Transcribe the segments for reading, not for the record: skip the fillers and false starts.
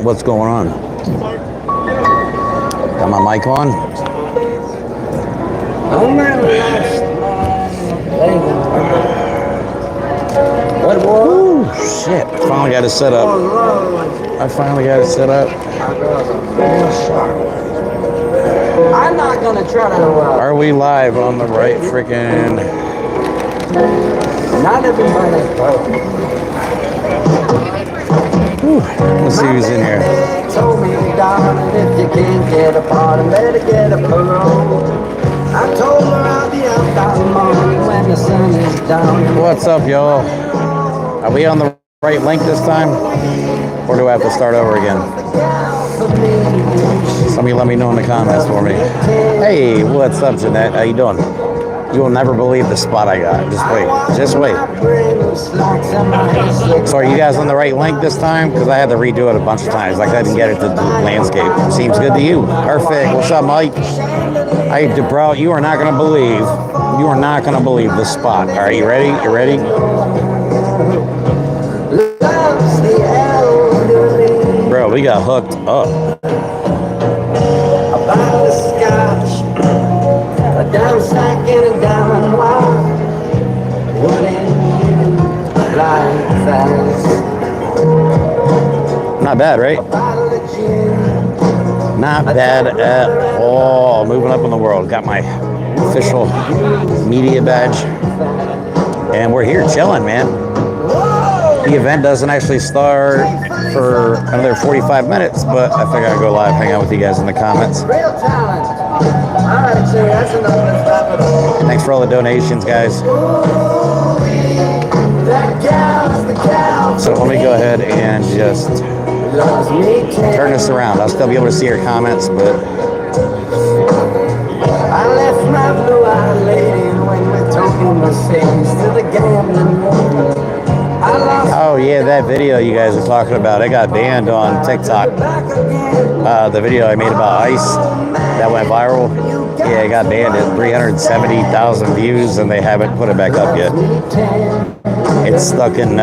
What's going on? Got my mic on? Ooh, shit. Finally got it set up. I finally got it set up. I'm not gonna try to. Are we live on the right freaking? Not everybody's perfect. Let's see who's in here. Told me, darling, if you can't get a pardon, better get a parole. I told her I'll be up that morning when the sun is down. What's up, y'all? Are we on the right link this time? Or do I have to start over again? Somebody let me know in the comments for me. Hey, what's up, Jeanette? How you doing? You will never believe the spot I got. Just wait. Just wait. So are you guys on the right link this time? Because I had to redo it a bunch of times. Like I didn't get it to the landscape. Seems good to you. Perfect. What's up, Mike? Hey, bro, you are not going to believe. You are not going to believe the spot. All right, you ready? You ready? Bro, we got hooked up. Down stacking and down wild. Wouldn't you like that? Not bad, right? Not bad at all. Moving up in the world. Got my official media badge. And we're here chilling, man. The event doesn't actually start for another 45 minutes, but I figured I'd go live, hang out with you guys in the comments. Real talent. Thanks for all the donations, guys. So let me go ahead and just turn this around. I'll still be able to see your comments, but I left my blue-eyed lady when we're talking Mercedes to the gambling world. Oh yeah, that video you guys are talking about, it got banned on TikTok. The video I made about ice that went viral, yeah, it got banned at 370,000 views, and they haven't put it back up yet. It's stuck in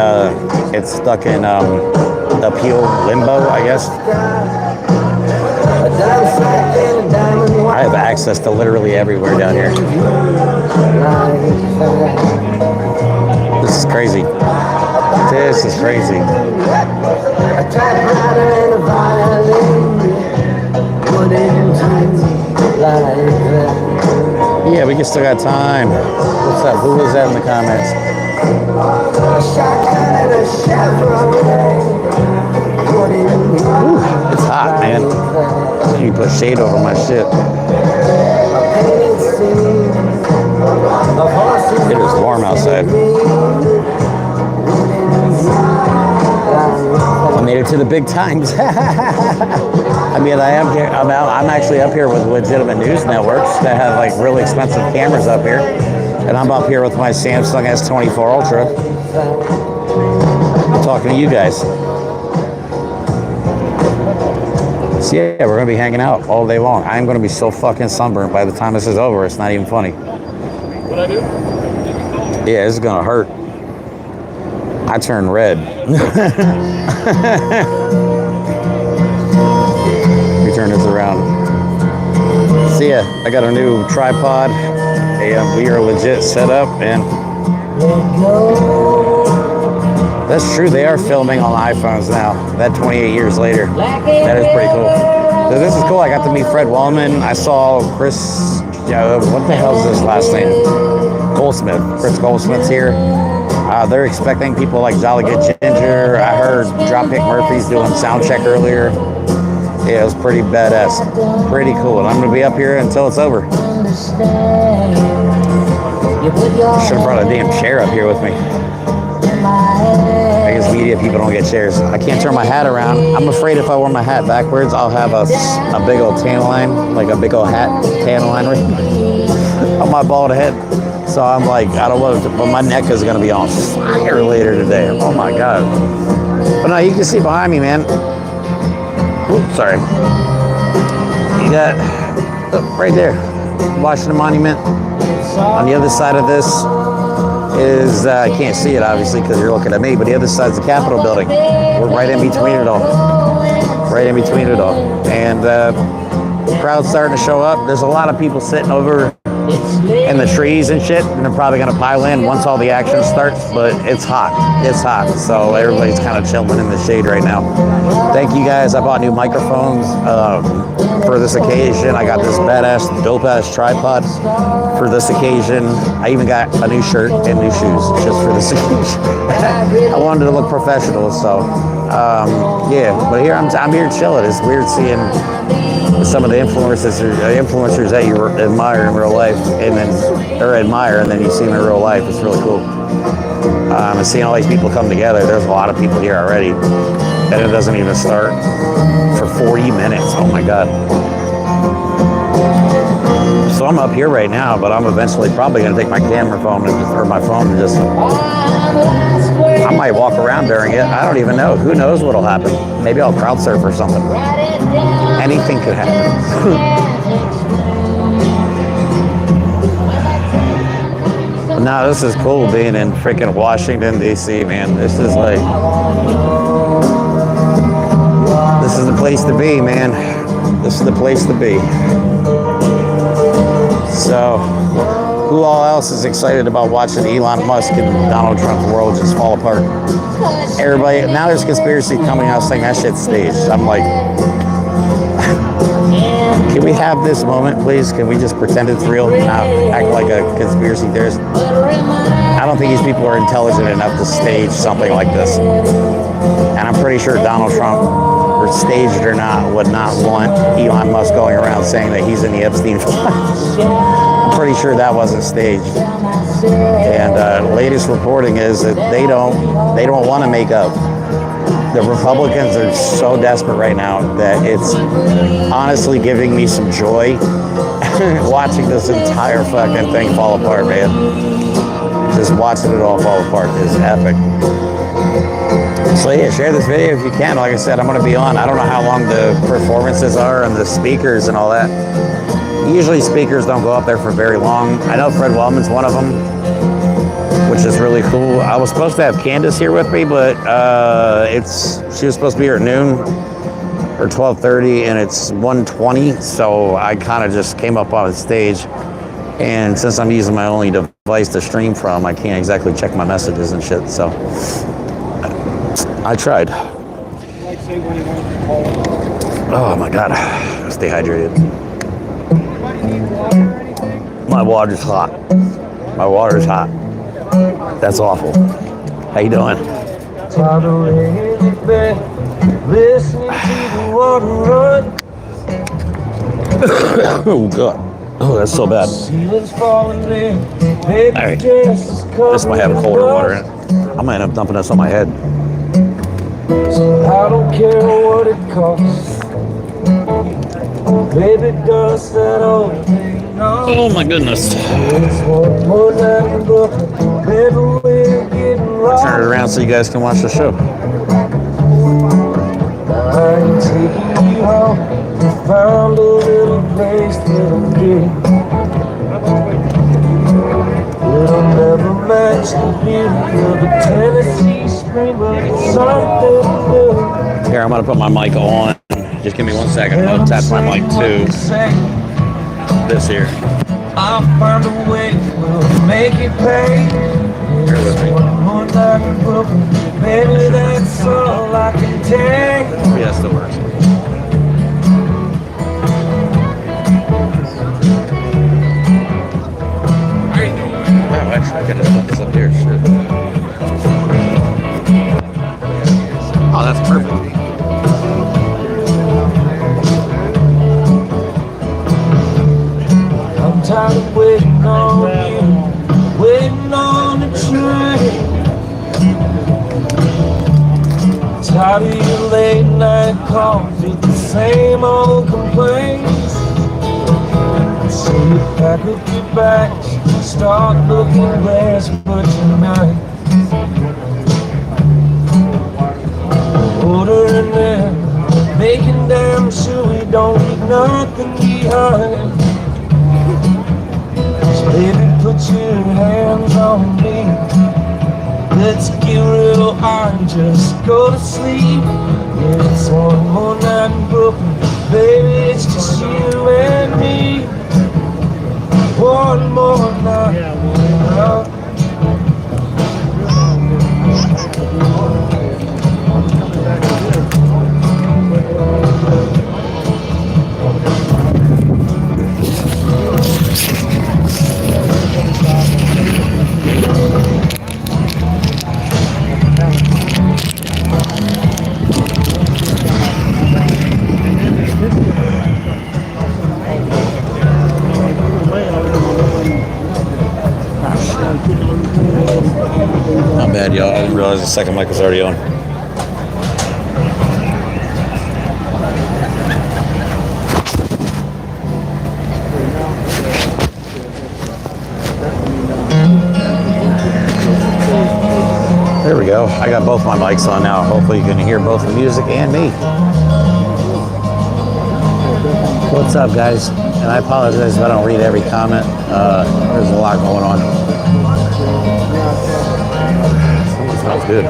appeal limbo, I guess. I have access to literally everywhere down here. This is crazy. This is crazy. Yeah, we still got time. What's up? Who was that in the comments? Ooh, it's hot, man. You put shade over my shit. It is warm outside. I made it to the big times. I mean, I am here. I'm actually up here with legitimate news networks that have like really expensive cameras up here, and I'm up here with my Samsung S24 Ultra, talking to you guys. So yeah, we're gonna be hanging out all day long. I'm gonna be so fucking sunburned by the time this is over. It's not even funny. What I do? Yeah, this is gonna hurt. I turn red. Let me turn this around. See ya. I got a new tripod. We are legit set up, and that's true. They are filming on iPhones now. That 28 years later. That is pretty cool. So this is cool. I got to meet Fred Wellman. I saw Chris. What the hell is his last name? Goldsmith. Chris Goldsmith's here. They're expecting people like Jolly Good Ginger. I heard Dropkick Murphys doing sound check earlier. Yeah, it was pretty badass. Pretty cool. And I'm going to be up here until it's over. Should have brought a damn chair up here with me. I guess media people don't get chairs. I can't turn my hat around. I'm afraid if I wear my hat backwards, I'll have a big old tan line, like a big old hat tan line right on my bald head. So I'm like, I don't want to, but my neck is going to be on fire later today. Oh my God. But no, you can see behind me, man. Oops, sorry. got right there, Washington Monument. On the other side of this is, I can't see it obviously because you're looking at me, but the other side is the Capitol building. We're right in between it all. Right in between it all. And the crowd's starting to show up. There's a lot of people sitting over in the trees and shit, and they're probably gonna pile in once all the action starts, but it's hot. It's hot. So everybody's kind of chilling in the shade right now. Thank you guys. I bought new microphones for this occasion. I got this badass, dope-ass tripod for this occasion. I even got a new shirt and new shoes just for this occasion. I wanted to look professional, so yeah. But here I'm here chilling. It's weird seeing some of the influencers that you admire in real life, and then you see them in real life. It's really cool. And seeing all these people come together. There's a lot of people here already, and it doesn't even start for 40 minutes. Oh my god. So I'm up here right now, but I'm eventually probably gonna take my camera phone or my phone and just. I might walk around during it. I don't even know. Who knows what'll happen? Maybe I'll crowd surf or something. Anything could happen. No, this is cool being in freaking Washington, D.C., man. This is the place to be, man. This is the place to be. So, who all else is excited about watching Elon Musk and Donald Trump's world just fall apart? Everybody, now there's conspiracy coming out saying that shit's staged. I'm like, can we have this moment, please? Can we just pretend it's real and not act like a conspiracy theorist? I don't think these people are intelligent enough to stage something like this. And I'm pretty sure Donald Trump, or staged or not, would not want Elon Musk going around saying that he's in the Epstein files. I'm pretty sure that wasn't staged. And latest reporting is that they don't want to make up. The Republicans are so desperate right now that it's honestly giving me some joy watching this entire fucking thing fall apart, man. Just watching it all fall apart is epic. So yeah, share this video if you can. Like I said, I'm going to be on. I don't know how long the performances are and the speakers and all that. Usually speakers don't go up there for very long. I know Fred Wellman's one of them, which is really cool. I was supposed to have Candace here with me, but she was supposed to be here at noon or 12:30, and it's 1:20. So I kind of just came up on the stage, and since I'm using my only device to stream from, I can't exactly check my messages and shit. So I tried. Oh my god, stay hydrated. My water's hot. My water's hot. That's awful. How you doing? Oh god. Oh, that's so bad. Alright. This might have colder water in it. I might end up dumping this on my head. I don't care what it costs. Baby, does that all thing. Oh my goodness. I'll turn it around so you guys can watch the show. I'm taking you home. Found a little place that'll get. It'll never match the beauty of a Tennessee spring, but it's something new. Here, I'm gonna put my mic on. Just give me 1 second. I'm gonna tap my mic to this here. I'll find a way, we'll make it pay. Bear with me. One more night in Brooklyn, baby, that's all I can take. Yes, that works. Wow, actually, I gotta put this up here. Shit. Oh, that's perfect. I'm tired of waiting on you, waiting on the train. Tired of your late night calls with the same old complaints. So you pack up your bags, start looking desperate tonight. Ordering in making damn sure we don't leave nothing behind. So baby, put your hands on me. Let's get real high and just go to sleep. Yeah, it's one more night in Brooklyn, baby, it's just you and me. One more night, yeah. Not bad, y'all. I didn't realize the second mic was already on. There we go. I got both my mics on now. Hopefully you can hear both the music and me. What's up, guys? And I apologize if I don't read every comment. There's a lot going on. Smells good.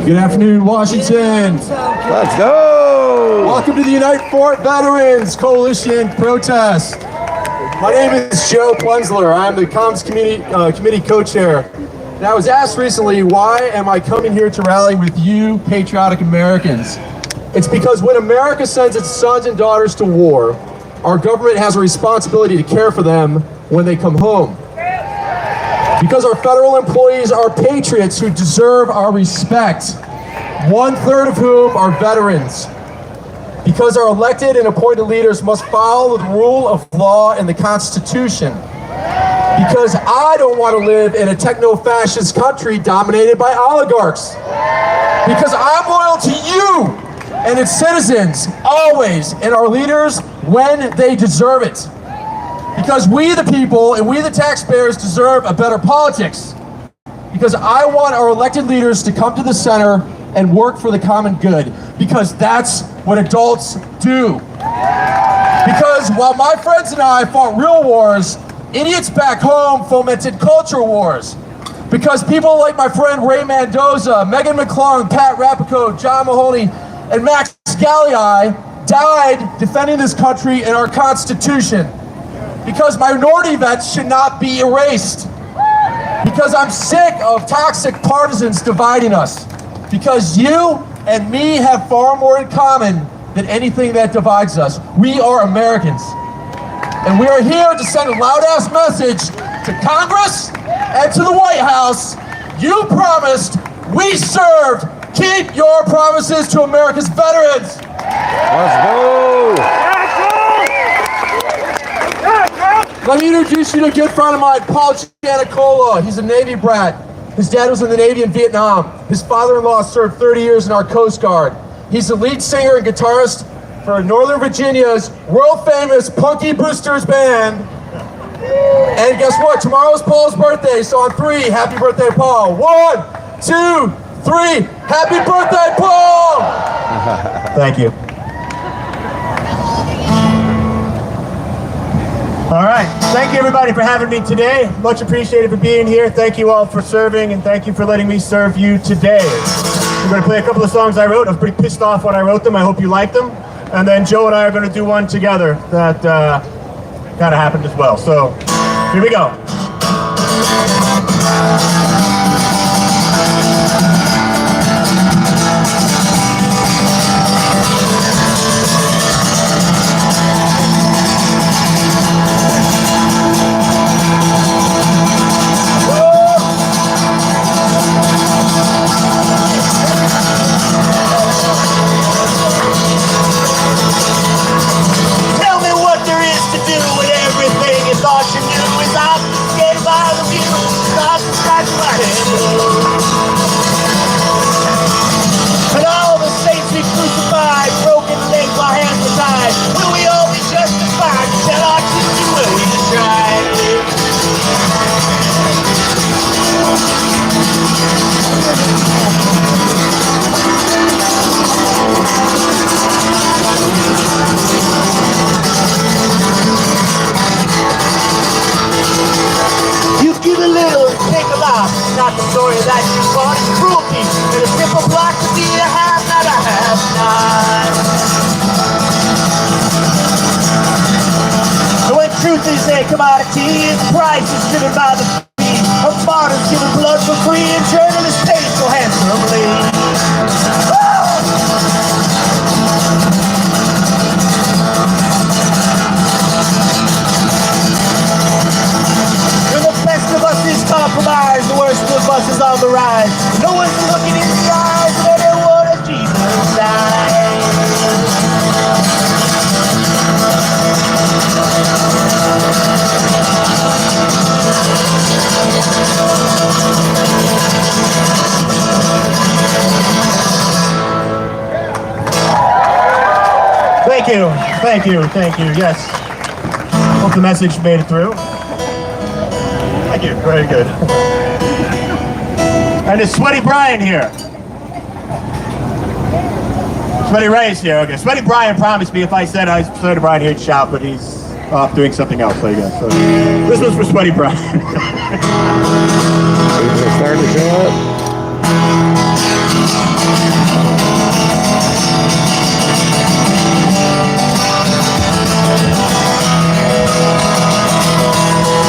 Good afternoon, Washington. Let's go! Welcome to the Unite Fort Veterans Coalition protest. My name is Joe Plensler. I'm the Comms Committee co-chair. And I was asked recently, why am I coming here to rally with you, patriotic Americans? It's because when America sends its sons and daughters to war, our government has a responsibility to care for them when they come home. Because our federal employees are patriots who deserve our respect, 1/3 of whom are veterans. Because our elected and appointed leaders must follow the rule of law and the Constitution. Because I don't want to live in a techno-fascist country dominated by oligarchs. Because I'm loyal to you and its citizens, always, and our leaders when they deserve it. Because we the people and we the taxpayers deserve a better politics. Because I want our elected leaders to come to the center and work for the common good. Because that's what adults do. Because while my friends and I fought real wars, idiots back home fomented culture wars. Because people like my friend Ray Mendoza, Megan McClung, Pat Rapico, John Mahoney, and Max Galliai died defending this country and our Constitution. Because minority vets should not be erased. Because I'm sick of toxic partisans dividing us. Because you and me have far more in common than anything that divides us. We are Americans. And we are here to send a loud-ass message to Congress and to the White House. You promised, we served. Keep your promises to America's veterans. Let's go! Let me introduce you to a good friend of mine, Paul Giannicola. He's a Navy brat. His dad was in the Navy in Vietnam. His father-in-law served 30 years in our Coast Guard. He's the lead singer and guitarist for Northern Virginia's world-famous Punky Brewster's Band. And guess what? Tomorrow's Paul's birthday, so on 3, happy birthday, Paul. 1, 2, 3, happy birthday, Paul! Thank you. All right, thank you everybody for having me today. Much appreciated for being here. Thank you all for serving, and thank you for letting me serve you today. We're gonna play a couple of songs I wrote. I was pretty pissed off when I wrote them. I hope you like them. And then Joe and I are gonna do one together that kind of happened as well. So, here we go. Thought you knew is I'm scared by the view. Not to scratch my head. life is part of cruelty, and a simple block to be a have not a have not. So when truth is a commodity, its price is driven by the fee of martyrs giving blood for free, and journalists paid so handsomely. When the best of us is compromised, the worst of us is on the rise. No one's looking in the eyes of anyone as Jesus died. Thank you, thank you, thank you, yes. Hope the message made it through. Thank you, very good. And is Sweaty Brian here? Sweaty Ray's here, okay. Sweaty Brian promised me if I said I was Sweaty Brian he'd shout, but he's off doing something else, I guess. So this was for Sweaty Brian. People are starting to show up.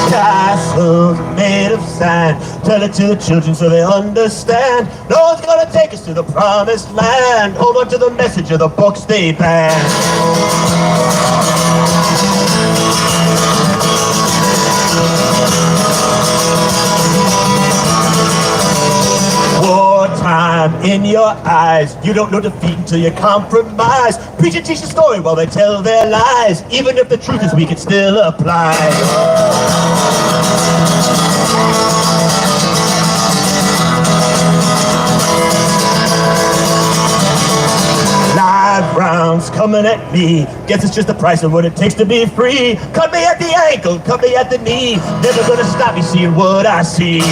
Castles made of sand, tell it to the children so they understand. No one's gonna take us to the promised land. Hold on to the message of the books they banned. Wartime in your eyes, you don't know defeat until you compromise. Preach and teach the story while they tell their lies. Even if the truth is weak, it still applies. Live rounds coming at me. Guess it's just the price of what it takes to be free. Cut me at the ankle, cut me at the knee. Never gonna stop me seeing what I see.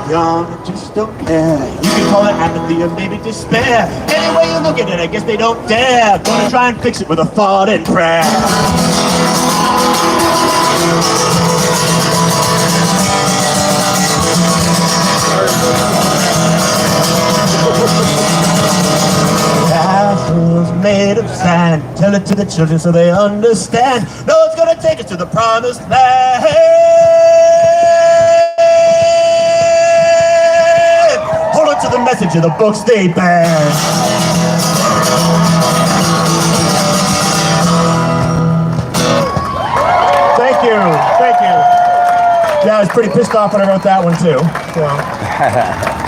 Young, just don't care. You can call it apathy or maybe despair. Any way you look at it, I guess they don't dare. Gonna try and fix it with a thought and prayer. Castles made of sand, tell it to the children so they understand. No one's gonna take us to the promised land. Hold on to the message of the books they banned. Thank you, thank you. Yeah, I was pretty pissed off when I wrote that one too. So.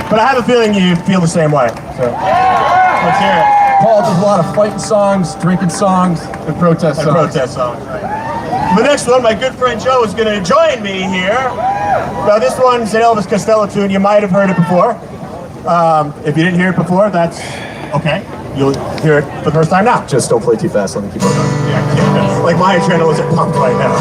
But I have a feeling you feel the same way. So let's hear it. Paul does a lot of fighting songs, drinking songs, and protest songs. Protest songs, right. The next one, my good friend Joe is going to join me here. Now this one's an Elvis Costello tune. You might have heard it before. If you didn't hear it before, that's okay. You'll hear it for the first time now. Just don't play too fast, let me keep on going. Yeah. Like my adrenaline is pumped right now.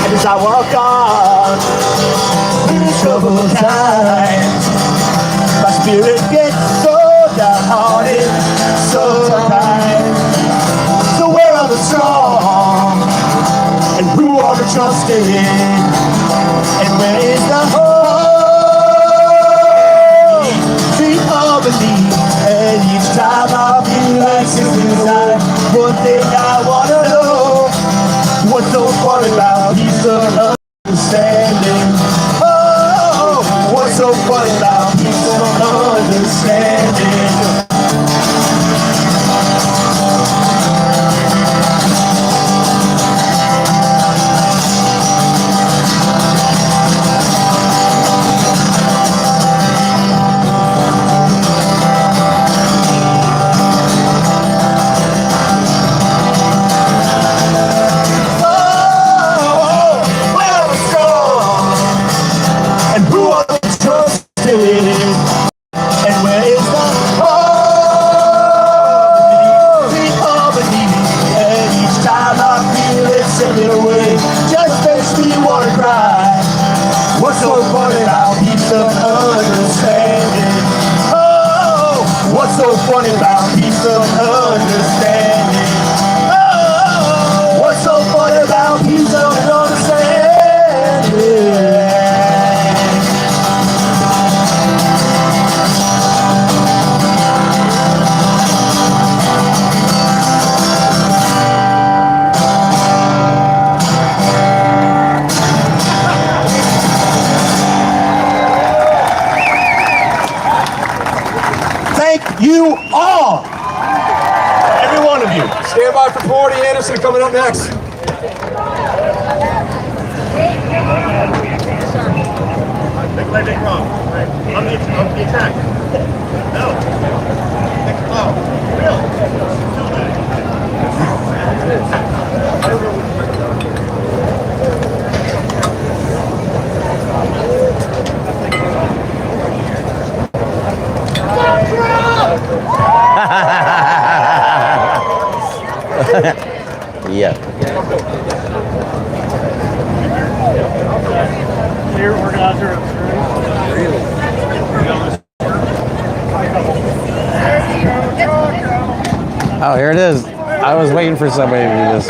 As I walk on through troubled times, my spirit gets so downhearted, so tired. So where are the strong, and who are the trusted, and where is the hope? Street of harmony. And each time I feel like sinking inside, one thing I wanna know, what's so fun about peace of understanding? Oh, what's so fun about peace of understanding? What's so fun about peace of understanding? Oh, what's so fun about peace of understanding? Oh, what's so fun about peace of understanding? You all, every one of you. Stand by for Porty Anderson coming up next. Big wrong. On the attack. No. Oh, Yeah. Here, organizer. Oh, here it is. I was waiting for somebody to do this.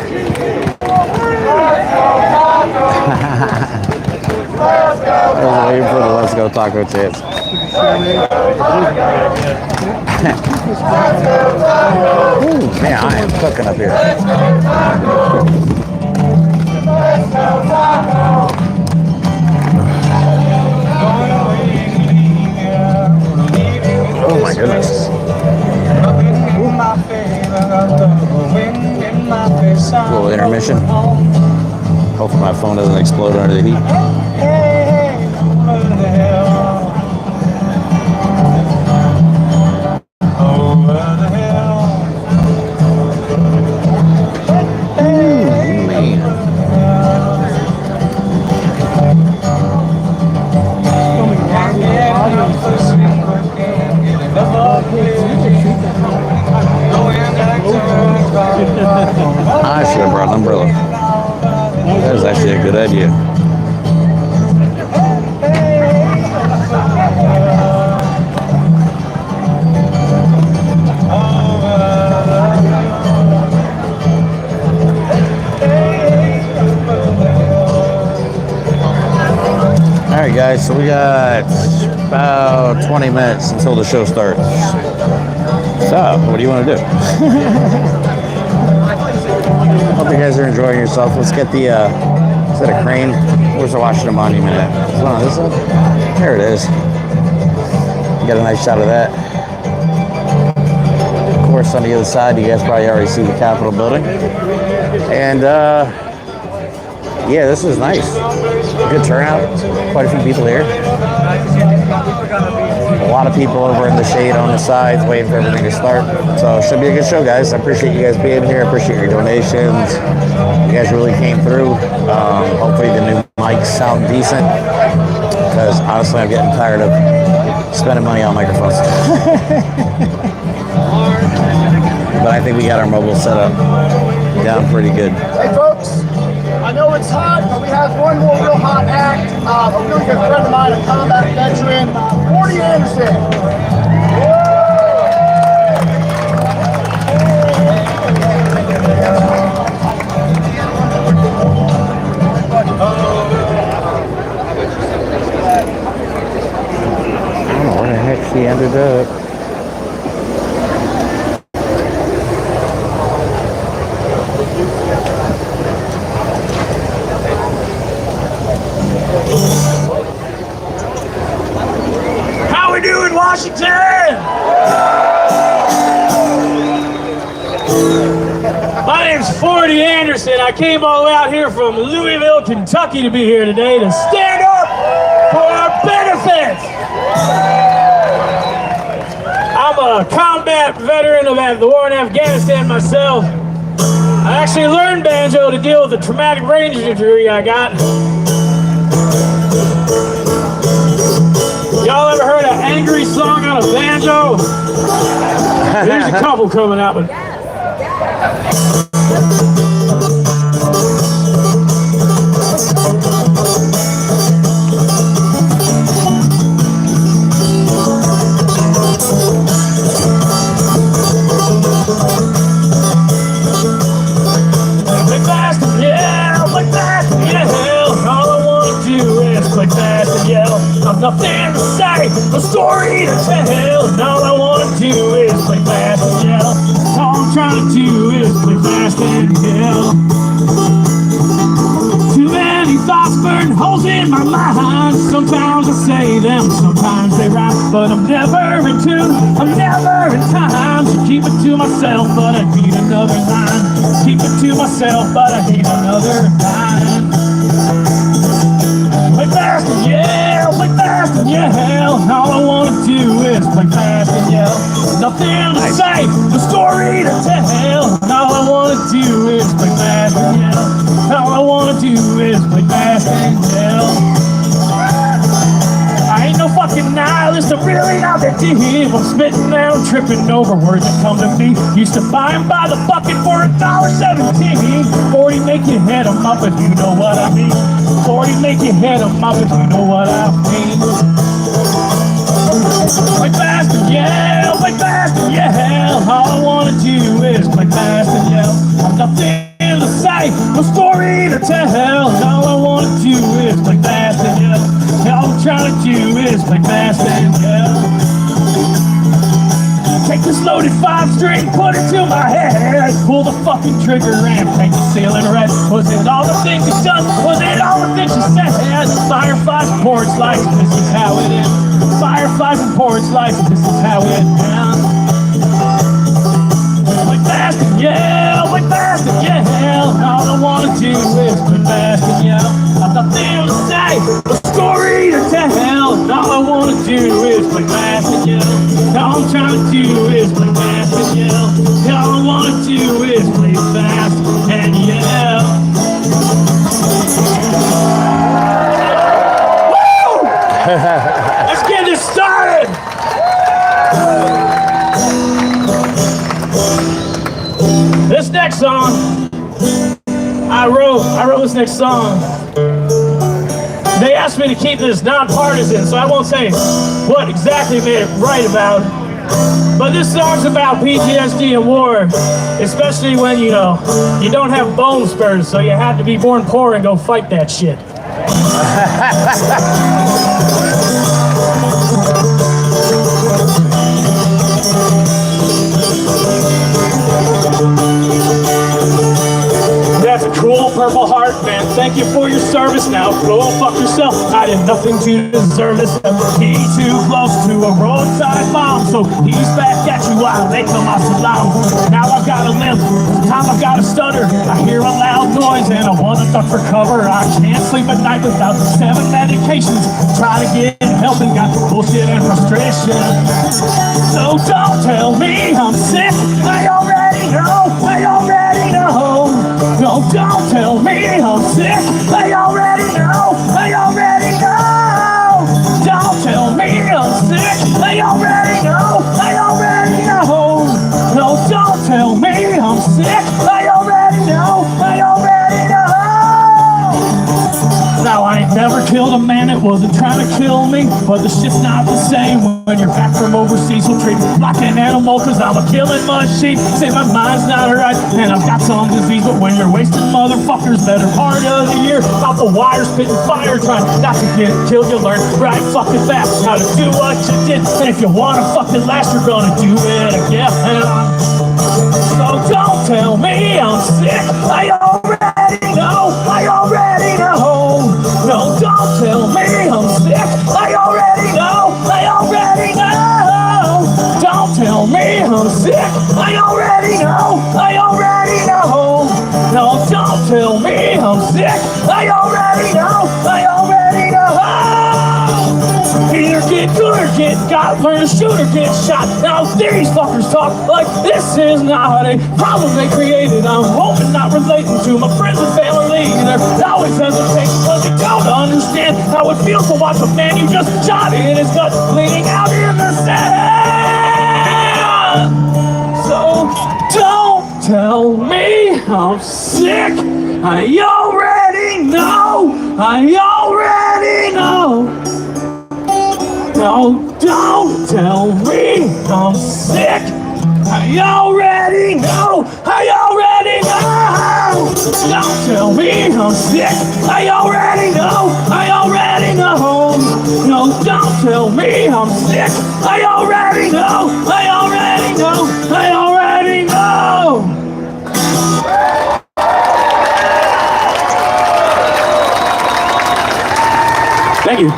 I was waiting for the Let's Go Taco chance. Ooh, man, I am cooking up here. Oh my goodness. A little intermission. Hopefully my phone doesn't explode under the heat. I should have brought an umbrella. That was actually a good idea. Alright guys, so we got about 20 minutes until the show starts. So, what do you want to do? Hope you guys are enjoying yourself. Let's get the, is that a crane? Where's the Washington Monument at? Is it on this side? There it is. Got a nice shot of that. Of course, on the other side, you guys probably already see the Capitol building. And, yeah, this was nice. Good turnout. Quite a few people here. A lot of people over in the shade on the sides waiting for everything to start. So it should be a good show, guys. I appreciate you guys being here. I appreciate your donations. You guys really came through. Hopefully the new mics sound decent. Because honestly, I'm getting tired of spending money on microphones. But I think we got our mobile set up down pretty good. Hey folks, I know it's hot, but we have one more real hot act. A really good friend of mine, a combat veteran, Porty Anderson. I don't know where the heck she ended up. Anderson. I came all the way out here from Louisville, Kentucky to be here today to stand up for our benefits. I'm a combat veteran of the war in Afghanistan myself. I actually learned banjo to deal with the traumatic brain injury I got. Y'all ever heard an angry song on a banjo? There's a couple coming out, but I've nothing to say, a story to tell, and all I want to do is play fast and yell. All I'm trying to do is play fast and yell. Too many thoughts burn holes in my mind. Sometimes I say them, sometimes they rhyme, but I'm never in tune, I'm never in time. So keep it to myself, but I need another line. Keep it to myself, but I need another line. Play fast and yell, play fast and yell. All I want to do is play fast and yell. Nothing to say, the story to tell. And all I want to do is play fast and yell. All I want to do is play fast and yell. I ain't no fucking nihilist, I'm really not that deep. I'm spitting and I'm tripping over words that come to me. Used to buy them by the bucket for $1.17. 40 make you head them up if you know what I mean. 40 make you head them up if you know what I mean. Play fast and yell, play fast and yell. All I want to do is play fast and yell. I've nothing to say, no story to tell. All I want to do is play fast and yell. All I'm trying to do is play fast and yell. Take this loaded 5-string, put it to my head. Pull the fucking trigger and paint the ceiling red. Was it all the things you done? Was it all the things you said? Fireflies and porch lights, this is how it is. Fireflies and porch lights, this is how it ends. Play fast and yell, play fast and yell. All I want to do is play fast and yell. I've nothing to say, a story to tell. And all I want to do is play fast and yell. All I'm trying to do is play fast and yell. All I want to do is play fast and yell. Woo! Let's get this started! This next song, I wrote this next song. They asked me to keep this nonpartisan, so I won't say what exactly made it right about. But this song's about PTSD and war, especially when, you know, you don't have bone spurs, so you have to be born poor and go fight that shit. That's a cool Purple Heart, man. Thank you for your service. Now go fuck yourself. I did nothing to deserve this. He too close to a roadside bomb, so he's back at you while they come out so loud. Now I've got a limp, time I've got a stutter. I hear a loud noise and I want to duck for cover. I can't sleep at night without 7 medications. Try to get help and got bullshit and frustration. So don't tell me I'm sick. I already know. I already know. No, don't tell me I'm sick. I already know. I already know. Don't tell me I'm sick. I already know. I already know. No, don't tell me I'm sick. I already know. I already know. Now I ain't never killed a man that wasn't trying to kill me, but the shit's not the same when you're back from overseas. So treat me like an animal, cause I'm a killing machine. Say my mind's not right and I've got some disease, but when you're wasting motherfuckers better part of the year off the wire, spitting fire, trying not to get killed, you learn right fucking fast how to do what you did. And if you wanna fucking last, you're gonna do it again. So don't tell me I'm sick. I already know. I already know. No, don't tell me I'm sick. I already know. I already know. Don't tell me I'm sick. I already know. I already know. No, don't tell me I'm sick. I already know, I already know. Either get good or get got, learn to shoot or get shot. Now these fuckers talk like this is not a problem they created. I'm hoping not relating to my friends and family either. I always hesitate because you don't understand how it feels to watch a man you just shot in his gut bleeding out in the sand. So don't tell me I'm sick. I already know. I already know. No, don't tell me I'm sick. I already know. I already know. Don't tell me I'm sick. I already know. I already know. No, don't tell me I'm sick. I already know. I already know. I already know. Thank you.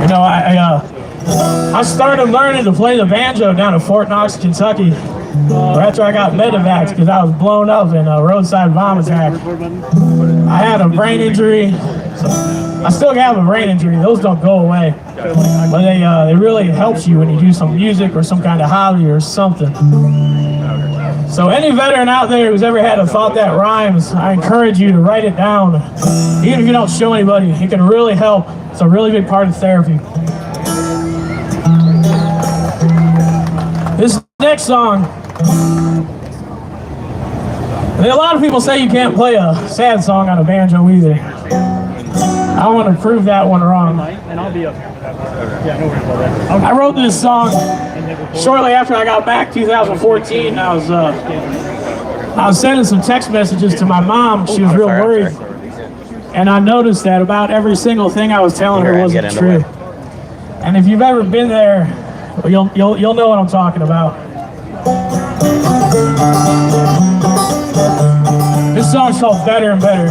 You know, I started learning to play the banjo down in Fort Knox, Kentucky, after I got medevacs because I was blown up in a roadside bomb attack. I had a brain injury. I still have a brain injury. Those don't go away, but it really helps you when you do some music or some kind of hobby or something. So any veteran out there who's ever had a thought that rhymes, I encourage you to write it down. Even if you don't show anybody, it can really help. It's a really big part of therapy. This next song, a lot of people say you can't play a sad song on a banjo either. I want to prove that one wrong. And I'll be up here. Yeah, no worries about that. I wrote this song shortly after I got back, 2014. I was sending some text messages to my mom. She was real worried. And I noticed that about every single thing I was telling her wasn't true. And if you've ever been there, you'll know what I'm talking about. This song's called Better and Better.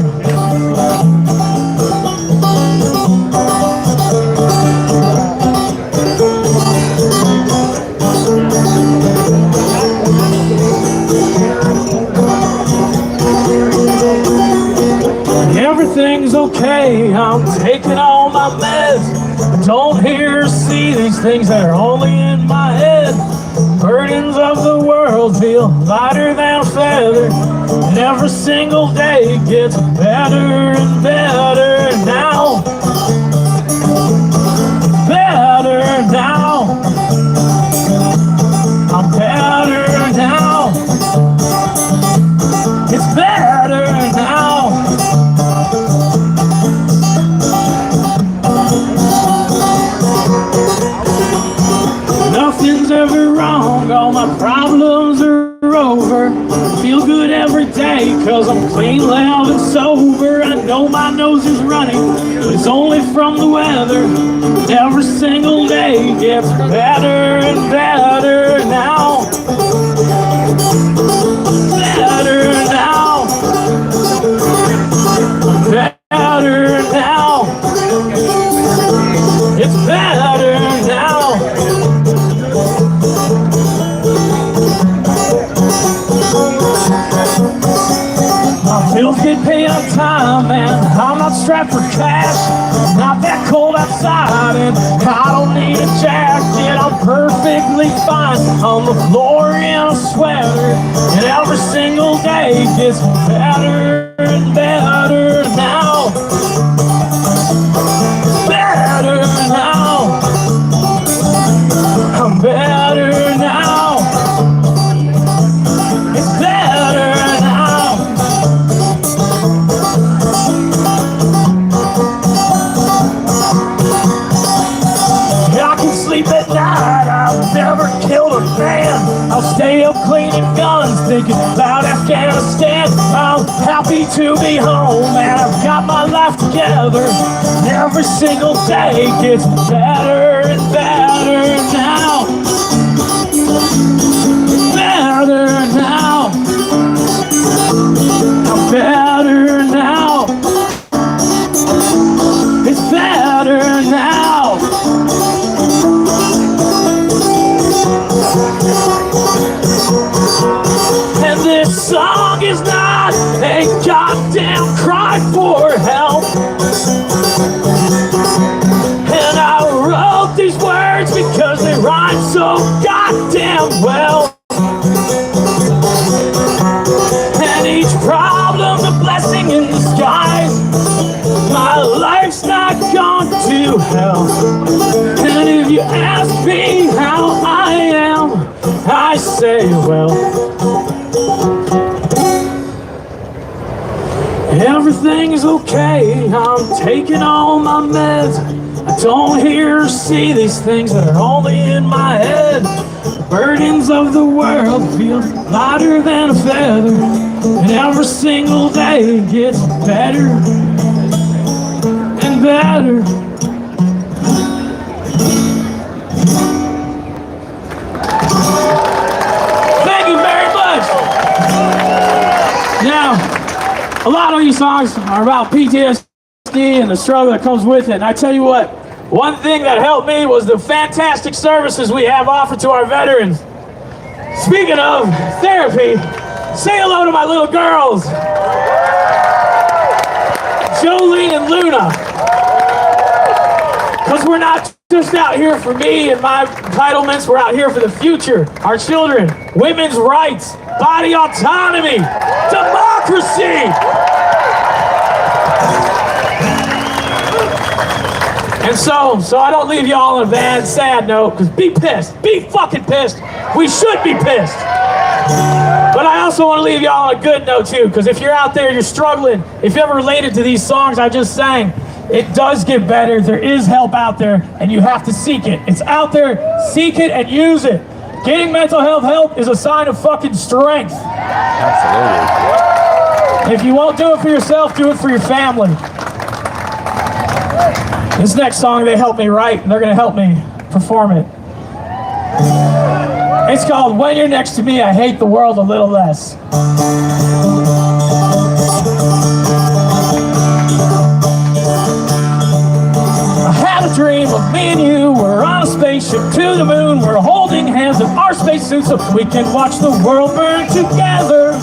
Everything's okay, I'm taking all my meds. Don't hear or see these things that are only in my head. Burdens of the world feel lighter than a feather, and every single day gets better and better now. Better now. I'm better now. It's better now. Nothing's ever wrong, all my problems are over. Feel good every day, cause I'm clean, loud, and sober. I know my nose is running, but it's only from the weather. Every single day gets better and better now. Better now. Better now. It's better now. My bills get paid on time, and I'm not strapped for cash. Not that cold outside, and I don't need a jacket. I'm perfectly fine on the floor in a sweater, and every single day gets better and better now. Better now. I'm better now. It's better now. I can sleep at night, I've never killed a man. I'll stay up cleaning guns, thinking about Afghanistan. I'm happy to be home, and I've got my life together. Every single day gets better and better now. Better now. I'm better now. It's better now. And song is not a goddamn cry for help. And I wrote these words because they rhyme so goddamn well. And each problem's a blessing in disguise. My life's not gone to hell. And if you ask me how I am, I say, well, everything's okay. I'm taking all my meds. I don't hear or see these things that are only in my head. The burdens of the world feel lighter than a feather, and every single day gets better and better. Thank you very much. Now, a lot of these songs are about PTSD and the struggle that comes with it. And I tell you what, one thing that helped me was the fantastic services we have offered to our veterans. Speaking of therapy, say hello to my little girls, Jolene and Luna. Because we're not just out here for me and my entitlements, we're out here for the future, our children, women's rights, body autonomy, democracy. And so I don't leave y'all on a bad, sad note, because be pissed, be fucking pissed. We should be pissed. But I also want to leave y'all on a good note too, because if you're out there, you're struggling, if you ever related to these songs I just sang, it does get better. There is help out there, and you have to seek it. It's out there, seek it and use it. Getting mental health help is a sign of fucking strength. Absolutely. If you won't do it for yourself, do it for your family. This next song they helped me write, and they're gonna help me perform it. It's called When You're Next to Me, I Hate the World a Little Less. I had a dream of me and you, we're on a spaceship to the moon, we're holding hands in our spacesuits so we can watch the world burn together.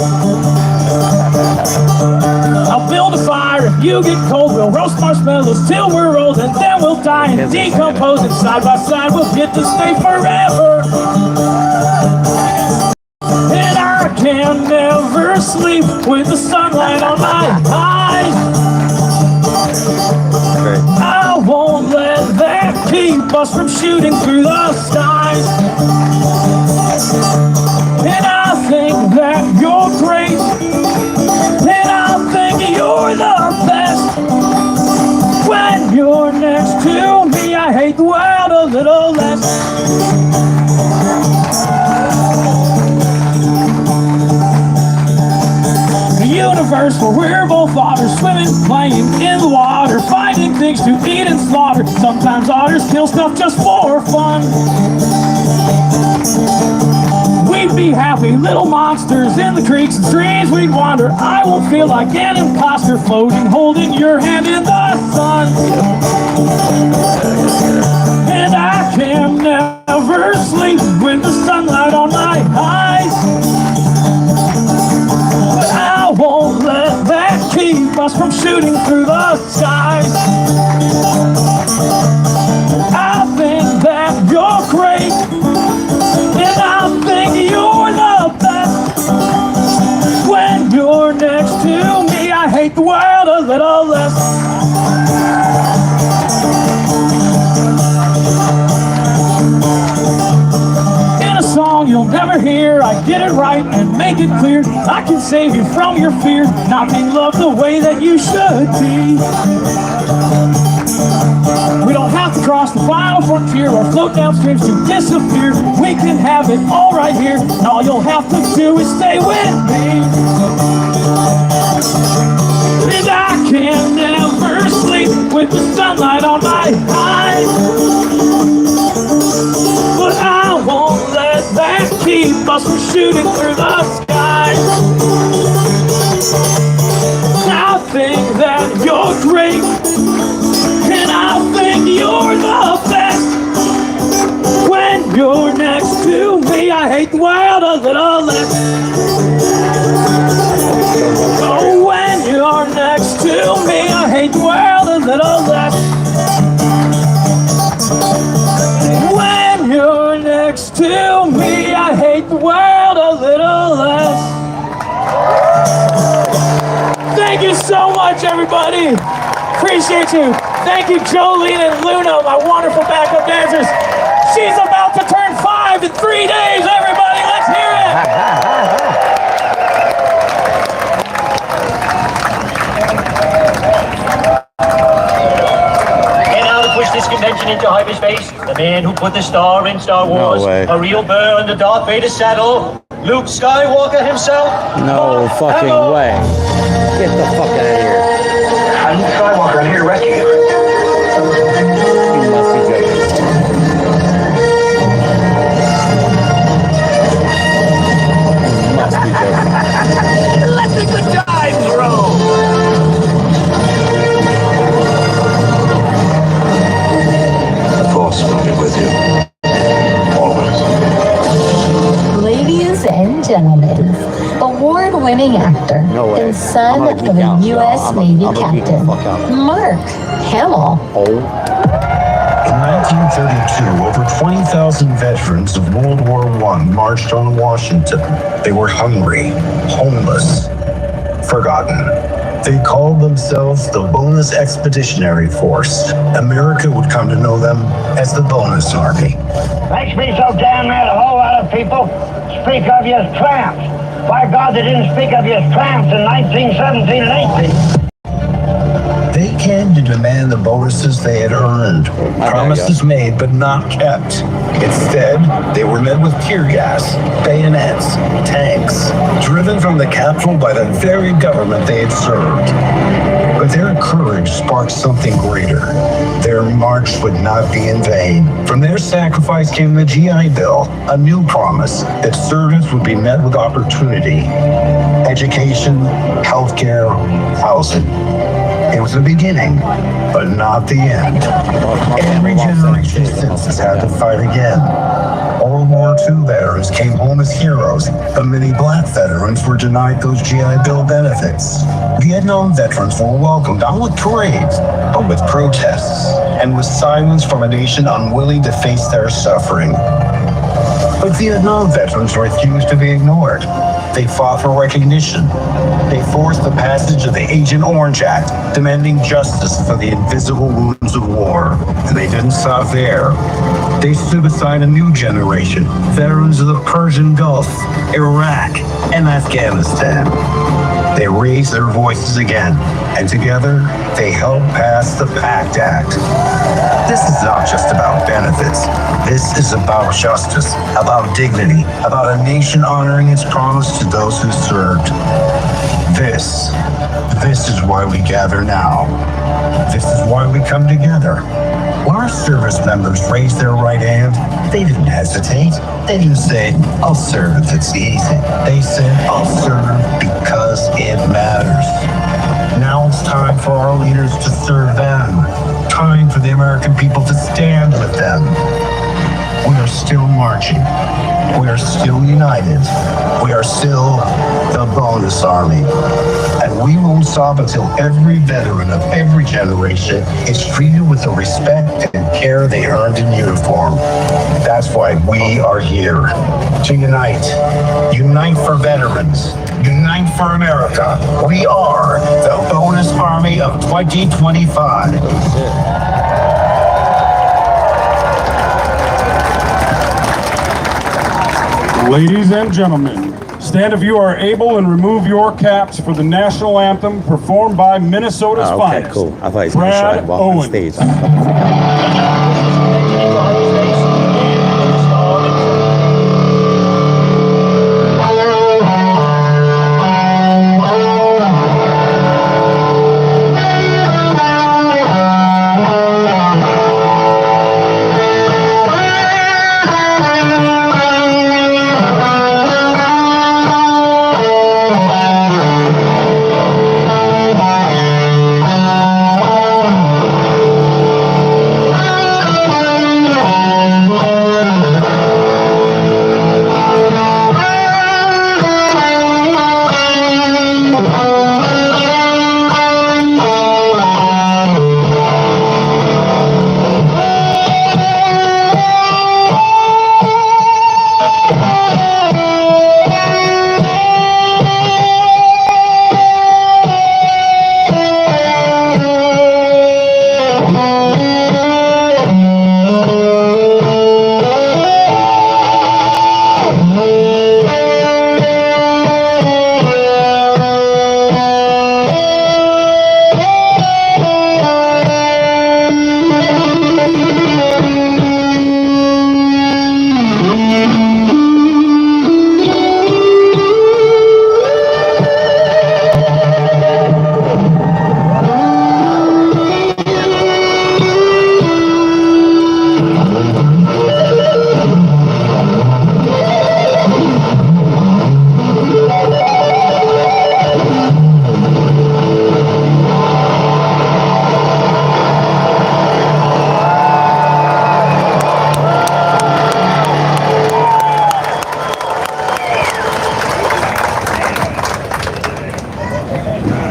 I'll build a fire if you get cold, we'll roast marshmallows till we're old, and then we'll die and decompose, and side by side we'll get to stay forever. And I can never sleep with the sunlight on my eyes. I won't let that keep us from shooting through the skies. And I think that you're great, and I think you're the best. When you're next to me, I hate the world a little less. The universe where we're both otters, swimming, playing in the water, finding things to eat and slaughter. Sometimes otters kill stuff just for fun. We'd be happy little monsters in the creeks and streams we'd wander. I won't feel like an imposter floating, holding your hand in the sun. And I can never sleep with the sunlight on my eyes. But I won't let that keep us from shooting through the skies. I think that you're great, and I think you're the best. When you're next to me, I hate the world a little less. In a song you'll never hear, I get it right and make it clear. I can save you from your fears, not being loved the way that you should be. We don't have to cross the final frontier or float down streams to disappear. We can have it all right here, and all you'll have to do is stay with me. And I can never sleep with the sunlight on my eyes. But I won't let that keep us from shooting through the skies. I think that you're great, and I think you're the best. When you're next to me, I hate the world a little less. so much, everybody. Appreciate you. Thank you, Jolene and Luna, my wonderful backup dancers. She's about to turn 5 in 3 days, everybody. Let's hear it. And now to push this convention into hyperspace, the man who put the star in Star Wars, way. a real burr in the Darth Vader saddle, Luke Skywalker himself. No Mark fucking Hamill. way. Get the fuck out of here. I'm Luke Skywalker. I'm here to rescue you. You must be joking. You must be joking. Let the good times roll. The Force will be with you. Always. Ladies and gentlemen, award-winning actor No way. and son I'm of gonna geek out, a U.S. y'all. Navy I'm gonna geek the captain, fuck out. Mark Hamill. Oh. In 1932, over 20,000 veterans of World War I marched on Washington. They were hungry, homeless, forgotten. They called themselves the Bonus Expeditionary Force. America would come to know them as the Bonus Army. Makes me so damn mad a whole lot of people speak of you as tramps. By God, they didn't speak of you as tramps in 1917 and 18. They came to demand the bonuses they had earned. Promises made but not kept. Instead, they were met with tear gas, bayonets, tanks, driven from the Capitol by the very government they had served. But their courage sparked something greater. Their march would not be in vain. From their sacrifice came the GI Bill, a new promise that service would be met with opportunity. Education, healthcare, housing. It was the beginning, but not the end. Every generation since has had to fight again. World War II veterans came home as heroes, but many black veterans were denied those GI Bill benefits. Vietnam veterans were welcomed not with parades, but with protests, and with silence from a nation unwilling to face their suffering. But Vietnam veterans refused to be ignored. They fought for recognition. They forced the passage of the Agent Orange Act, demanding justice for the invisible wounds of war. And they didn't stop there. They stood beside a new generation, veterans of the Persian Gulf, Iraq, and Afghanistan. They raised their voices again, and together they helped pass the PACT Act. This is not just about benefits. This is about justice, about dignity, about a nation honoring its promise to those who served. This is why we gather now. This is why we come together. When our service members raised their right hand, they didn't hesitate. They didn't say, I'll serve if it's easy. They said, I'll serve because it matters. Now it's time for our leaders to serve them. Time for the American people to stand with them. We are still marching. We are still united. We are still the Bonus Army. And we won't stop until every veteran of every generation is treated with the respect and care they earned in uniform. That's why we are here to unite. Unite for veterans. Unite for America. We are the Bonus Army of 2025. Ladies and gentlemen, stand if you are able and remove your caps for the national anthem performed by Minnesota's Okay, finest. cool. I thought he was going to Brad try to walk on Owens. stage.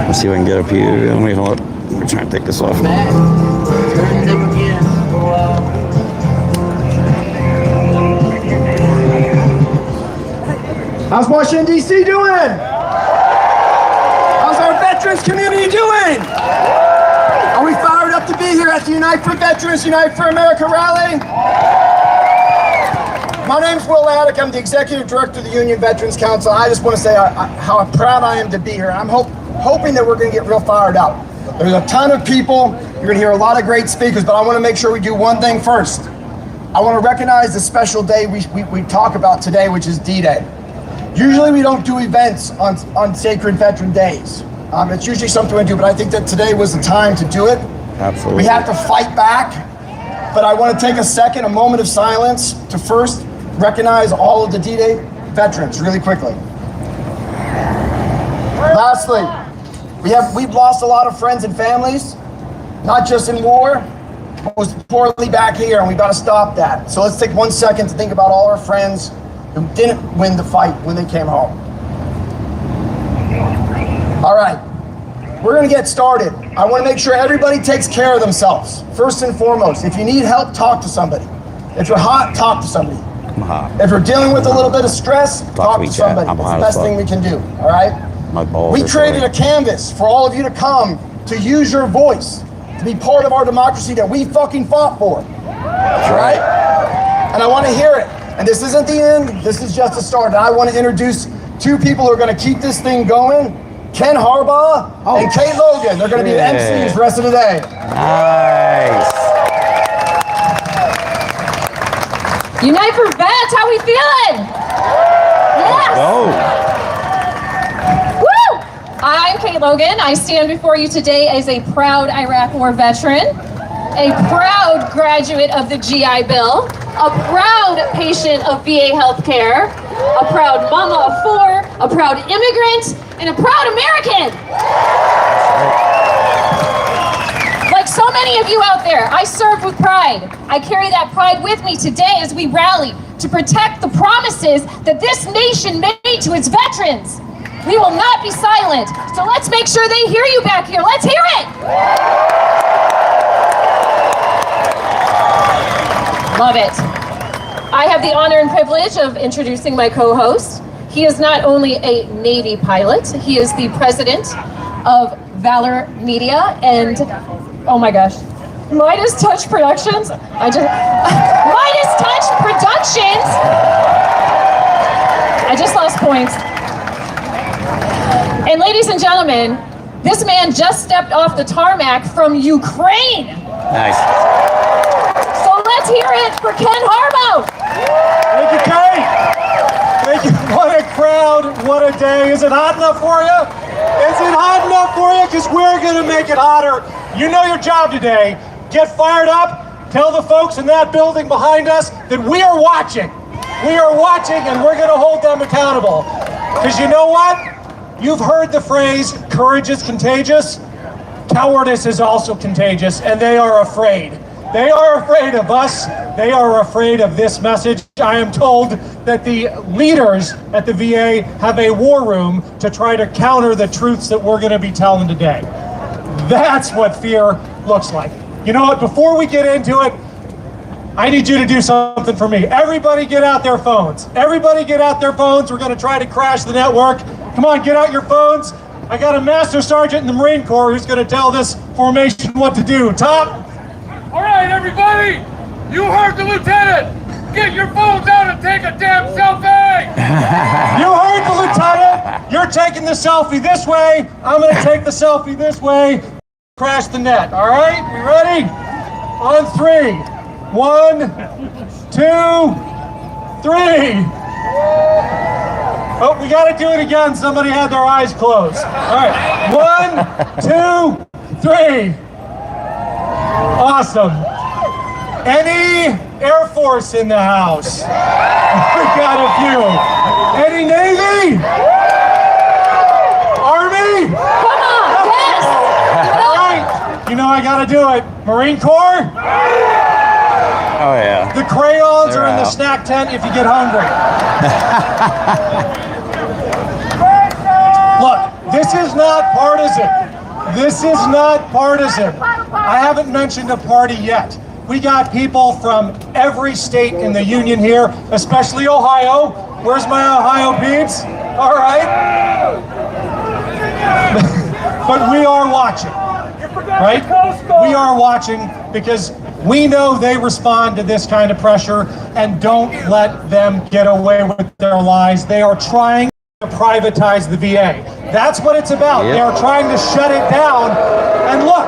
Let's see if I can get up here. Let me hold up. We're trying to take this off. How's Washington, D.C. doing? How's our veterans community doing? Are we fired up to be here at the Unite for Veterans, Unite for America rally? My name's Will Addick. I'm the Executive Director of the Union Veterans Council. I just want to say how proud I am to be here. I'm hoping that we're going to get real fired up. There's a ton of people. You're going to hear a lot of great speakers, but I want to make sure we do one thing first. I want to recognize the special day we talk about today, which is D-Day. Usually we don't do events on sacred veteran days. It's usually something we do, but I think that today was the time to do it. Absolutely. We have to fight back, but I want to take a second, a moment of silence to first recognize all of the D-Day veterans really quickly. Lastly, we've lost a lot of friends and families, not just in war, but most importantly back here, and we've got to stop that. So let's take 1 second to think about all our friends who didn't win the fight when they came home. All right, we're gonna get started. I wanna make sure everybody takes care of themselves. First and foremost, if you need help, talk to somebody. If you're hot, talk to somebody. I'm hot. If you're dealing with a little bit of stress, talk to somebody. It's the best thing we can do, all right? My balls We are created sweaty. a canvas for all of you to come, to use your voice, to be part of our democracy that we fucking fought for. That's right. And I wanna hear it. And this isn't the end, this is just the start. And I wanna introduce two people who are gonna keep this thing going. Ken Harbaugh and Kate Logan. They're gonna be the MCs the rest of the day. Nice. Unite for Vets, how we feeling? Yes! Go. Woo! I'm Kate Logan. I stand before you today as a proud Iraq War veteran, a proud graduate of the GI Bill, a proud patient of VA healthcare, a proud mama of four, a proud immigrant, and a proud American. Like so many of you out there, I serve with pride. I carry that pride with me today as we rally to protect the promises that this nation made to its veterans. We will not be silent, so let's make sure they hear you back here. Let's hear it. Love it. I have the honor and privilege of introducing my co-host. He is not only a Navy pilot, he is the president of Valor Media and, oh my gosh, Midas Touch Productions. Midas Touch Productions. I just lost points. And ladies and gentlemen, this man just stepped off the tarmac from Ukraine. Nice. So let's hear it for Ken Harbaugh. Thank you, Kate. Thank you. What a crowd. What a day. Is it hot enough for you? Is it hot enough for you? Because we're going to make it hotter. You know your job today. Get fired up. Tell the folks in that building behind us that we are watching. We are watching, and we're going to hold them accountable. Because you know what? You've heard the phrase, courage is contagious. Cowardice is also contagious, and they are afraid. They are afraid of us. They are afraid of this message. I am told that the leaders at the VA have a war room to try to counter the truths that we're going to be telling today. That's what fear looks like. You know what? Before we get into it, I need you to do something for me. Everybody get out their phones. Everybody get out their phones. We're going to try to crash the network. Come on, get out your phones. I got a master sergeant in the Marine Corps who's going to tell this formation what to do. Top. All right, everybody, you heard the lieutenant. Get your phones out and take a damn selfie. You heard the lieutenant. You're taking the selfie this way. I'm going to take the selfie this way. Crash the net. All right, we ready? On 3. 1, 2, 3. Oh, we got to do it again. Somebody had their eyes closed. All right, 1, 2, 3. Awesome. Any Air Force in the house? We got a few. Any Navy? Army? Come on, yes. All right. You know I got to do it. Marine Corps? Oh yeah. The crayons They're are in the out. snack tent if you get hungry. Look, This is not partisan. This is not partisan. I haven't mentioned a party yet. We got people from every state in the union here, especially Ohio. Where's my Ohio peeps? All right. But we are watching, right? We are watching because we know they respond to this kind of pressure, and don't let them get away with their lies. They are trying to privatize the VA. That's what it's about. They are trying to shut it down. And look,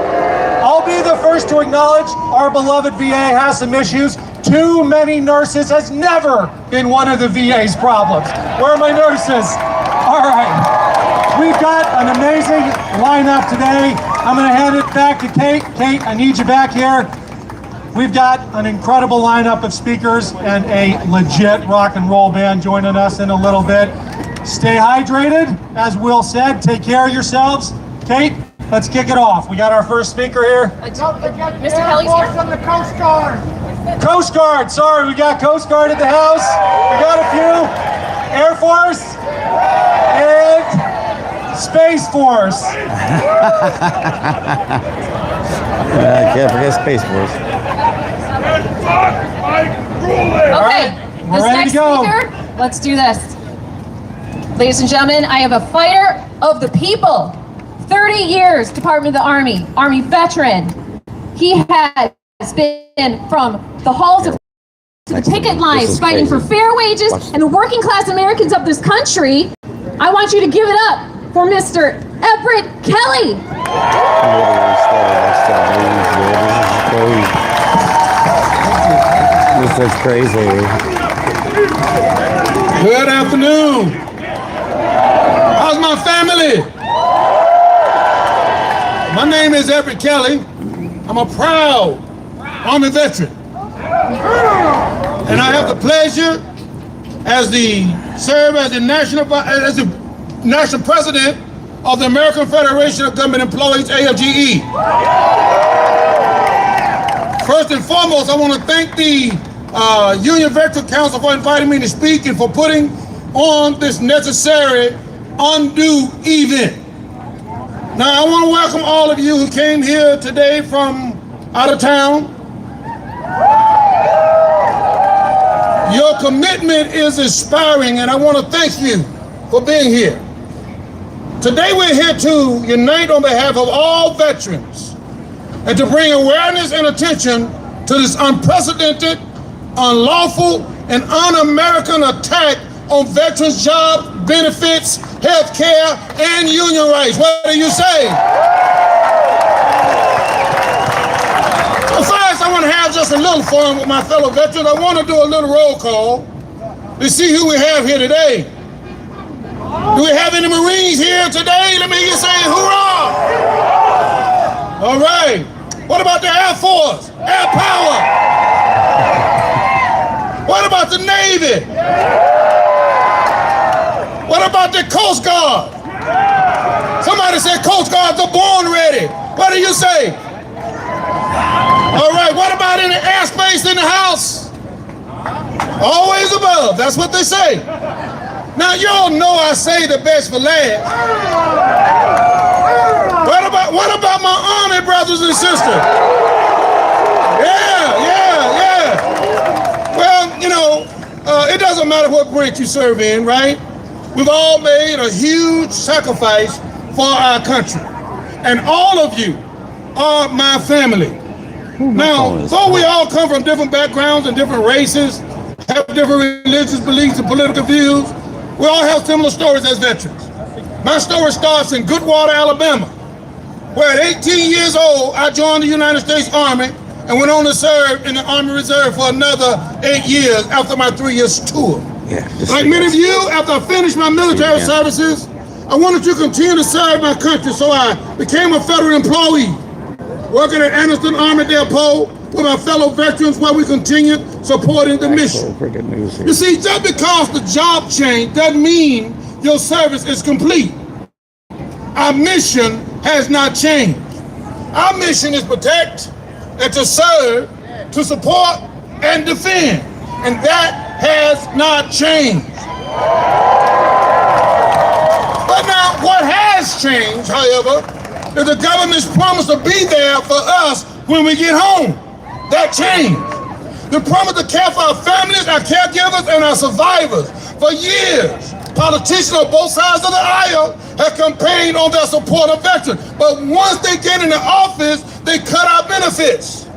I'll be the first to acknowledge our beloved VA has some issues. Too many nurses has never been one of the VA's problems. Where are my nurses? All right. We've got an amazing lineup today. I'm going to hand it back to Kate. Kate, I need you back here. We've got an incredible lineup of speakers and a legit rock and roll band joining us in a little bit. Stay hydrated, as Will said. Take care of yourselves. Kate, let's kick it off. We got our first speaker here. Mr. Kelly's here. From the Coast Guard. Coast Guard, sorry, we got Coast Guard at the house. We got a few. Air Force and Space Force. Can't forget Space Force. Okay, this next speaker, let's do this. Ladies and gentlemen, I have a fighter of the people. 30 years, Department of the Army, Army veteran. He has been from the halls of to the picket lines, fighting for fair wages and the working class Americans of this country. I want you to give it up for Mr. Everett Kelly. This is crazy. Good afternoon. How's my family? My name is Everett Kelly. I'm a proud Army veteran. And I have the pleasure serve as the national president of the American Federation of Government Employees, AFGE. First and foremost, I want to thank the Union Veteran Council for inviting me to speak and for putting on this necessary undue event. Now, I want to welcome all of you who came here today from out of town. Your commitment is inspiring, and I want to thank you for being here. Today, we're here to unite on behalf of all veterans and to bring awareness and attention to this unprecedented, unlawful, and un-American attack on veterans' job benefits, health care, and union rights. What do you say? Well, first, I want to have just a little fun with my fellow veterans. I want to do a little roll call to see who we have here today. Do we have any Marines here today? Let me hear you say hoorah! All right. What about the Air Force? Air Power? What about the Navy? What about the Coast Guard? Somebody said Coast Guards are born ready. What do you say? All right, what about any airspace in the house? Always above, that's what they say. Now, y'all know I say the best for last. What about my Army brothers and sisters? Yeah. Well, you know, it doesn't matter what branch you serve in, right? We've all made a huge sacrifice for our country. And all of you are my family. Now, though we all come from different backgrounds and different races, have different religious beliefs and political views, we all have similar stories as veterans. My story starts in Goodwater, Alabama, where at 18 years old, I joined the United States Army and went on to serve in the Army Reserve for another 8 years after my 3 years tour. Like many of you, after I finished my military services, I wanted to continue to serve my country, so I became a federal employee, working at Anderson Army Depot with my fellow veterans while we continued supporting the mission. You see, just because the job changed doesn't mean your service is complete. Our mission has not changed. Our mission is protect and to serve, to support and defend, and that has not changed. But now, what has has changed, however, is the government's promise to be there for us when we get home. That changed. The promise to care for our families, our caregivers, and our survivors. For years, politicians on both sides of the aisle have campaigned on their support of veterans. But once they get in the office, they cut our benefits,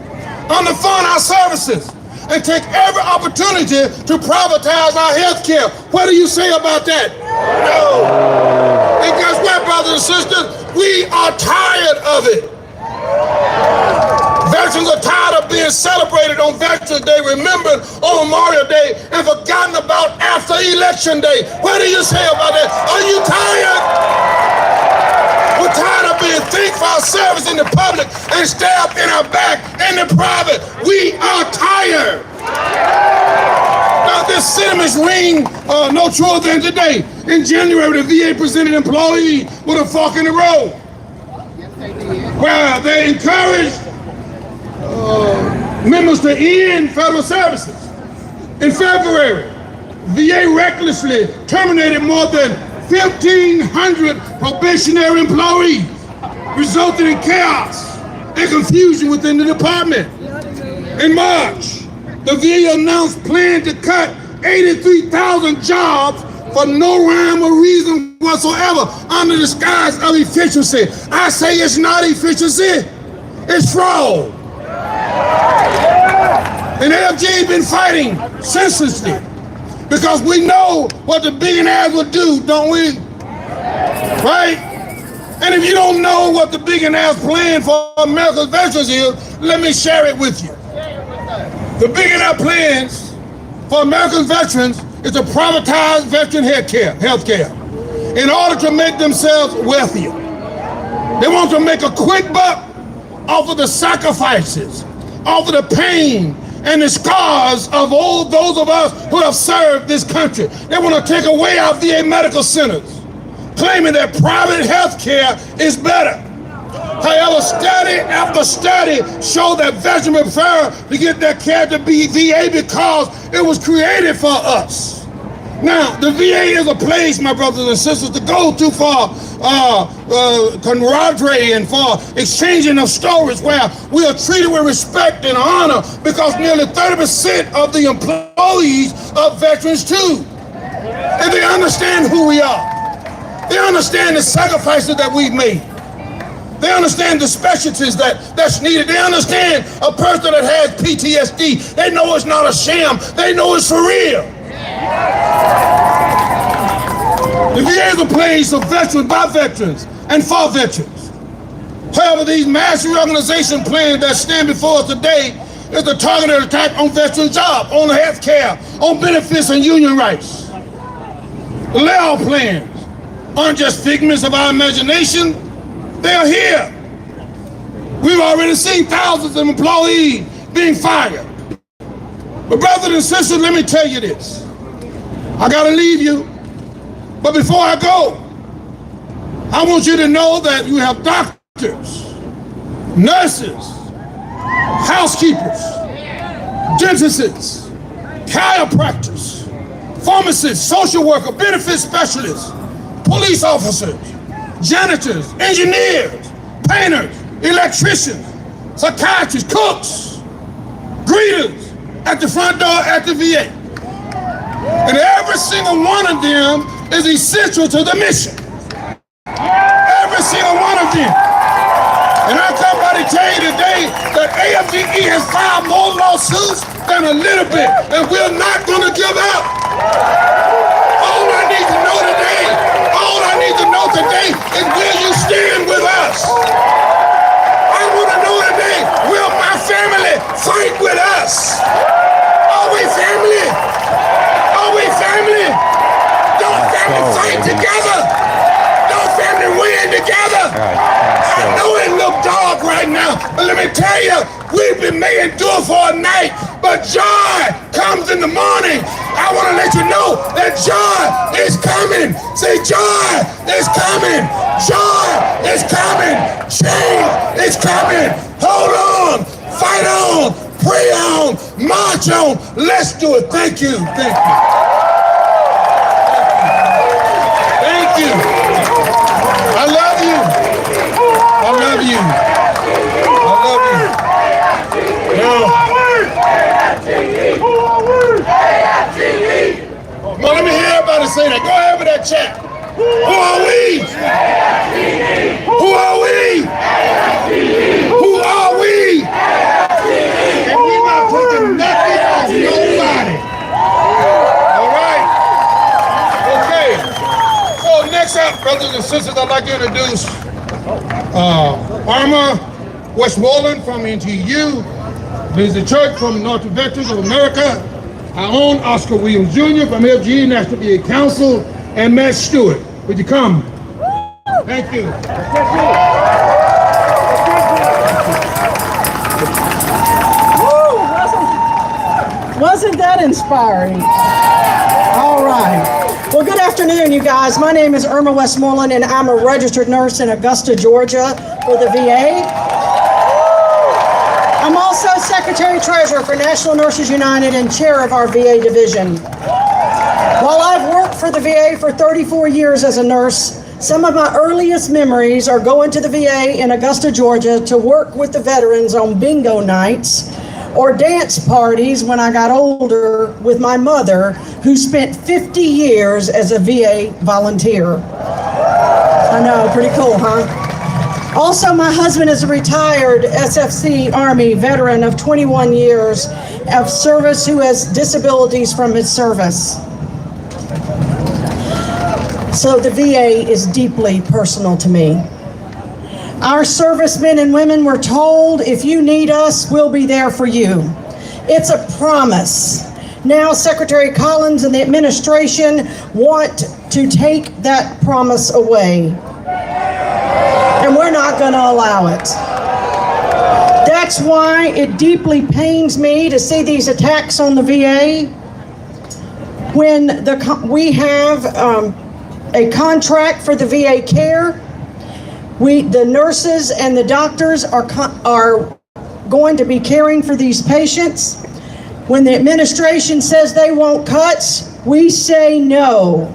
underfund our services, and take every opportunity to privatize our health care. What do you say about that? No. And guess what, brothers and sisters? We are tired of it. Veterans are tired of being celebrated on Veterans Day, remembered on Memorial Day, and forgotten about after Election Day. What do you say about that? Are you tired? We're tired of being thanked for our service in the public and stabbed in our back in the private. We are tired. Now this sentiments ring no truer than today. In January, the VA presented employees with a fork in the road, where they encouraged members to end federal services. In February, VA recklessly terminated more than 1,500 probationary employees, resulting in chaos and confusion within the department. In March, the VA announced plans to cut 83,000 jobs for no rhyme or reason whatsoever under the disguise of efficiency. I say it's not efficiency, it's fraud. And AFG been fighting senselessly because we know what the billionaires will do, don't we? Right? And if you don't know what the billionaires' plan for America's veterans is, let me share it with you. The billionaire plans for American veterans is to privatize veteran health care in order to make themselves wealthier. They want to make a quick buck off of the sacrifices, off of the pain and the scars of all those of us who have served this country. They want to take away our VA medical centers, claiming that private health care is better. However, study after study show that veterans prefer to get their care to be VA because it was created for us. Now, the VA is a place, my brothers and sisters, to go to for camaraderie and for exchanging of stories where we are treated with respect and honor because nearly 30% of the employees are veterans too. And they understand who we are. They understand the sacrifices that we've made. They understand the specialties that's needed. They understand a person that has PTSD. They know it's not a sham. They know it's for real. The VA is a place of veterans, by veterans, and for veterans. However, these mass reorganization plans that stand before us today is a targeted attack on veteran jobs, on health care, on benefits and union rights. The layoff plans aren't just figments of our imagination. They are here. We've already seen thousands of employees being fired. But brothers and sisters, let me tell you this. I gotta leave you. But before I go, I want you to know that you have doctors, nurses, housekeepers, dentists, chiropractors, pharmacists, social workers, benefit specialists, police officers, janitors, engineers, painters, electricians, psychiatrists, cooks, greeters at the front door at the VA. And every single one of them is essential to the mission. Every single one of them. And I come by to tell you today that AFGE has filed more lawsuits than a little bit, and we're not going to give up. All I need to know today is will you stand with us? I want to know today, will my family fight with us? Are we family? Are we family? Don't family fight together. Don't family win together. I know it look dark right now, but let me tell you, we've been made endure for a night, but joy comes in the morning. I want to let you know that joy is coming. Say joy is coming. Joy is coming. Change is coming. Hold on. Fight on. Pray on. March on. Let's do it. Thank you. Thank you. Thank you. I love that chat. Who are we? Who are we? Who are we? And we're not taking nothing off nobody. All right? Okay. So next up, brothers and sisters, I'd like to introduce Armour Westmoreland from NTU, Visit Church from North Veterans of America, our own Oscar Williams Jr. from FGE National VA Council, and Matt Stewart. Would you come? Thank you. Wasn't that inspiring? All right. Well, good afternoon, you guys. My name is Irma Westmoreland, and I'm a registered nurse in Augusta, Georgia for the VA. I'm also Secretary-Treasurer for National Nurses United and Chair of our VA division. While I've worked for the VA for 34 years as a nurse, some of my earliest memories are going to the VA in Augusta, Georgia to work with the veterans on bingo nights or dance parties when I got older with my mother, who spent 50 years as a VA volunteer. I know, pretty cool, huh? Also, my husband is a retired SFC Army veteran of 21 years of service who has disabilities from his service. So the VA is deeply personal to me. Our servicemen and women were told, if you need us, we'll be there for you. It's a promise. Now Secretary Collins and the administration want to take that promise away. And we're not going to allow it. That's why it deeply pains me to see these attacks on the VA when we have a contract for the VA care. The nurses and the doctors are going to be caring for these patients. When the administration says they want cuts, we say no.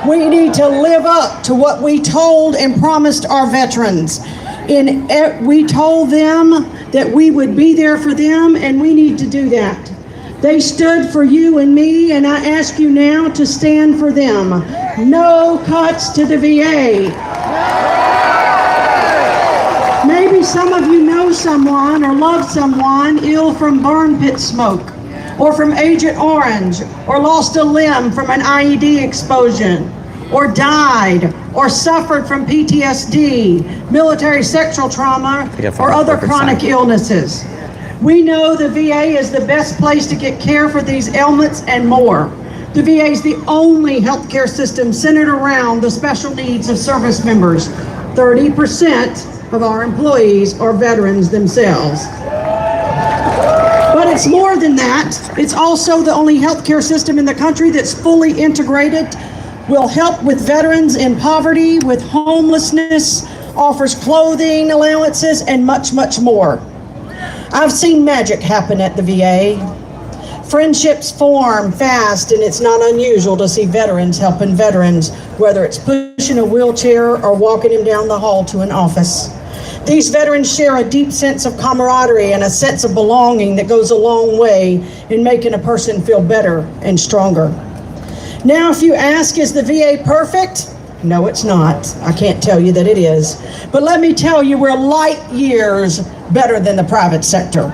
We need to live up to what we told and promised our veterans. We told them that we would be there for them, and we need to do that. They stood for you and me, and I ask you now to stand for them. No cuts to the VA. Maybe some of you know someone or love someone ill from burn pit smoke, or from Agent Orange, or lost a limb from an IED explosion, or died, or suffered from PTSD, military sexual trauma, or other chronic illnesses. We know the VA is the best place to get care for these ailments and more. The VA is the only healthcare system centered around the special needs of service members. 30% of our employees are veterans themselves. But it's more than that. It's also the only healthcare system in the country that's fully integrated, will help with veterans in poverty, with homelessness, offers clothing allowances, and much, much more. I've seen magic happen at the VA. Friendships form fast, and it's not unusual to see veterans helping veterans, whether it's pushing a wheelchair or walking him down the hall to an office. These veterans share a deep sense of camaraderie and a sense of belonging that goes a long way in making a person feel better and stronger. Now, if you ask, is the VA perfect? No, it's not. I can't tell you that it is. But let me tell you, we're light years better than the private sector.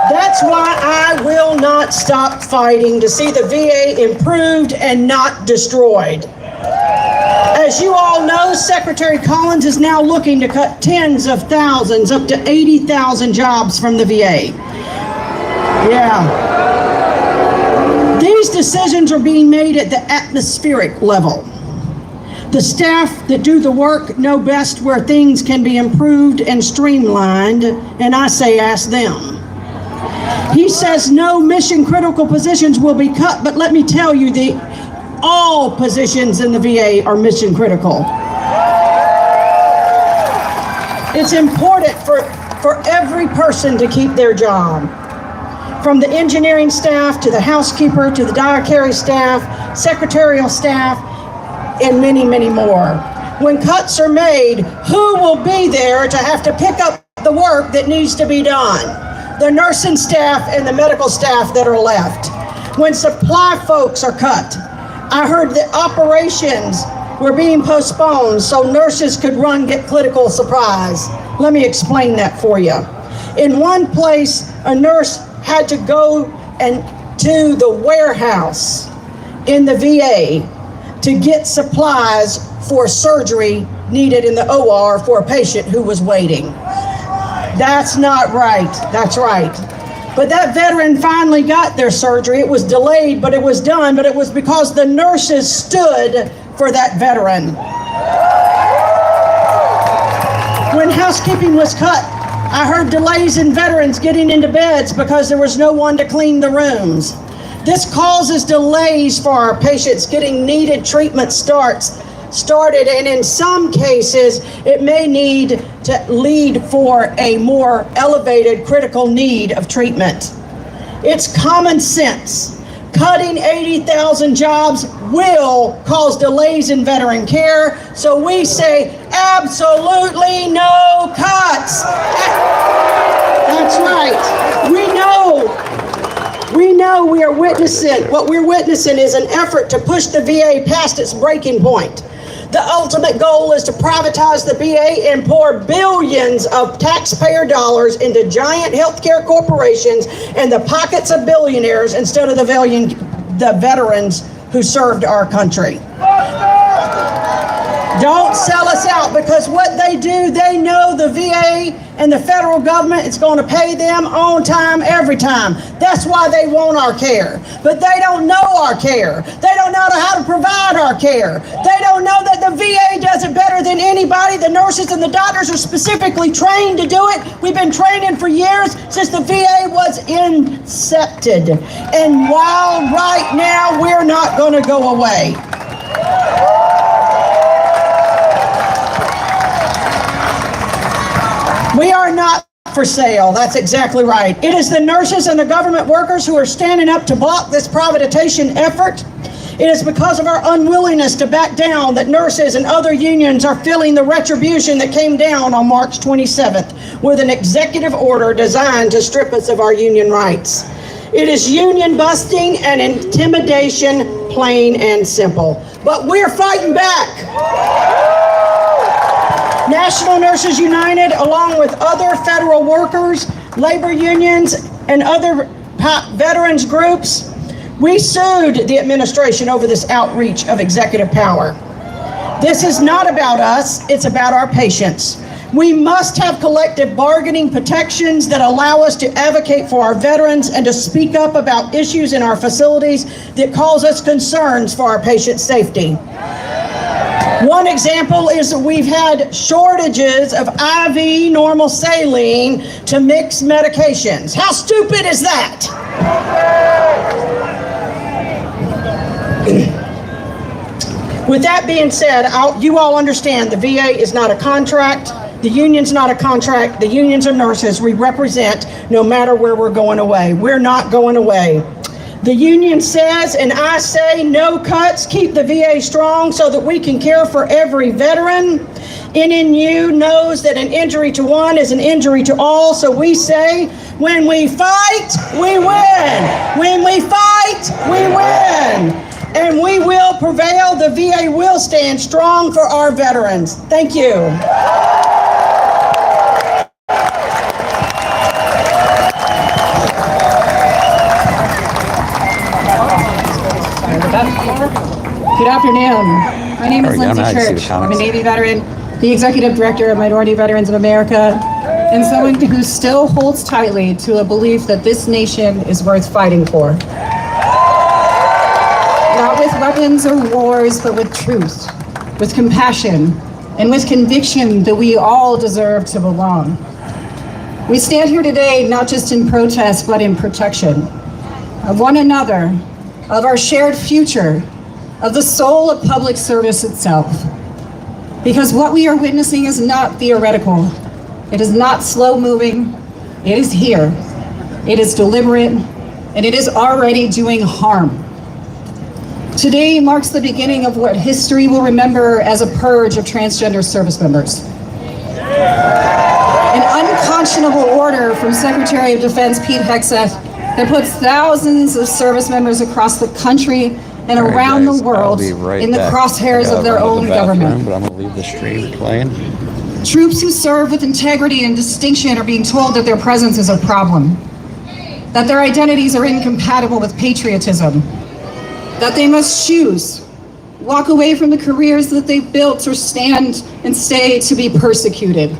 That's why I will not stop fighting to see the VA improved and not destroyed. As you all know, Secretary Collins is now looking to cut tens of thousands, up to 80,000 jobs from the VA. Yeah. These decisions are being made at the atmospheric level. The staff that do the work know best where things can be improved and streamlined, and I say ask them. He says no mission critical positions will be cut, but let me tell you, all positions in the VA are mission critical. It's important for every person to keep their job. From the engineering staff to the housekeeper to the dietary staff, secretarial staff, and many, many more. When cuts are made, who will be there to have to pick up the work that needs to be done? The nursing staff and the medical staff that are left. When supply folks are cut, I heard that operations were being postponed so nurses could get clinical supplies. Let me explain that for you. In one place, a nurse had to go to the warehouse in the VA to get supplies for surgery needed in the OR for a patient who was waiting. That's not right. That's right. But that veteran finally got their surgery. It was delayed, but it was done. But it was because the nurses stood for that veteran. When housekeeping was cut, I heard delays in veterans getting into beds because there was no one to clean the rooms. This causes delays for our patients getting needed treatment started, and in some cases, it may need to lead for a more elevated critical need of treatment. It's common sense. Cutting 80,000 jobs will cause delays in veteran care, so we say absolutely no cuts. That's right. We know we are witnessing, what we're witnessing is an effort to push the VA past its breaking point. The ultimate goal is to privatize the VA and pour billions of taxpayer dollars into giant healthcare corporations and the pockets of billionaires instead of the veterans who served our country. Don't sell us out, because what they do, they know the VA and the federal government is going to pay them on time, every time. That's why they want our care. But they don't know our care. They don't know how to provide our care. They don't know that the VA does it better than anybody. The nurses and the doctors are specifically trained to do it. We've been training for years, since the VA was incepted. And while right now we're not going to go away. We are not for sale. That's exactly right. It is the nurses and the government workers who are standing up to block this privatization effort. It is because of our unwillingness to back down that nurses and other unions are feeling the retribution that came down on March 27th with an executive order designed to strip us of our union rights. It is union busting and intimidation, plain and simple. But we're fighting back. National Nurses United, along with other federal workers, labor unions, and other veterans groups, we sued the administration over this outreach of executive power. This is not about us, it's about our patients. We must have collective bargaining protections that allow us to advocate for our veterans and to speak up about issues in our facilities that cause us concerns for our patient safety. One example is that we've had shortages of IV normal saline to mixed medications. How stupid is that? With that being said, you all understand the VA is not a contract. The union's not a contract. The unions are nurses we represent no matter where we're going away. We're not going away. The union says, and I say, no cuts, keep the VA strong so that we can care for every veteran. NNU knows that an injury to one is an injury to all, so we say, when we fight, we win. When we fight, we win. And we will prevail. The VA will stand strong for our veterans. Thank you. Good afternoon. My name is Lindsay Church. I'm a Navy veteran, the Executive Director of Minority Veterans of America, and someone who still holds tightly to a belief that this nation is worth fighting for. Not with weapons or wars, but with truth, with compassion, and with conviction that we all deserve to belong. We stand here today not just in protest, but in protection of one another, of our shared future, of the soul of public service itself. Because what we are witnessing is not theoretical. It is not slow moving. It is here. It is deliberate, and it is already doing harm. Today marks the beginning of what history will remember as a purge of transgender service members. An unconscionable order from Secretary of Defense Pete Hegseth that puts thousands of service members across the country and All right, around guys, the world I'll be right in the back. crosshairs I gotta of their run to own the bathroom, government. But I'm gonna leave the stream playing. Troops who serve with integrity and distinction are being told that their presence is a problem, that their identities are incompatible with patriotism, that they must choose, walk away from the careers that they've built, or stand and stay to be persecuted.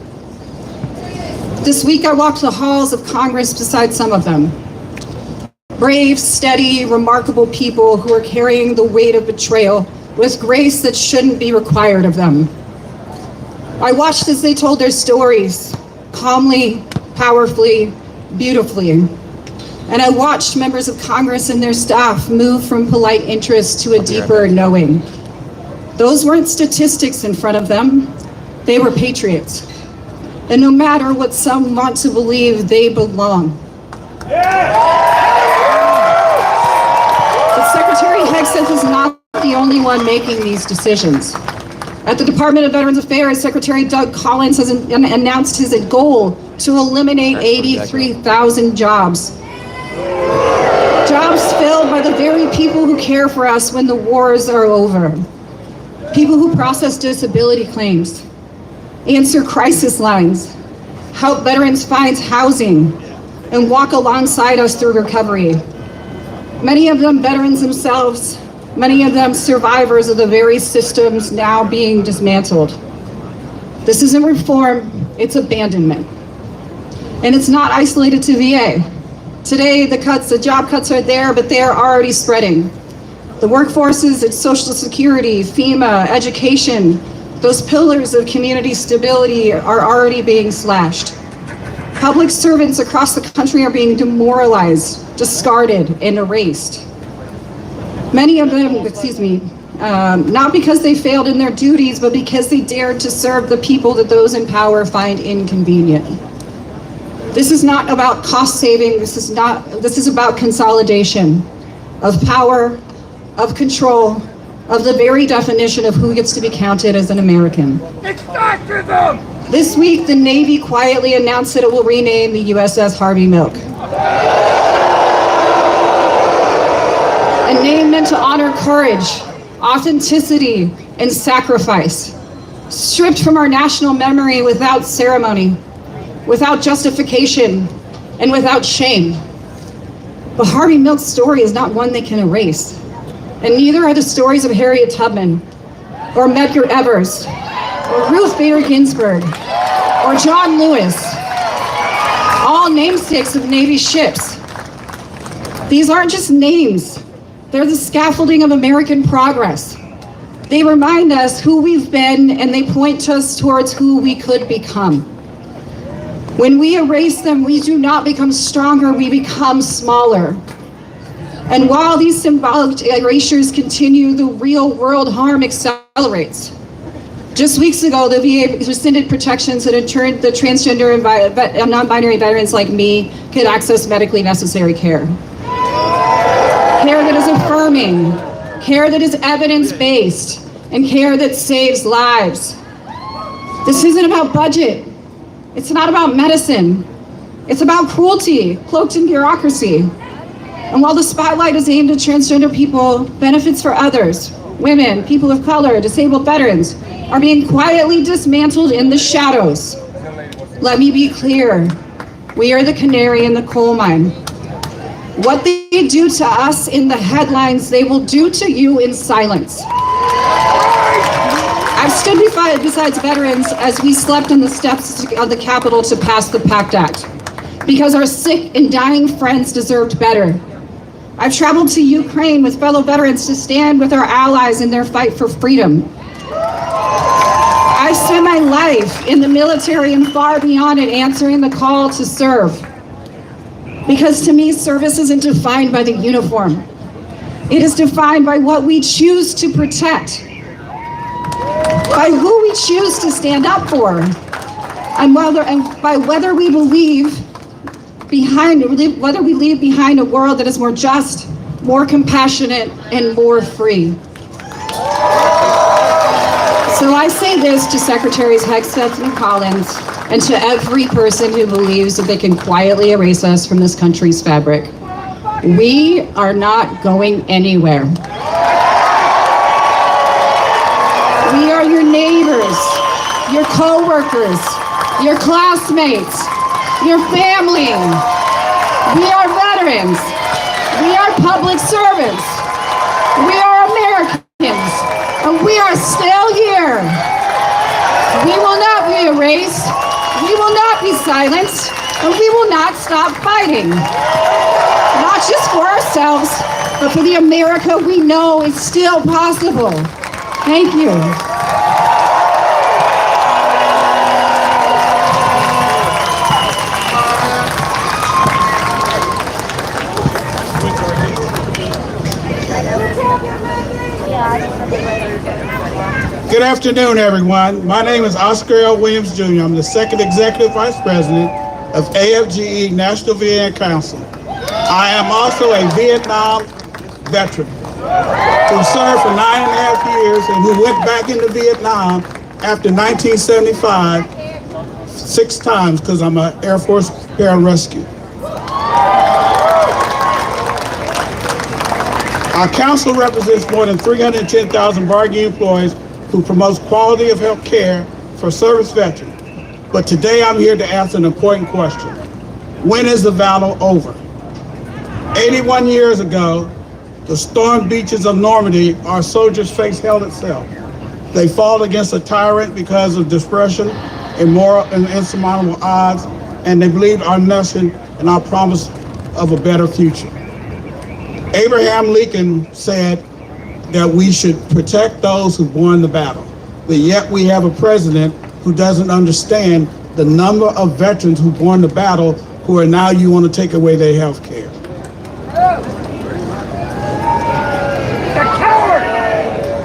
This week I walked the halls of Congress beside some of them. Brave, steady, remarkable people who are carrying the weight of betrayal with grace that shouldn't be required of them. I watched as they told their stories, calmly, powerfully, beautifully. And I watched members of Congress and their staff move from polite interest to a deeper knowing. Those weren't statistics in front of them, they were patriots. And no matter what some want to believe, they belong. But Secretary Hegseth is not the only one making these decisions. At the Department of Veterans Affairs, Secretary Doug Collins has announced his goal to eliminate 83,000 jobs. Jobs filled by the very people who care for us when the wars are over. People who process disability claims, answer crisis lines, help veterans find housing, and walk alongside us through recovery. Many of them veterans themselves, many of them survivors of the very systems now being dismantled. This isn't reform, it's abandonment. And it's not isolated to VA. Today, the job cuts are there, but they are already spreading. The workforces at Social Security, FEMA, education, those pillars of community stability are already being slashed. Public servants across the country are being demoralized, discarded, and erased. Many of them, not because they failed in their duties, but because they dared to serve the people that those in power find inconvenient. This is not about cost saving, this is about consolidation of power, of control, of the very definition of who gets to be counted as an American. It's fascism! This week, the Navy quietly announced that it will rename the USS Harvey Milk. A name meant to honor courage, authenticity, and sacrifice, stripped from our national memory without ceremony, without justification, and without shame. The Harvey Milk story is not one they can erase, and neither are the stories of Harriet Tubman, or Medgar Evers, or Ruth Bader Ginsburg, or John Lewis, all namesakes of Navy ships. These aren't just names, they're the scaffolding of American progress. They remind us who we've been, and they point us towards who we could become. When we erase them, we do not become stronger, we become smaller. And while these symbolic erasures continue, the real world harm accelerates. Just weeks ago, the VA rescinded protections that ensured that transgender and non-binary veterans like me could access medically necessary care. Care that is affirming, care that is evidence-based, and care that saves lives. This isn't about budget. It's not about medicine. It's about cruelty, cloaked in bureaucracy. And while the spotlight is aimed at transgender people, benefits for others, women, people of color, disabled veterans, are being quietly dismantled in the shadows. Let me be clear. We are the canary in the coal mine. What they do to us in the headlines, they will do to you in silence. I've stood beside veterans as we slept on the steps of the Capitol to pass the PACT Act, because our sick and dying friends deserved better. I've traveled to Ukraine with fellow veterans to stand with our allies in their fight for freedom. I spent my life in the military and far beyond it, answering the call to serve. Because to me, service isn't defined by the uniform. It is defined by what we choose to protect, by who we choose to stand up for, and by whether we leave behind a world that is more just, more compassionate, and more free. So I say this to Secretaries Hegseth and Collins, and to every person who believes that they can quietly erase us from this country's fabric. We are not going anywhere. neighbors, your co-workers, your classmates, your family. We are veterans. We are public servants. We are Americans. And we are still here. We will not be erased. We will not be silenced. And we will not stop fighting. Not just for ourselves, but for the America we know is still possible. Thank you. Good afternoon, everyone. My name is Oscar L. Williams Jr. I'm the second Executive Vice President of AFGE National VA Council. I am also a Vietnam veteran who served for 9.5 years and who went back into Vietnam after 1975 6 times because I'm an Air Force pararescue. Our council represents more than 310,000 bargaining employees who promotes quality of health care for service veterans. But today I'm here to ask an important question. When is the battle over? 81 years ago, the stormed beaches of Normandy, our soldiers faced hell itself. They fought against a tyrant because of depression, immoral and insurmountable odds, and they believed our nation and our promise of a better future. Abraham Lincoln said that we should protect those who won the battle, but yet we have a president who doesn't understand the number of veterans who won the battle who are now you want to take away their health care.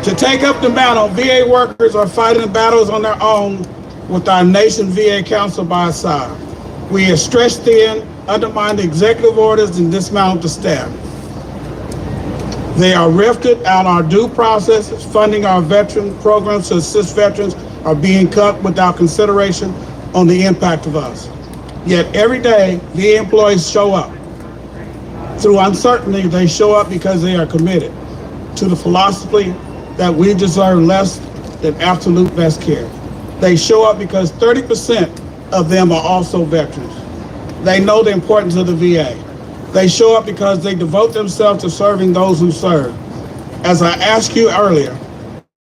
To take up the battle, VA workers are fighting battles on their own with our nation VA Council by our side. We are stretched thin, undermine the executive orders, and dismount the staff. They are rifted out our due processes, funding our veteran programs to assist veterans are being cut without consideration on the impact of us. Yet every day, VA employees show up. Through uncertainty, they show up because they are committed to the philosophy that we deserve less than absolute best care. They show up because 30% of them are also veterans. They know the importance of the VA. They show up because they devote themselves to serving those who serve. As I asked you earlier,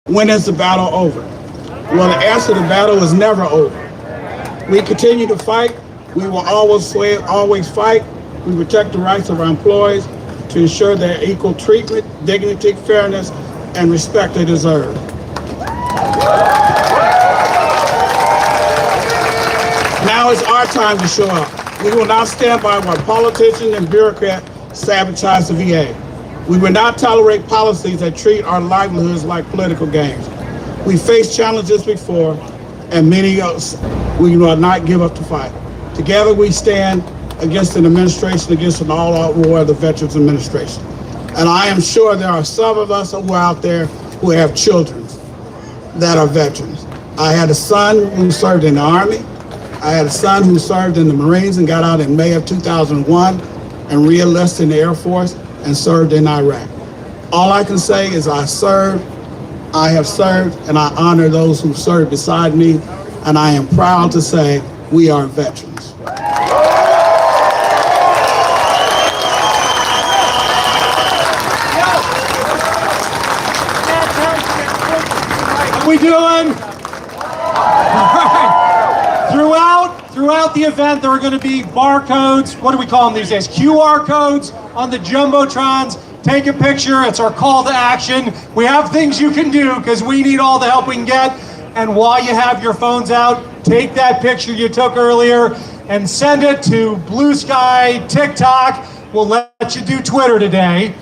when is the battle over? Well, the answer to the battle is never over. We continue to fight. We will always fight. We protect the rights of our employees to ensure their equal treatment, dignity, fairness, and respect they deserve. Now is our time to show up. We will not stand by while politicians and bureaucrats sabotage the VA. We will not tolerate policies that treat our livelihoods like political games. We faced challenges before, and many of us, we will not give up the fight. Together we stand against an administration, against an all-out war of the Veterans Administration. And I am sure there are some of us who are out there who have children that are veterans. I had a son who served in the Army. I had a son who served in the Marines and got out in May of 2001 and re-enlisted in the Air Force and served in Iraq. All I can say is I have served, and I honor those who served beside me, and I am proud to say we are veterans. How we doing? Throughout the event, there are going to be barcodes. What do we call them these days? QR codes on the jumbotrons. Take a picture. It's our call to action. We have things you can do because we need all the help we can get. And while you have your phones out, take that picture you took earlier and send it to Blue Sky, TikTok. We'll let you do Twitter today.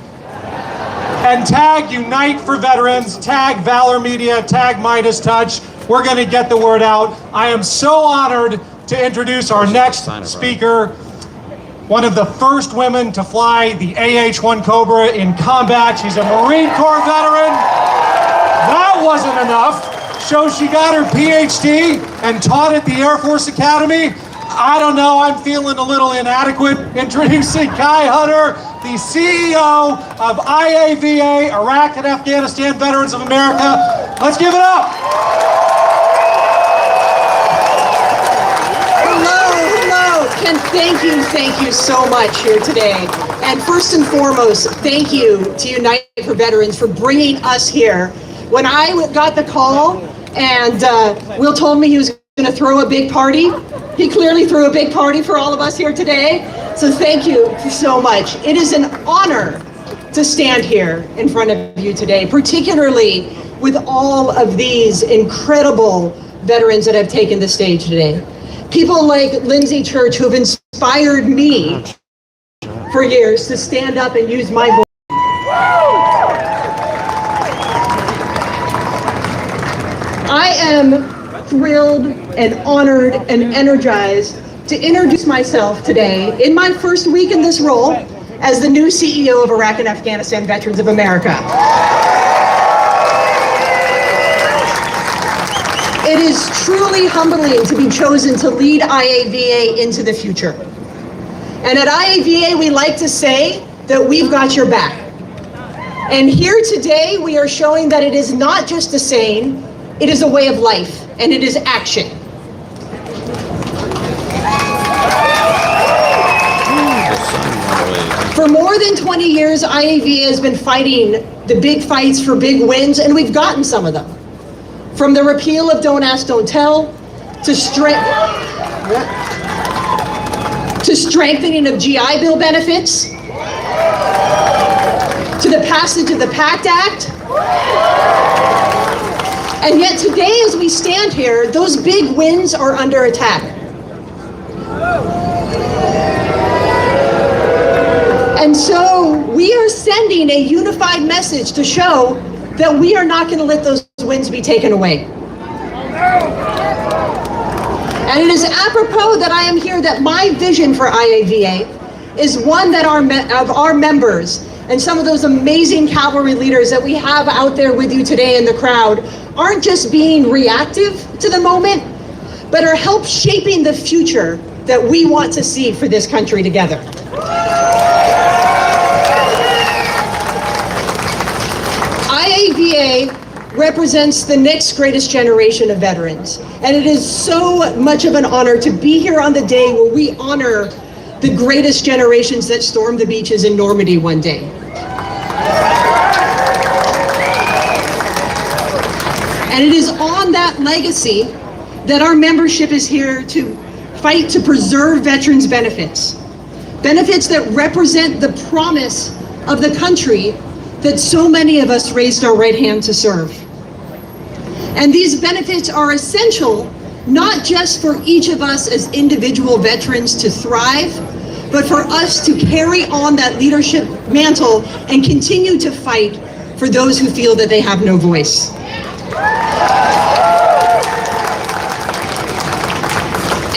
And tag Unite for Veterans, tag Valor Media, tag Midas Touch. We're going to get the word out. I am so honored to introduce our next speaker, one of the first women to fly the AH-1 Cobra in combat. She's a Marine Corps veteran. That wasn't enough. So she got her PhD and taught at the Air Force Academy. I don't know, I'm feeling a little inadequate. Introducing Kai Hunter, the CEO of IAVA, Iraq and Afghanistan Veterans of America. Let's give it up. Thank you so much here today. And first and foremost, thank you to Unite for Veterans for bringing us here. When I got the call and Will told me he was going to throw a big party, he clearly threw a big party for all of us here today. So thank you so much. It is an honor to stand here in front of you today, particularly with all of these incredible veterans that have taken the stage today. People like Lindsay Church, who have inspired me for years to stand up and use my voice. I am thrilled and honored and energized to introduce myself today in my first week in this role as the new CEO of Iraq and Afghanistan Veterans of America. It is truly humbling to be chosen to lead IAVA into the future. And at IAVA, we like to say that we've got your back. And here today, we are showing that it is not just a saying, it is a way of life, and it is action. For more than 20 years, IAVA has been fighting the big fights for big wins, and we've gotten some of them. From the repeal of Don't Ask, Don't Tell, to strengthening of GI Bill benefits, to the passage of the PACT Act. And yet today, as we stand here, those big wins are under attack. And so we are sending a unified message to show that we are not going to let those wins be taken away. And it is apropos that I am here that my vision for IAVA is one that of our members and some of those amazing cavalry leaders that we have out there with you today in the crowd aren't just being reactive to the moment, but are help shaping the future that we want to see for this country together. IAVA represents the next greatest generation of veterans, and it is so much of an honor to be here on the day where we honor the greatest generations that stormed the beaches in Normandy one day. And it is on that legacy that our membership is here to fight to preserve veterans' benefits. Benefits that represent the promise of the country that so many of us raised our right hand to serve. And these benefits are essential, not just for each of us as individual veterans to thrive, but for us to carry on that leadership mantle and continue to fight for those who feel that they have no voice.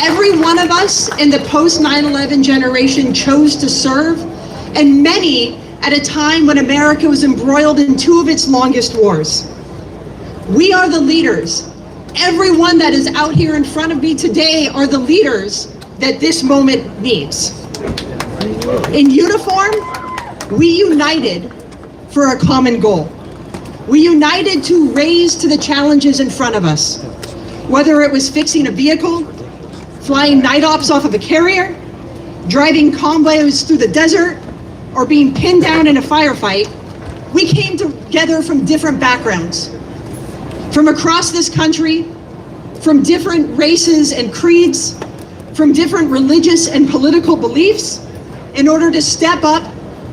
Every one of us in the post 9/11 generation chose to serve, and many at a time when America was embroiled in two of its longest wars. We are the leaders. Everyone that is out here in front of me today are the leaders that this moment needs. In uniform, we united for a common goal. We united to raise to the challenges in front of us, whether it was fixing a vehicle, flying night ops off of a carrier, driving convoys through the desert, or being pinned down in a firefight. We came together from different backgrounds, from across this country, from different races and creeds, from different religious and political beliefs, in order to step up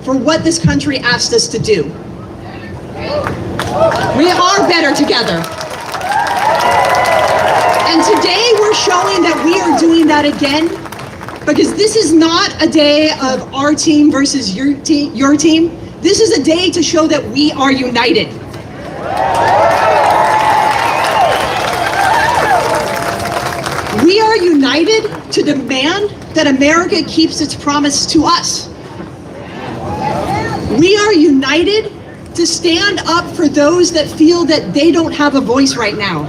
for what this country asked us to do. We are better together. And today we're showing that we are doing that again, because this is not a day of our team versus your team. This is a day to show that we are united. We are united to demand that America keeps its promise to us. We are united to stand up for those that feel that they don't have a voice right now.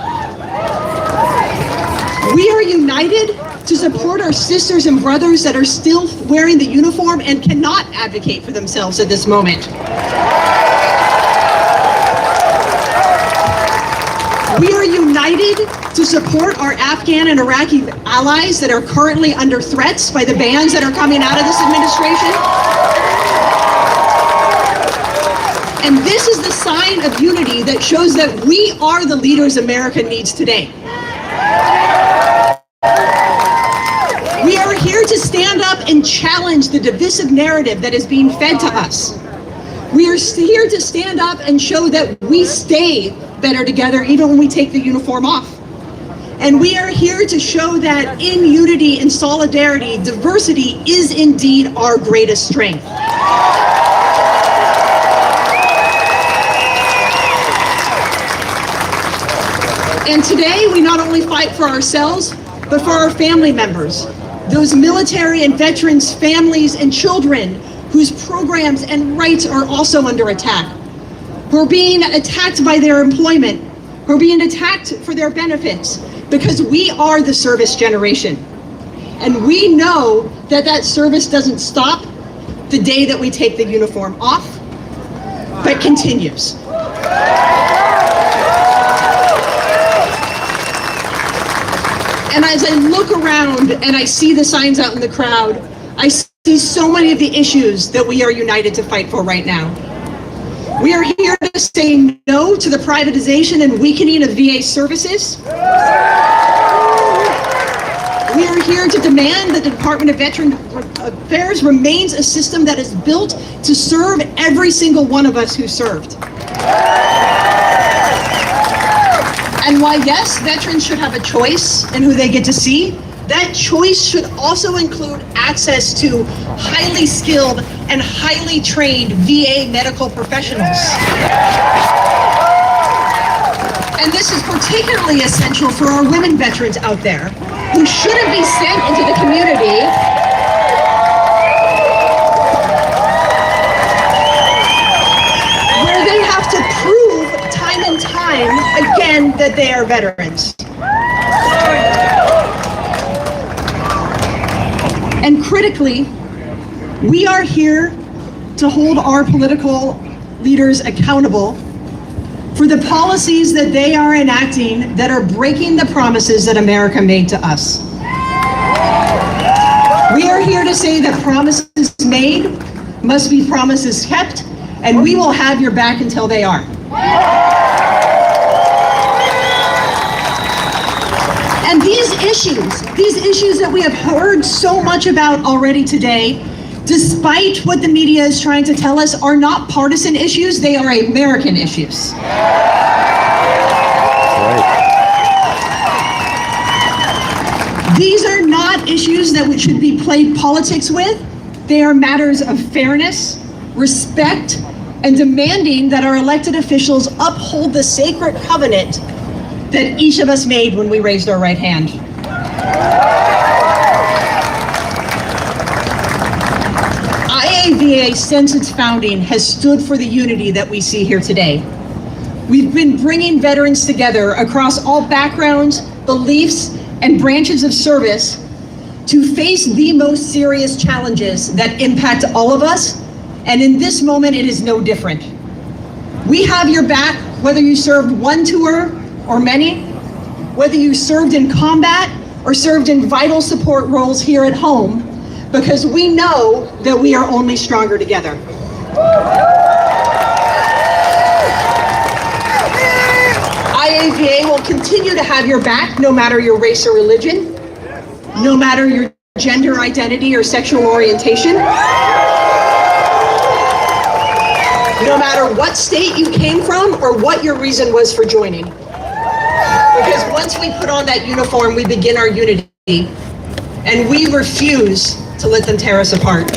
We are united to support our sisters and brothers that are still wearing the uniform and cannot advocate for themselves at this moment. We are united to support our Afghan and Iraqi allies that are currently under threats by the bans that are coming out of this administration. And this is the sign of unity that shows that we are the leaders America needs today. We are here to stand up and challenge the divisive narrative that is being fed to us. We are here to stand up and show that we stay better together even when we take the uniform off. And we are here to show that in unity and solidarity, diversity is indeed our greatest strength. And today, we not only fight for ourselves, but for our family members, those military and veterans' families and children whose programs and rights are also under attack, who are being attacked by their employment, who are being attacked for their benefits, because we are the service generation. And we know that that service doesn't stop the day that we take the uniform off, but continues. And as I look around and I see the signs out in the crowd, I see so many of the issues that we are united to fight for right now. We are here to say no to the privatization and weakening of VA services. We are here to demand that the Department of Veterans Affairs remains a system that is built to serve every single one of us who served. And while yes, veterans should have a choice in who they get to see, that choice should also include access to highly skilled and highly trained VA medical professionals. And this is particularly essential for our women veterans out there who shouldn't be sent into the community where they have to prove time and time again that they are veterans. And critically, we are here to hold our political leaders accountable for the policies that they are enacting that are breaking the promises that America made to us. We are here to say that promises made must be promises kept, and we will have your back until they are. And these issues that we have heard so much about already today, despite what the media is trying to tell us, are not partisan issues, they are American issues. These are not issues that we should be played politics with. They are matters of fairness, respect, and demanding that our elected officials uphold the sacred covenant that each of us made when we raised our right hand. IAVA, since its founding, has stood for the unity that we see here today. We've been bringing veterans together across all backgrounds, beliefs, and branches of service to face the most serious challenges that impact all of us, and in this moment, it is no different. We have your back, whether you served one tour or many, whether you served in combat or served in vital support roles here at home, because we know that we are only stronger together. IAVA will continue to have your back no matter your race or religion, no matter your gender identity or sexual orientation, no matter what state you came from or what your reason was for joining. Because once we put on that uniform, we begin our unity, and we refuse to let them tear us apart.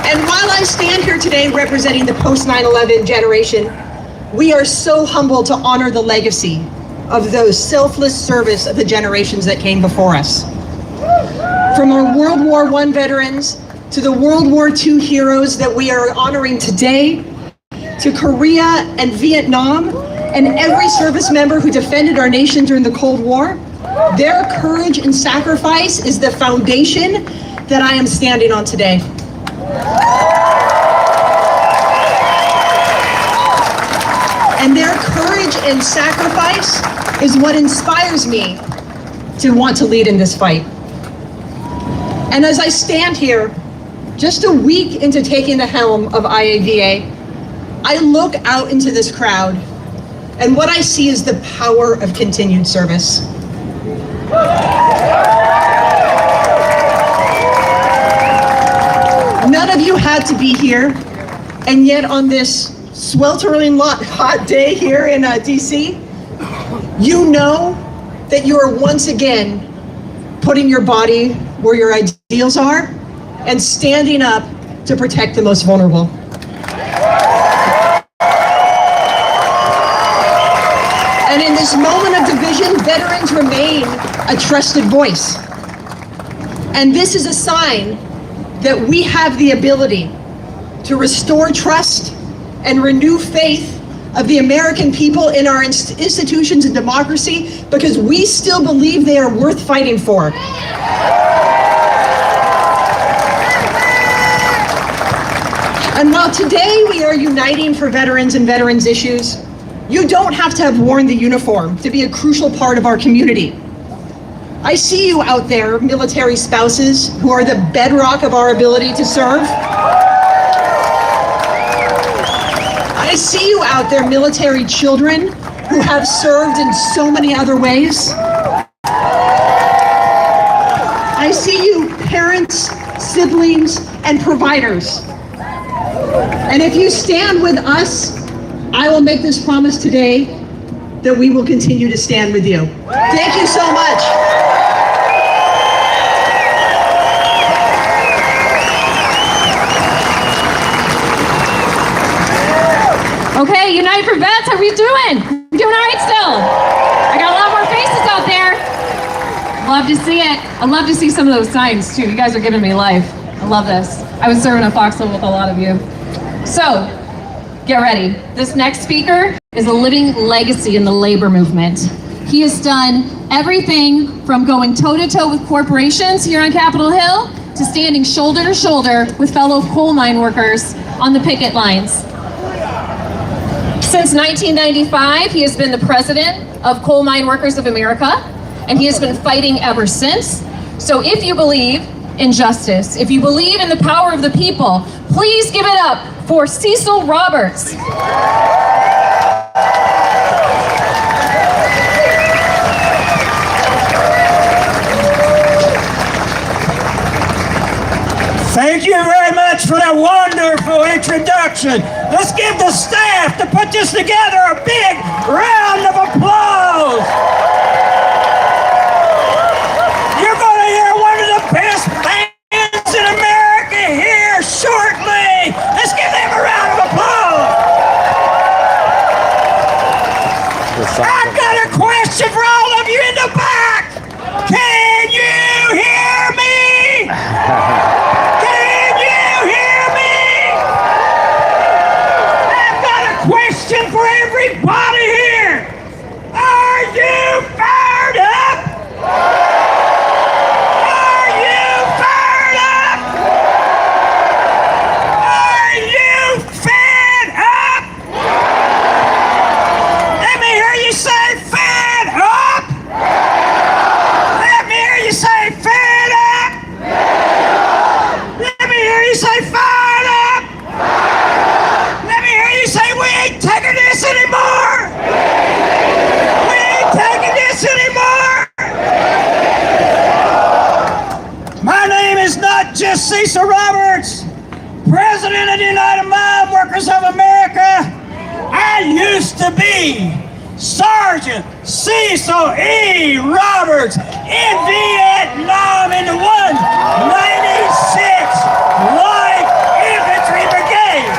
And while I stand here today representing the post 9/11 generation, we are so humbled to honor the legacy of those selfless service of the generations that came before us. From our World War I veterans to the World War II heroes that we are honoring today, to Korea and Vietnam, and every service member who defended our nation during the Cold War, their courage and sacrifice is the foundation that I am standing on today. And their courage courage and sacrifice is what inspires me to want to lead in this fight. And as I stand here, just a week into taking the helm of IAVA, I look out into this crowd, and what I see is the power of continued service. None of you had to be here, and yet on this sweltering hot day here in DC, you know that you are once again putting your body where your ideals are and standing up to protect the most vulnerable. And in this moment of division, veterans remain a trusted voice. And this is a sign that we have the ability to restore trust and renew faith of the American people in our institutions and democracy, because we still believe they are worth fighting for. And while today we are uniting for veterans and veterans issues, you don't have to have worn the uniform to be a crucial part of our community. I see you out there, military spouses, who are the bedrock of our ability to serve. I see you out there, military children, who have served in so many other ways. I see you, parents, siblings, and providers. And if you stand with us, I will make this promise today that we will continue to stand with you. Thank you so much. Okay, Unite for Vets, how are we doing? We're doing all right still. I got a lot more faces out there. Love to see it. I love to see some of those signs too. You guys are giving me life. I love this. I was serving a foxhole with a lot of you. So, get ready. This next speaker is a living legacy in the labor movement. He has done everything from going toe-to-toe with corporations here on Capitol Hill to standing shoulder to shoulder with fellow coal mine workers on the picket lines. Since 1995, he has been the president of Coal Mine Workers of America, and he has been fighting ever since. So if you believe in justice, if you believe in the power of the people, please give it up for Cecil Roberts. Thank you very much for that wonderful introduction. Let's give the staff to put this together a big round of applause. You're going to hear one of the best bands in America here shortly. Let's give them a round of applause. I've got a question for all of you in the back. Can you hear me? Can you hear me? I've got a question for everybody here. Are you fired up? Are you fired up? Are you fed up? Let me hear you say fed up. Let me hear you say fed up. Let me hear you say fired up. Let me hear you say we ain't taking this anymore. We ain't taking this anymore. My name is not just Cecil Roberts, President of the United Mine Workers of America. I used to be Sergeant Cecil E. Roberts in Vietnam in the 196th Light Infantry Brigade.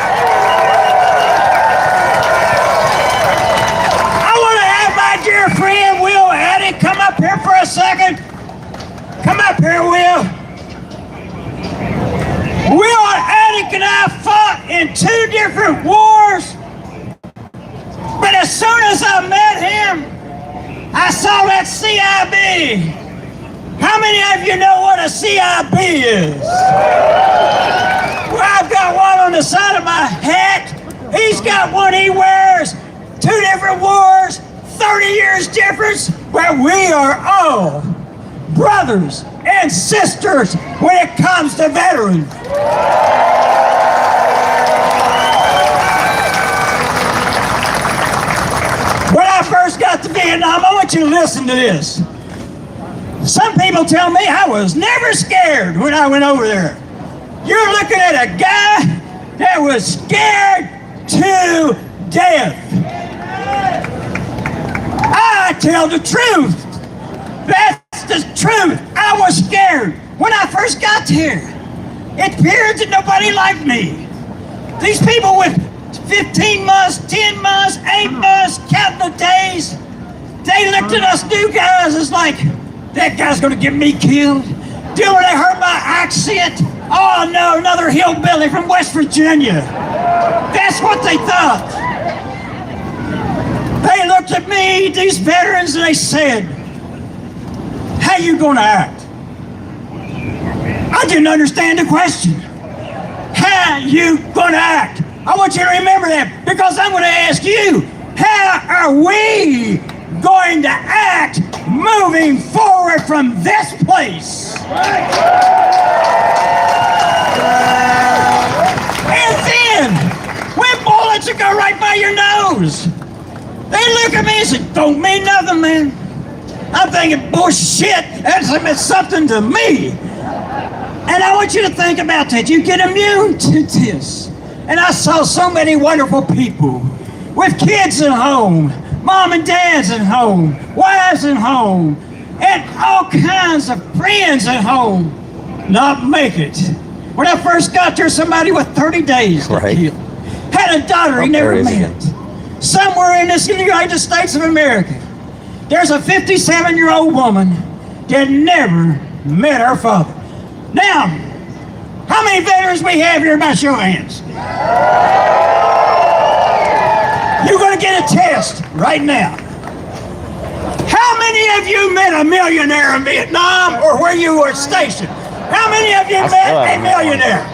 I want to have my dear friend Will Addy come up here for a second. Come up here, Will. Will Addy and I fought in 2 different wars. But as soon as I met him, I saw that CIB. How many of you know what a CIB is? Well, I've got one on the side of my hat. He's got one he wears 2 different wars, 30 years difference, but we are all brothers and sisters when it comes to veterans. When I first got to Vietnam, I want you to listen to this. Some people tell me I was never scared when I went over there. You're looking at a guy that was scared to death. I tell the truth. That's the truth. I was scared when I first got here. It appeared that nobody liked me. These people with 15 months, 10 months, 8 months, counting the days, they looked at us new guys as like, that guy's gonna get me killed. Dude, when they heard my accent, oh no, another hillbilly from West Virginia. That's what they thought. They looked at me, these veterans, and they said, how you gonna act? I didn't understand the question. How you gonna act? I want you to remember that, because I'm gonna ask you, how are we going to act moving forward from this place? And then, when bullets will go right by your nose, they look at me and say, don't mean nothing, man. I'm thinking, bullshit, that meant something to me. And I want you to think about that. You get immune to this. And I saw so many wonderful people with kids at home, mom and dads at home, wives at home, and all kinds of friends at home not make it. When I first got there, somebody with 30 days to kill. Had a daughter he never met. Somewhere in this United States of America, there's a 57-year-old woman that never met her father. Now, how many veterans we have here by show of hands? You're going to get a test right now. How many of you met a millionaire in Vietnam or where you were stationed? How many of you met a millionaire?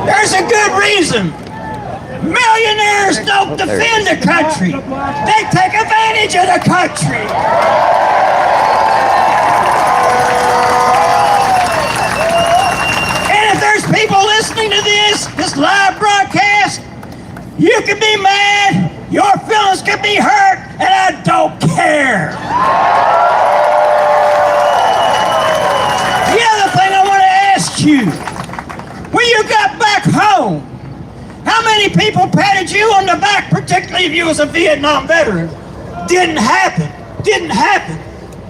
There's a good reason. Millionaires don't defend the country. They take advantage of the country. And if there's people listening to this live broadcast, you can be mad, your feelings can be hurt, and I don't care. The other thing I want to ask you, when you got back home, how many people patted you on the back, particularly if you was a Vietnam veteran? Didn't happen.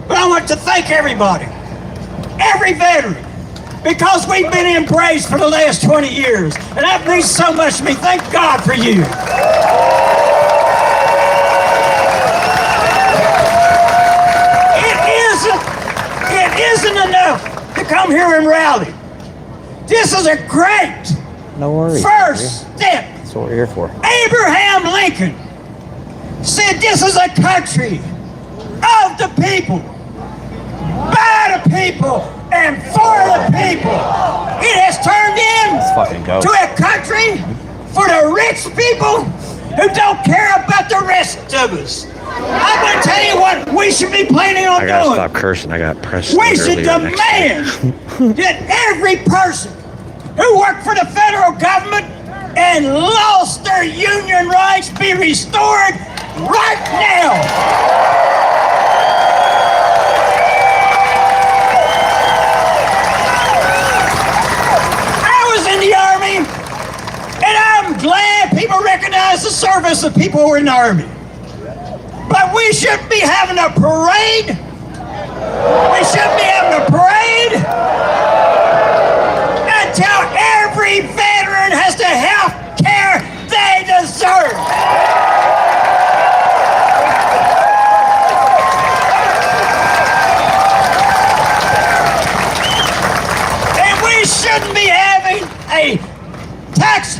But I want to thank everybody, every veteran, because we've been embraced for the last 20 years. And that means so much to me. Thank God for you. It isn't enough to come here and rally. This is a great first step. That's what we're here for. Abraham Lincoln said this is a country of the people, by the people, and for the people. It has turned into a country for the rich people who don't care about the rest of us. I'm going to tell you what we should be planning on doing. I gotta stop cursing. I got pressed. We should demand that every person who worked for the federal government and lost their union rights be restored right now. I was in the Army, and I'm glad people recognize the service of people who are in the Army. But we shouldn't be having a parade. We shouldn't be having a parade until every veteran has the health care they deserve. And we shouldn't be having a tax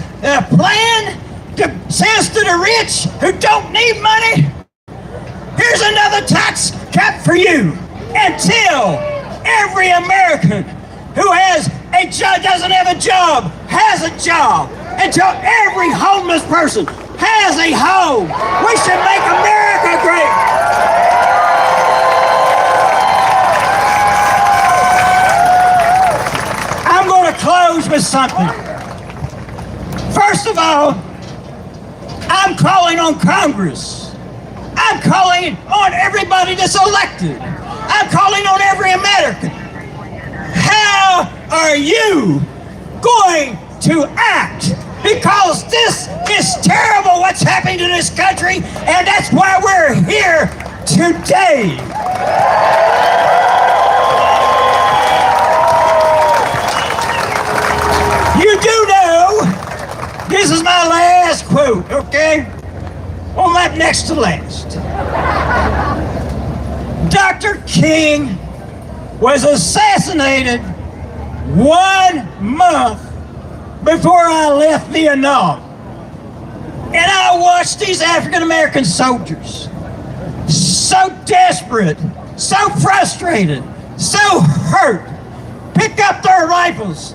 plan that says to the rich who don't need money, here's another tax cut for you, until every American who has a job, doesn't have a job, has a job, until every homeless person has a home. We should make America great. I'm going to close with something. First of all, I'm calling on Congress. I'm calling on everybody that's elected. I'm calling on every American. How are you going to act? Because this is terrible what's happening to this country, and that's why we're here today. You do know, this is my last quote, okay? Well, not next to last. Dr. King was assassinated 1 month before I left Vietnam. And I watched these African American soldiers, so desperate, so frustrated, so hurt, pick up their rifles,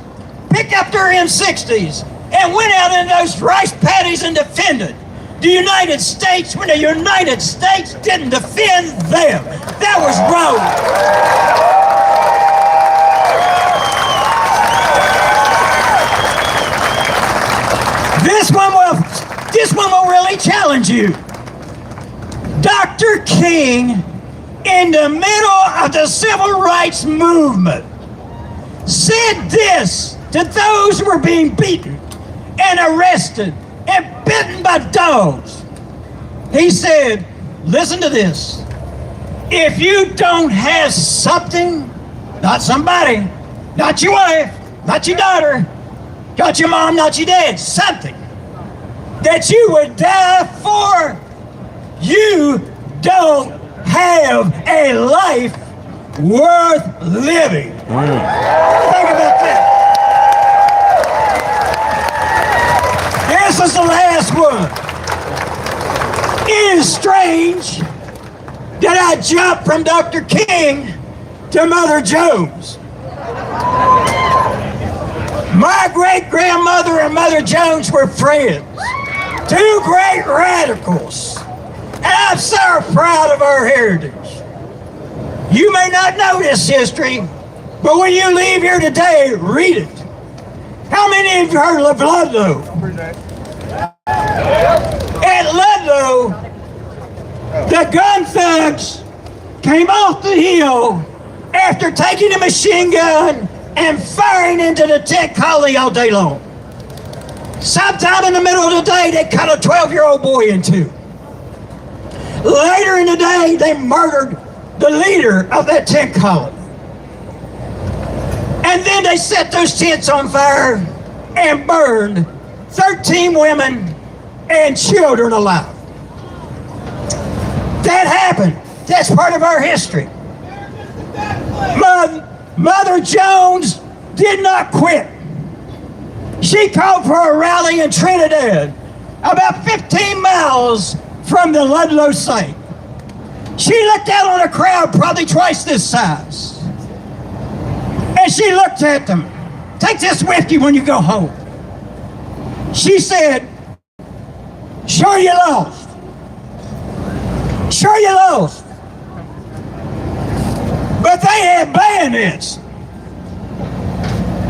pick up their M60s, and went out in those rice paddies and defended the United States when the United States didn't defend them. That was wrong. This one will really challenge you. Dr. King, in the middle of the civil rights movement, said this to those who were being beaten and arrested and bitten by dogs. He said, listen to this. If you don't have something, not somebody, not your wife, not your daughter, not your mom, not your dad, something that you would die for, you don't have a life worth living. Think about that. This is the last one. It is strange that I jumped from Dr. King to Mother Jones. My great-grandmother and Mother Jones were friends. Two great radicals. And I'm so proud of our heritage. You may not know this history, but when you leave here today, read it. How many of you heard of Ludlow? At Ludlow, the gun thugs came off the hill after taking a machine gun and firing into the tent colony all day long. Sometime in the middle of the day, they cut a 12-year-old boy in two. Later in the day, they murdered the leader of that tent colony. And then they set those tents on fire and burned 13 women and children alive. That happened. That's part of our history. Mother Jones did not quit. She called for a rally in Trinidad, about 15 miles from the Ludlow site. She looked out on a crowd probably twice this size. And she looked at them. Take this with you when you go home. She said, sure you lost. Sure you lost. But they had bayonets.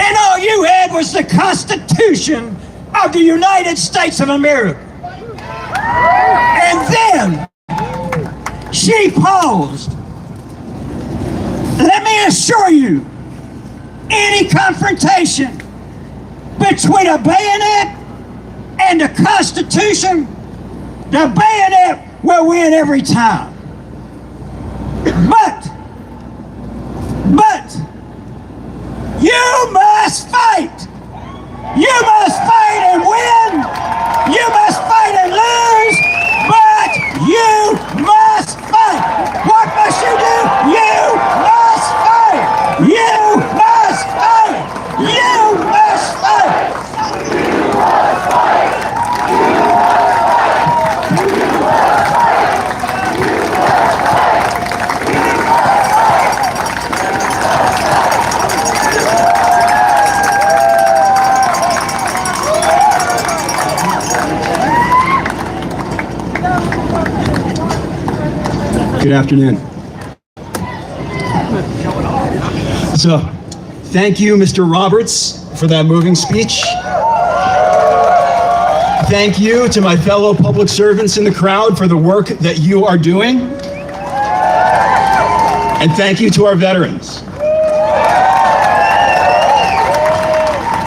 And all you had was the Constitution of the United States of America. And then she paused. Let me assure you, any confrontation between a bayonet and the Constitution, the bayonet will win every time. But you must fight. You must fight and win. You must fight and lose. But you must fight. What must you do? You must fight. You must fight. You must fight. You must fight. Good afternoon. So, thank you, Mr. Roberts, for that moving speech. Thank you to my fellow public servants in the crowd for the work that you are doing. And thank you to our veterans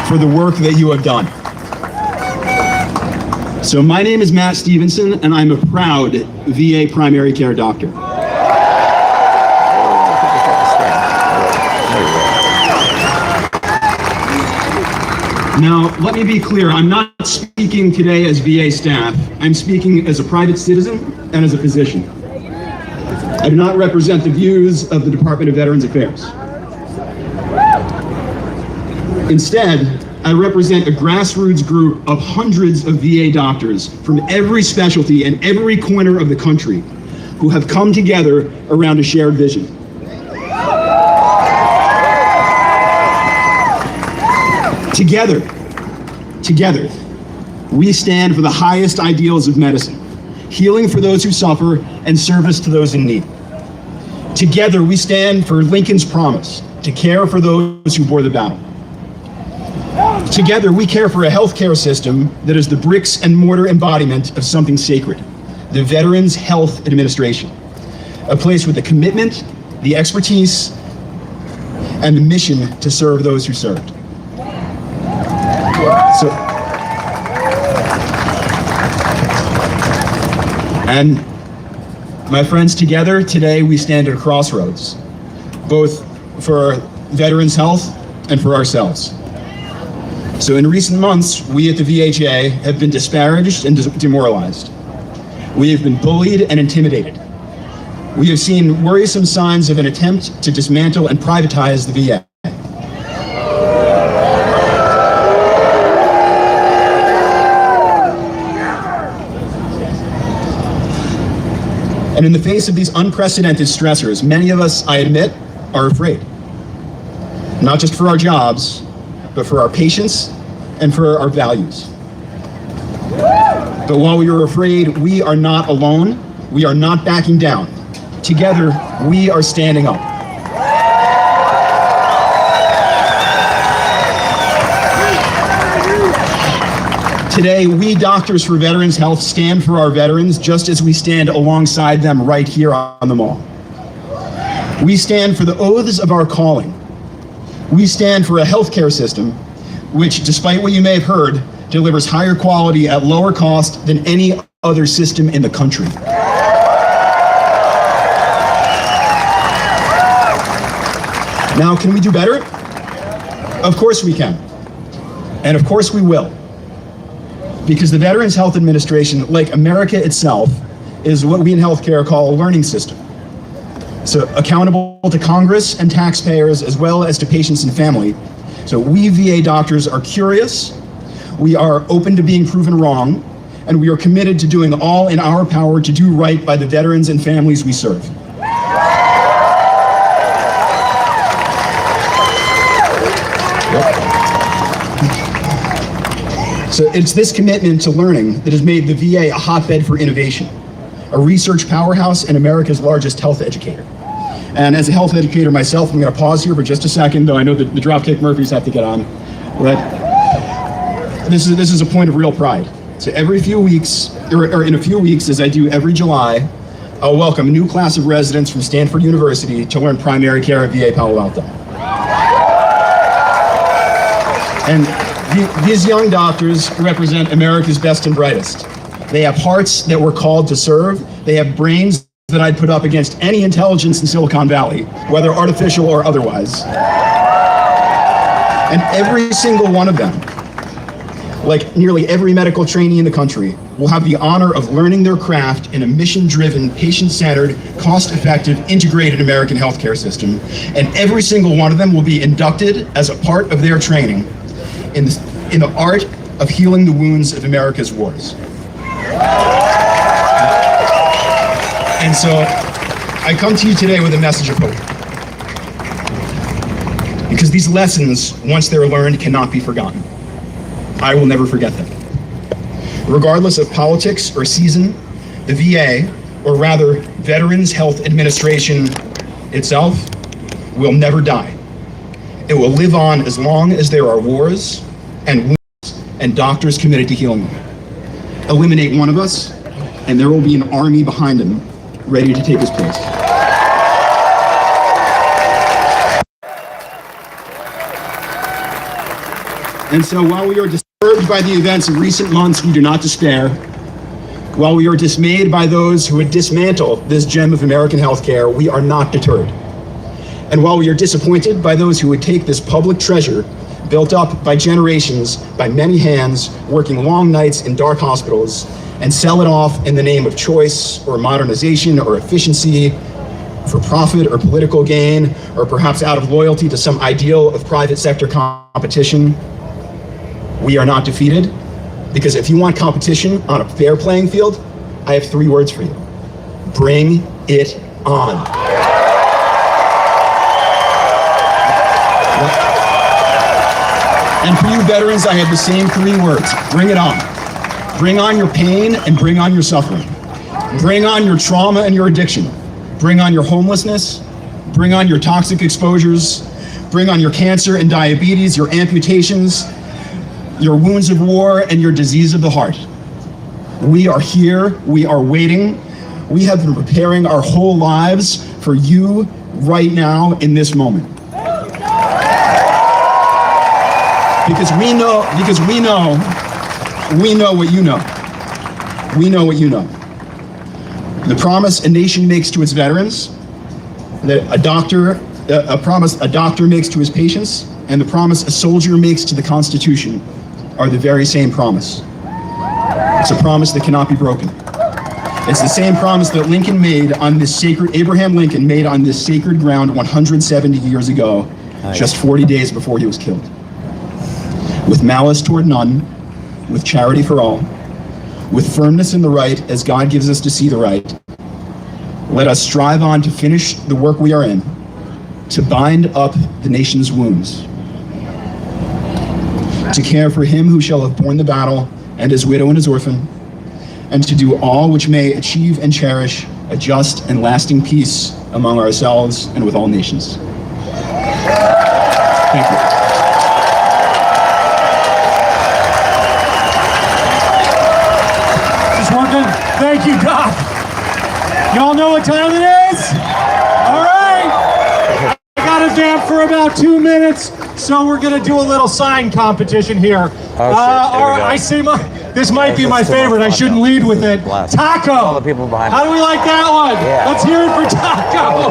for the work that you have done. So my name is Matt Stevenson, and I'm a proud VA primary care doctor. Now, let me be clear, I'm not speaking today as VA staff. I'm speaking as a private citizen and as a physician. I do not represent the views of the Department of Veterans Affairs. Instead, I represent a grassroots group of hundreds of VA doctors from every specialty and every corner of the country who have come together around a shared vision. Together, we stand for the highest ideals of medicine, healing for those who suffer and service to those in need. Together, we stand for Lincoln's promise to care for those who bore the battle. Together, we care for a healthcare system that is the bricks and mortar embodiment of something sacred, the Veterans Health Administration, a place with the commitment, the expertise, and the mission to serve those who served. So, and my friends, together today we stand at a crossroads, both for veterans' health and for ourselves. So in recent months, we at the VHA have been disparaged and demoralized. We have been bullied and intimidated. We have seen worrisome signs of an attempt to dismantle and privatize the VA. And in the face of these unprecedented stressors, many of us, I admit, are afraid. Not just for our jobs, but for our patients and for our values. But while we are afraid, we are not alone. We are not backing down. Together, we are standing up. Today, we doctors for Veterans Health stand for our veterans just as we stand alongside them right here on the Mall. We stand for the oaths of our calling. We stand for a healthcare system which, despite what you may have heard, delivers higher quality at lower cost than any other system in the country. Now, can we do better? Of course we can. And of course we will. Because the Veterans Health Administration, like America itself, is what we in healthcare call a learning system. So accountable to Congress and taxpayers as well as to patients and family. So we VA doctors are curious, we are open to being proven wrong, and we are committed to doing all in our power to do right by the veterans and families we serve. So it's this commitment to learning that has made the VA a hotbed for innovation, a research powerhouse, and America's largest health educator. And as a health educator myself, I'm going to pause here for just a second, though I know that the Dropkick Murphys have to get on. But this is a point of real pride. So every few weeks, or in a few weeks, as I do every July, I'll welcome a new class of residents from Stanford University to learn primary care at VA Palo Alto. And these young doctors represent America's best and brightest. They have hearts that were called to serve. They have brains that I'd put up against any intelligence in Silicon Valley, whether artificial or otherwise. And every single one of them, like nearly every medical trainee in the country, will have the honor of learning their craft in a mission-driven, patient-centered, cost-effective, integrated American healthcare system. And every single one of them will be inducted as a part of their training in the art of healing the wounds of America's wars. And so I come to you today with a message of hope. Because these lessons, once they're learned, cannot be forgotten. I will never forget them. Regardless of politics or season, the VA, or rather Veterans Health Administration itself, will never die. It will live on as long as there are wars and wounds and doctors committed to healing them. Eliminate one of us, and there will be an army behind him ready to take his place. And so while we are disturbed by the events of recent months, we do not despair. While we are dismayed by those who would dismantle this gem of American healthcare, we are not deterred. And while we are disappointed by those who would take this public treasure built up by generations, by many hands, working long nights in dark hospitals, and sell it off in the name of choice or modernization or efficiency, for profit or political gain, or perhaps out of loyalty to some ideal of private sector competition, we are not defeated, because if you want competition on a fair playing field, I have 3 words for you. Bring it on. And for you veterans, I have the same 3 words. Bring it on. Bring on your pain and bring on your suffering. Bring on your trauma and your addiction. Bring on your homelessness. Bring on your toxic exposures. Bring on your cancer and diabetes, your amputations, your wounds of war, and your disease of the heart. We are here, we are waiting. We have been preparing our whole lives for you right now in this moment. Because we know what you know. We know what you know. The promise a nation makes to its veterans, a promise a doctor makes to his patients, and the promise a soldier makes to the Constitution are the very same promise. It's a promise that cannot be broken. It's the same promise that Abraham Lincoln made on this sacred ground 170 years ago, just 40 days before he was killed. With malice toward none, with charity for all, with firmness in the right as God gives us to see the right, let us strive on to finish the work we are in, to bind up the nation's wounds, to care for him who shall have borne the battle and his widow and his orphan, and to do all which may achieve and cherish a just and lasting peace among ourselves and with all nations. Thank you. Thank you, Doc. Y'all know what time it is? All right. I got to vamp for about 2 minutes, so we're going to do a little sign competition here. I see this might be my favorite. I shouldn't lead with it. Taco. All the people behind. How do we like that one? Yeah. Let's hear it for Taco.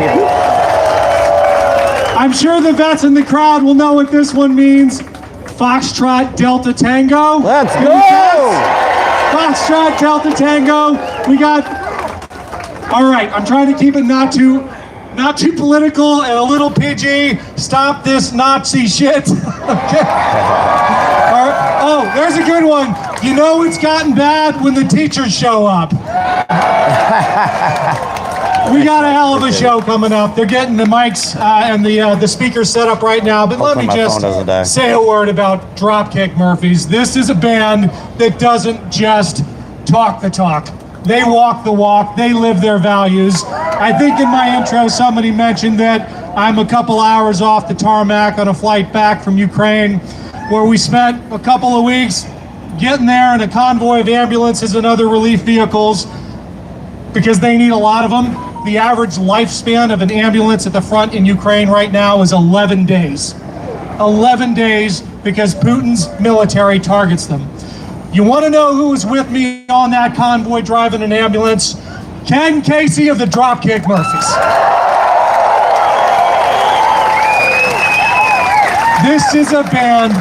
I'm sure the vets in the crowd will know what this one means. Foxtrot Delta Tango. Let's go. Foxtrot Delta Tango. We got. All right. I'm trying to keep it not too political and a little PG. Stop this Nazi shit. Okay. All right. Oh, there's a good one. You know it's gotten bad when the teachers show up. We got a hell of a show coming up. They're getting the mics and the speakers set up right now. But let me just say a word about Dropkick Murphys. This is a band that doesn't just talk the talk. They walk the walk. They live their values. I think in my intro somebody mentioned that I'm a couple hours off the tarmac on a flight back from Ukraine, where we spent a couple of weeks getting there in a convoy of ambulances and other relief vehicles because they need a lot of them. The average lifespan of an ambulance at the front in Ukraine right now is 11 days. 11 days because Putin's military targets them. You want to know who was with me on that convoy driving an ambulance? Ken Casey of the Dropkick Murphys. This is a band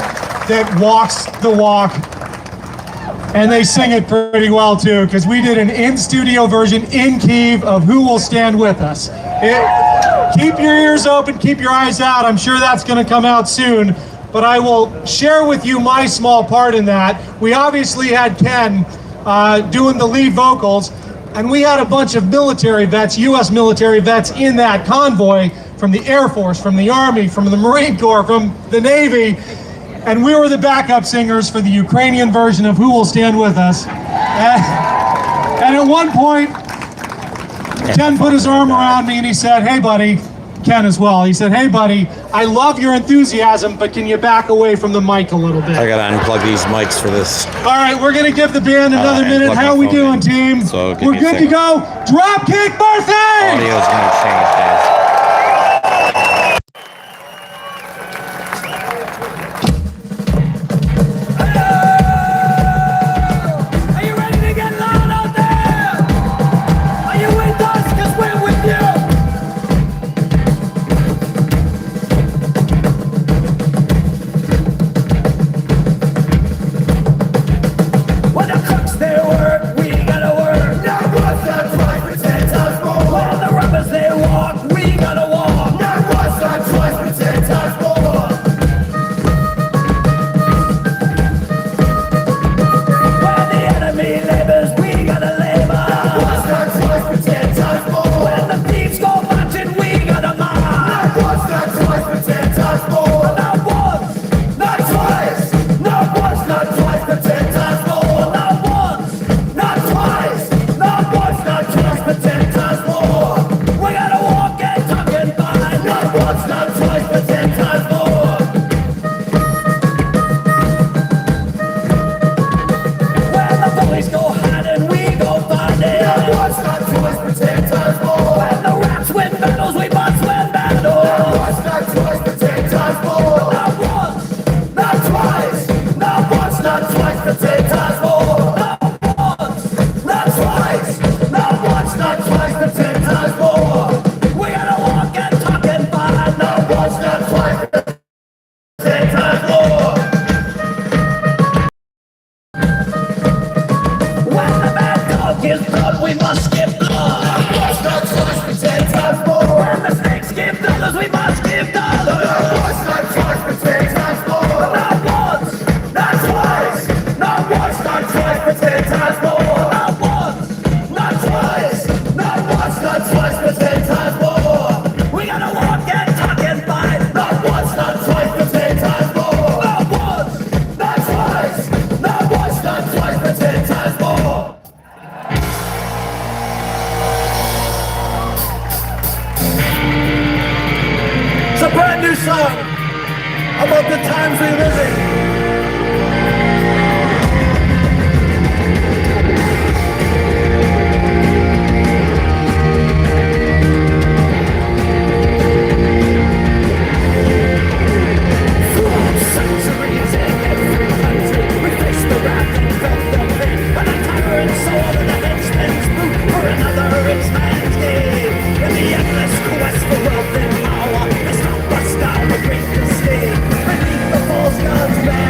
that walks the walk, and they sing it pretty well too, because we did an in-studio version in Kyiv of Who Will Stand With Us. Keep your ears open, keep your eyes out. I'm sure that's going to come out soon, but I will share with you my small part in that. We obviously had Ken doing the lead vocals, and we had a bunch of military vets, U.S. military vets in that convoy from the Air Force, from the Army, from the Marine Corps, from the Navy. And we were the backup singers for the Ukrainian version of Who Will Stand With Us. And at one point, Ken put his arm around me and he said, hey, buddy, Ken as well. He said, hey, buddy, I love your enthusiasm, but can you back away from the mic a little bit? I gotta unplug these mics for this. All right, we're going to give the band another minute. How are we doing, team? So we're good to go. Dropkick Murphys! Audio's gonna change, guys. About the times we're living. Centuries in every country, we face the wrath and felt the pain. When a tyrant sword and a henchman's boot, for another rich man's gain. In the endless quest for wealth and power, they stop us down a great mistake. Beneath the false god's ban.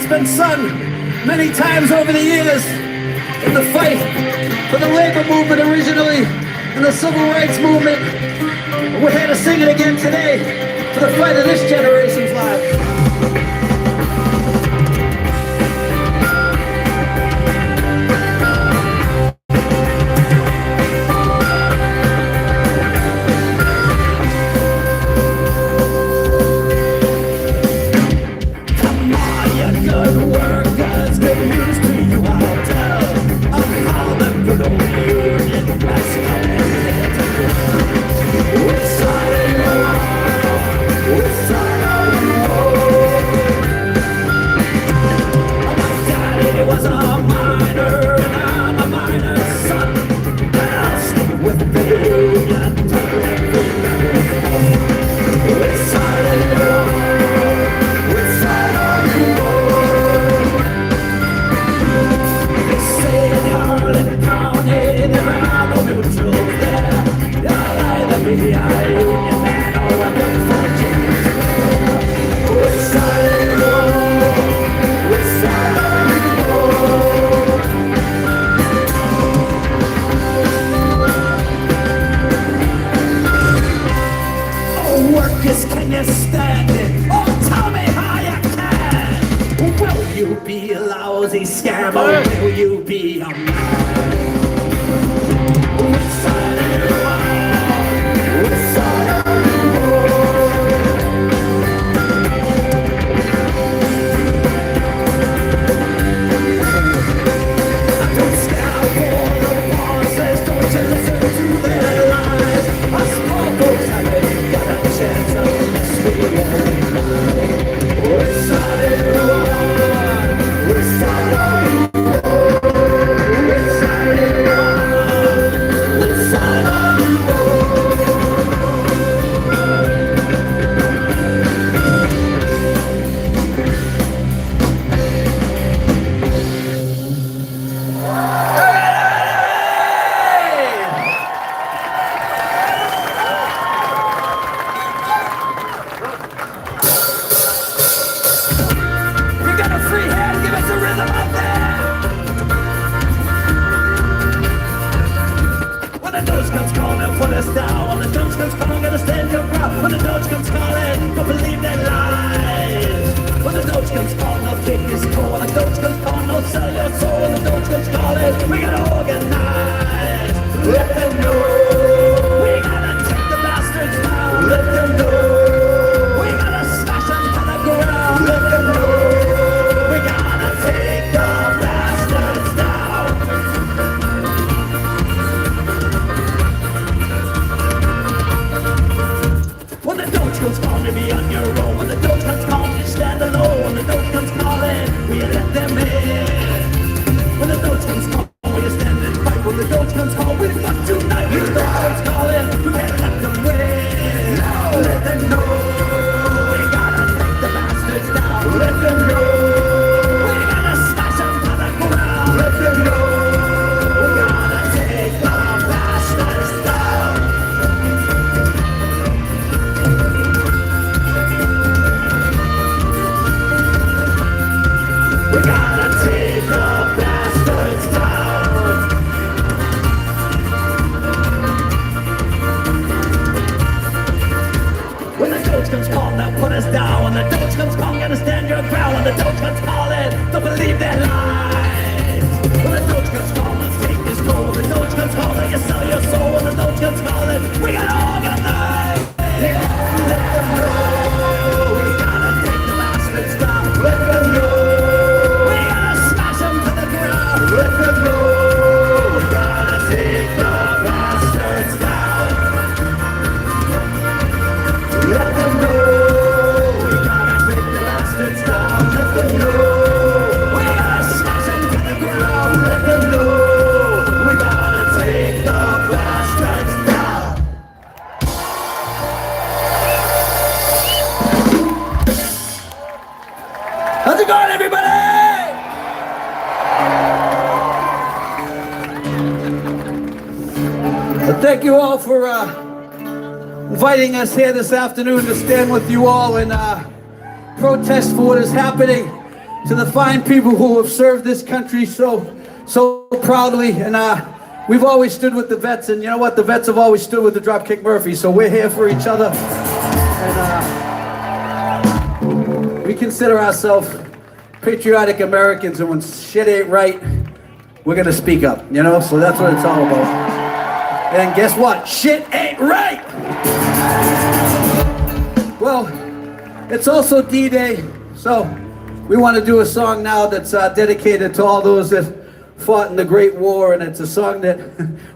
been sung many times over the years in the fight for the labor movement originally and the civil rights movement. And we're here to sing it again today for the fight of this generation's lives. Can you stand it? Oh, tell me how you can. Will you be a lousy scam or will you be a man? Which side are you on? Which side are you Don't stand for the bosses, don't you listen to their lies. I suppose those haven't got a chance of Thank you all for inviting us here this afternoon to stand with you all and protest for what is happening to the fine people who have served this country so proudly. And we've always stood with the vets, and you know what? The vets have always stood with the Dropkick Murphys, so we're here for each other. And we consider ourselves patriotic Americans, and when shit ain't right, we're gonna speak up, you know? So that's what it's all about. And guess what? Shit ain't right! Well, it's also D-Day, so we want to do a song now that's dedicated to all those that fought in the Great War, and it's a song that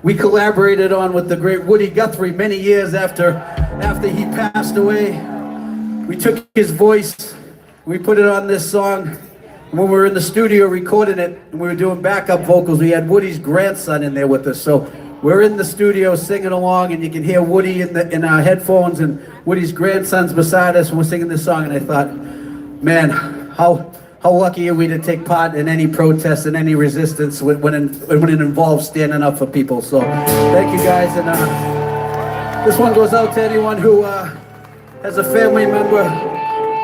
we collaborated on with the great Woody Guthrie many years after he passed away. We took his voice, we put it on this song. When we were in the studio recording it, and we were doing backup vocals, we had Woody's grandson in there with us. So we're in the studio singing along, and you can hear Woody in our headphones, and Woody's grandson's beside us, and we're singing this song. And I thought, man, how lucky are we to take part in any protest and any resistance when it involves standing up for people. So thank you guys, and this one goes out to anyone who has a family member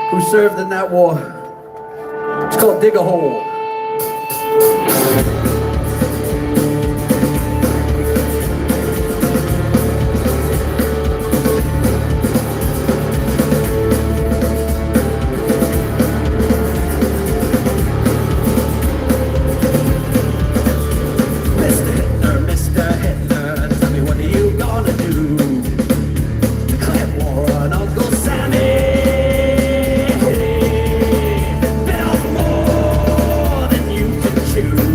who served in that war. It's called Dig a Hole. Choose.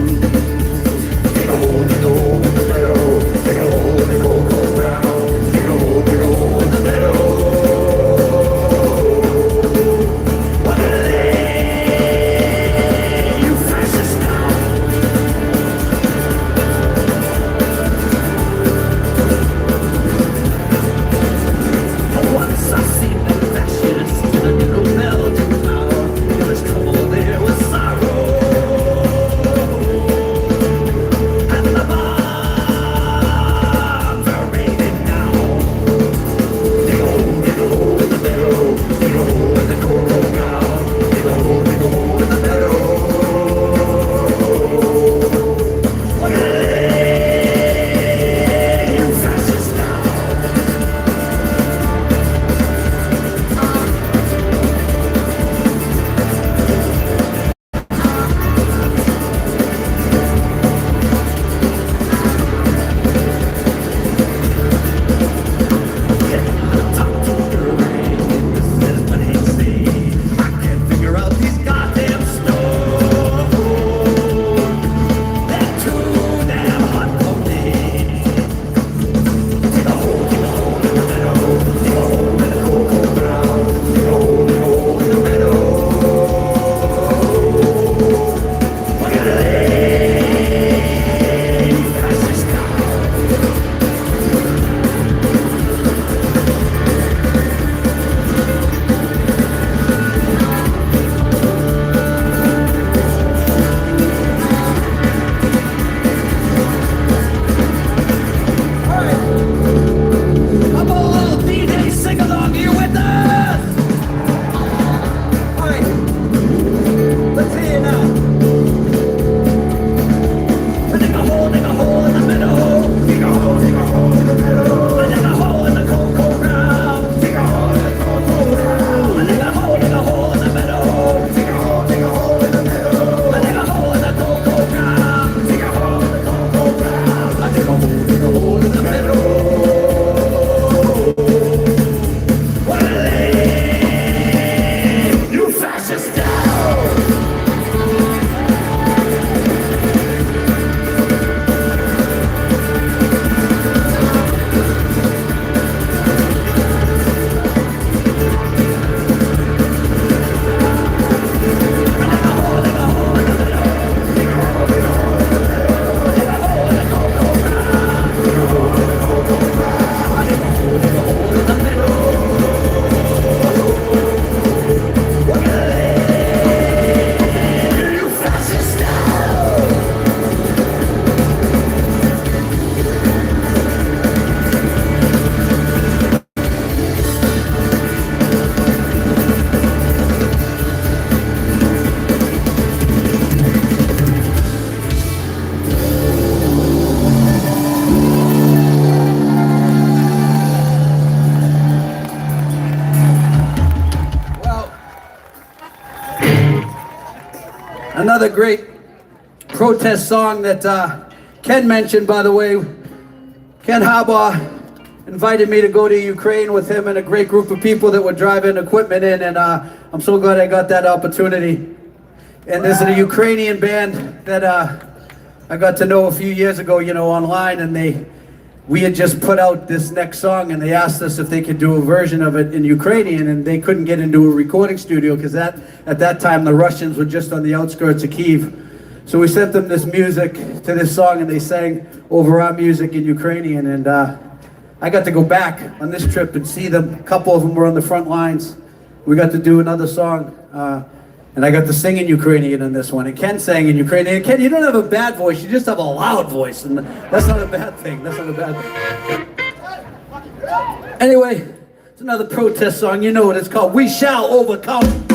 Another great protest song that Ken mentioned, by the way. Ken Harbaugh invited me to go to Ukraine with him and a great group of people that were driving equipment in, and I'm so glad I got that opportunity. And there's a Ukrainian band that I got to know a few years ago, you know, online, and we had just put out this next song, and they asked us if they could do a version of it in Ukrainian, and they couldn't get into a recording studio because at that time the Russians were just on the outskirts of Kyiv. So we sent them this music to this song, and they sang over our music in Ukrainian, and I got to go back on this trip and see them. A couple of them were on the front lines. We got to do another song, and I got to sing in Ukrainian in this one, and Ken sang in Ukrainian. Ken, you don't have a bad voice, you just have a loud voice, and that's not a bad thing. That's not a bad thing. Anyway, it's another protest song. You know what it's called. We Shall Overcome.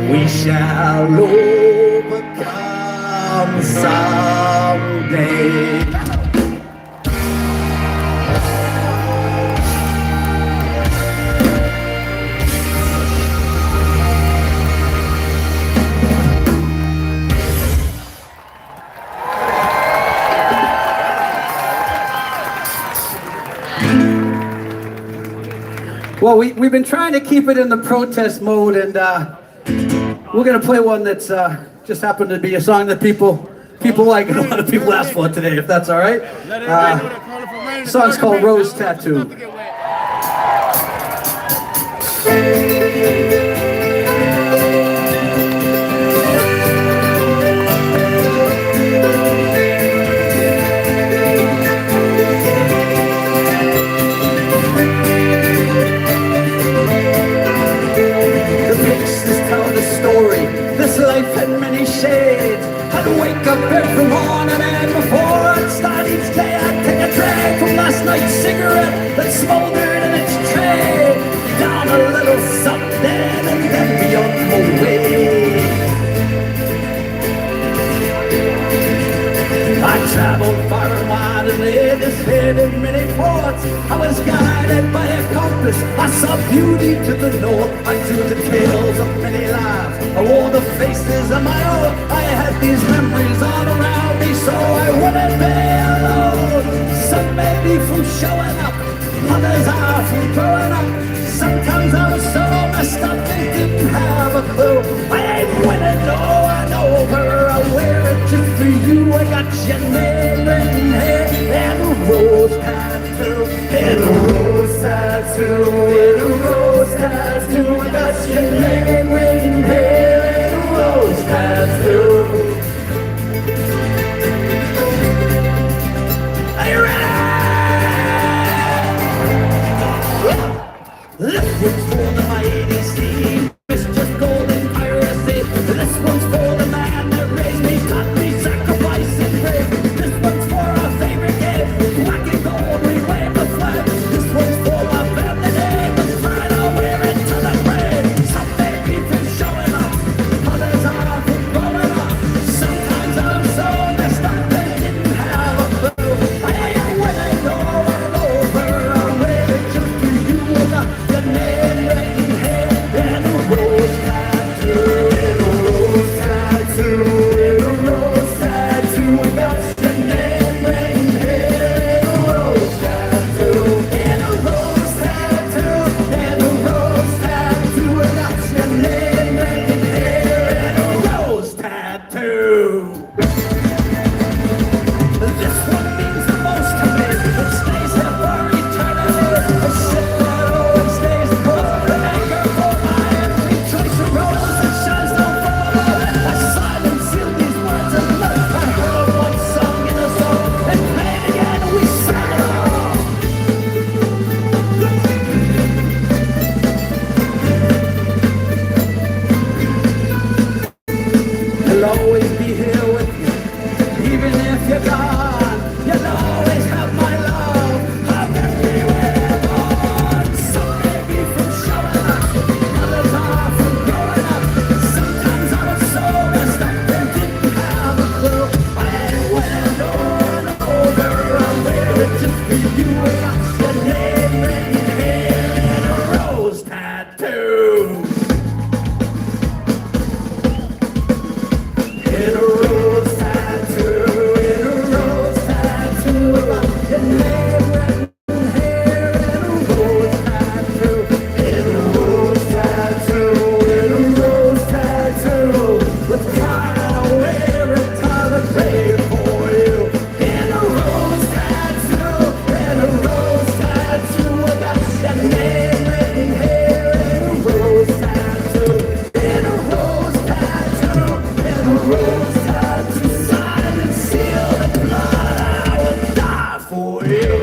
We shall overcome someday. Well, we've been trying to keep it in the protest mode, and we're going to play one that's just happened to be a song that people like and a lot of people ask for today, if that's all right. The song's called Rose Tattoo. cigarette that smoldered in its tray. Down a little something and then be on my way. I traveled far and wide and laid this head in many ports. I was guided by a compass. I saw beauty to the north. I drew the tales of many lives. I wore the faces of my own. I had these memories all around me, so I wouldn't be alone. Some may be from showing up, others are from growing up. Sometimes I was so messed up they didn't have a clue. I ain't winning, no, I know her. I wear it just for you. I got your name written here and a rose tattoo, and a rose tattoo, and a rose tattoo. I got your name written here and a rose tattoo. Are you ready? This one's for the mighty steed. It's just golden piracy. This one's for the man that raised me, taught me sacrifice and brave. This one's for our favorite game, black and gold, we wave the flag. This one's for our family name, let's try to wear it to the grave. Some may be from showing up, others are from growing up. Sometimes I'm so messed up they didn't have a clue. I ain't winning, no, I'm over. I wear it just for you. I got your name written here and a rose tattoo, and a rose tattoo, and a rose tattoo. I got your name written here and a rose tattoo, and a rose tattoo, and a rose tattoo. I got your name written here and a rose tattoo. This one means the most to me. It stays here for eternity. A ship that always stays close. The anchor for my every choice of rose that shines down from above. I signed and sealed these words of love. I heard one song in a song and played again. We sang it all. I'll always be here with you, even if you're gone. You'll always have my love. I'll get me where you're born. Some may be from showing up, others are from growing up. Sometimes I was so messed up they didn't have a clue. I ain't winning, no, I'm over. I wear it just for you. I got your name written here and a rose tattoo. In a rose tattoo, in a rose tattoo. I got your name written here in a rose tattoo, in a rose tattoo, in a rose tattoo. Let's try to wear it to the grave for you. In a rose tattoo, in a rose tattoo. I got your name written here in a rose tattoo, in a rose tattoo, in a rose tattoo. Signed and sealed in blood, I would die for you.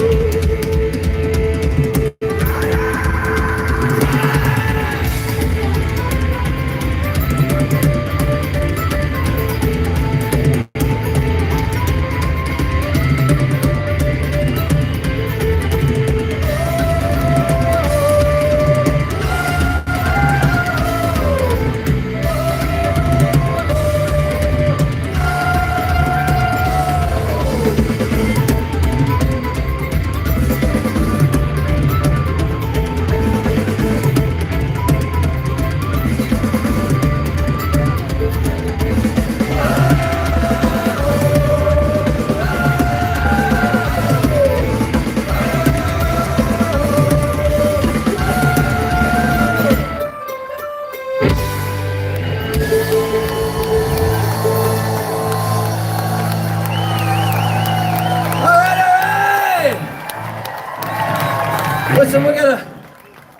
Listen,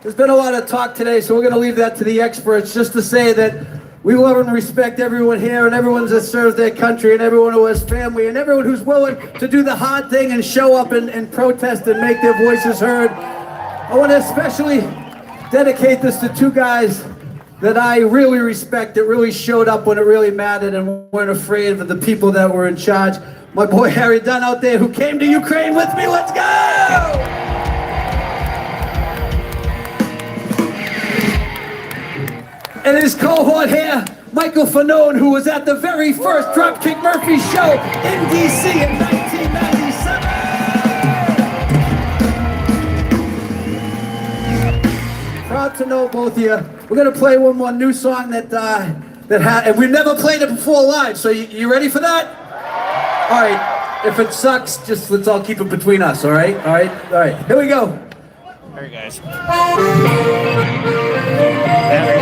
there's been a lot of talk today, so we're gonna leave that to the experts, just to say that we love and respect everyone here and everyone that serves their country and everyone who has family and everyone who's willing to do the hard thing and show up and protest and make their voices heard. I want to especially dedicate this to two guys that I really respect, that really showed up when it really mattered and weren't afraid of the people that were in charge. my boy Harry Dunn out there who came to Ukraine with me. Let's go! And his cohort here, Michael Fanone, who was at the very first Dropkick Murphys show in DC in 1997. Proud to know both of you. We're gonna play one more new song and we've never played it before live. So you ready for that? All right. If it sucks, just let's all keep it between us. All right. All right. All right. Here we go. All right, guys. Battery's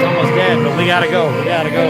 almost dead, but we gotta go. We gotta go.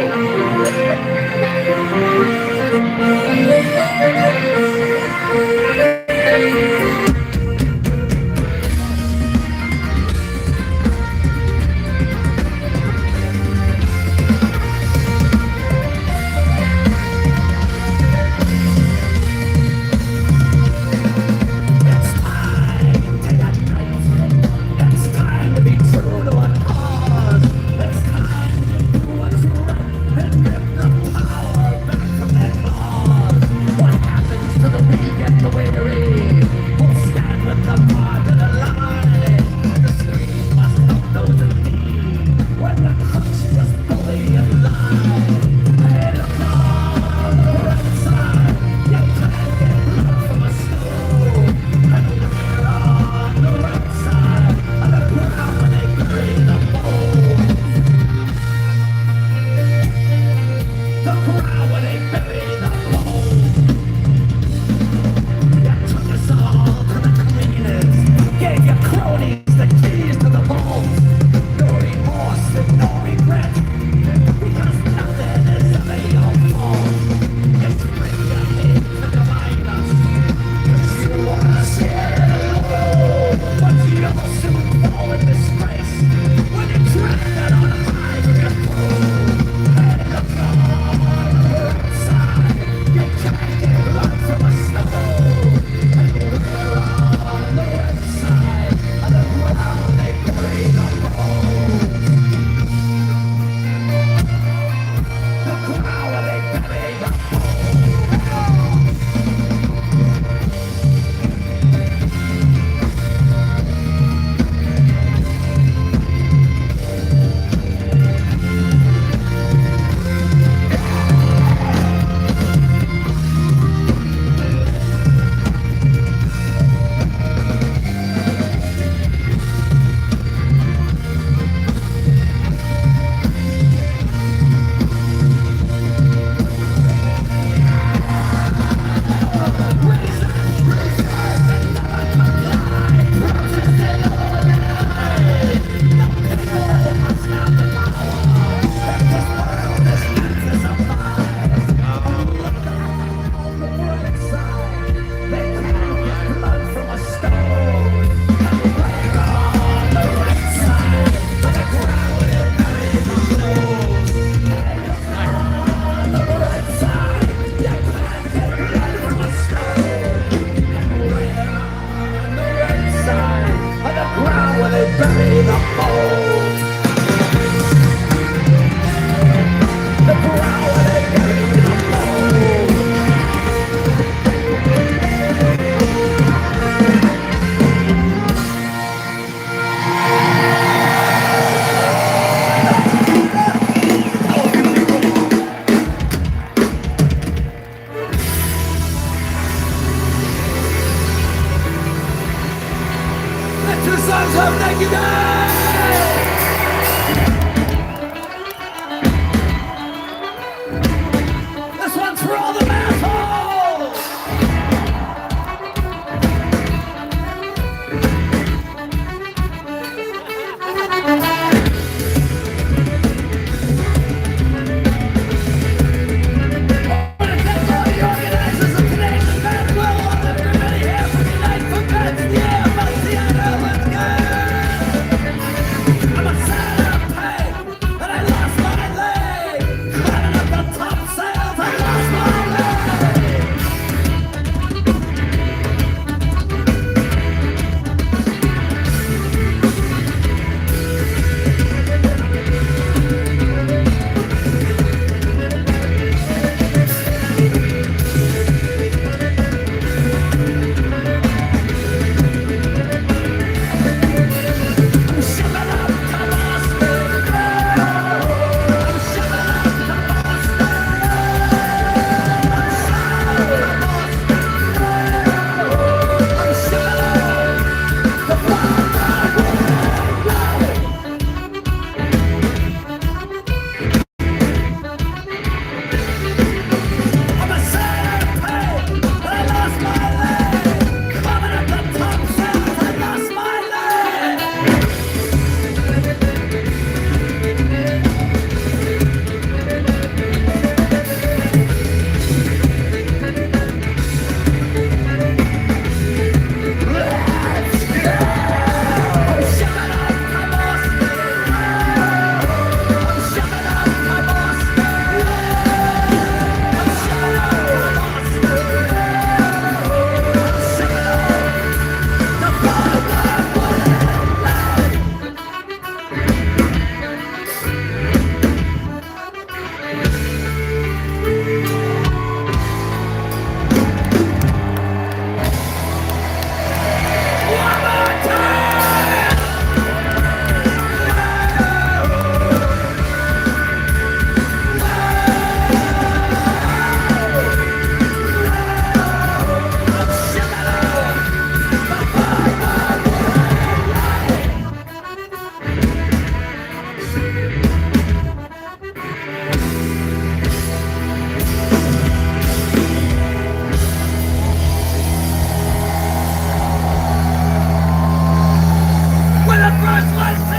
first ones to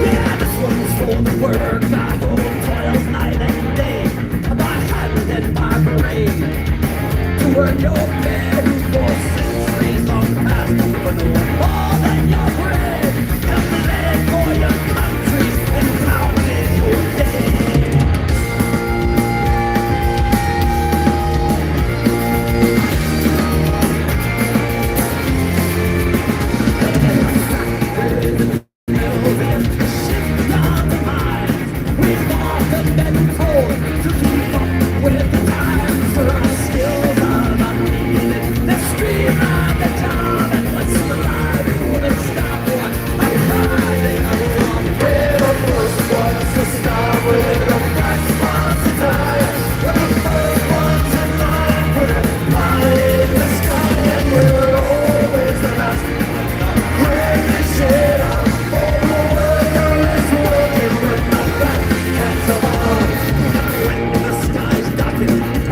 Yeah, this one's for the work I hold toils night and day. My hand in my parade to earn your pay for centuries long past. For no more than your bread, you've bled for your country and counted your days.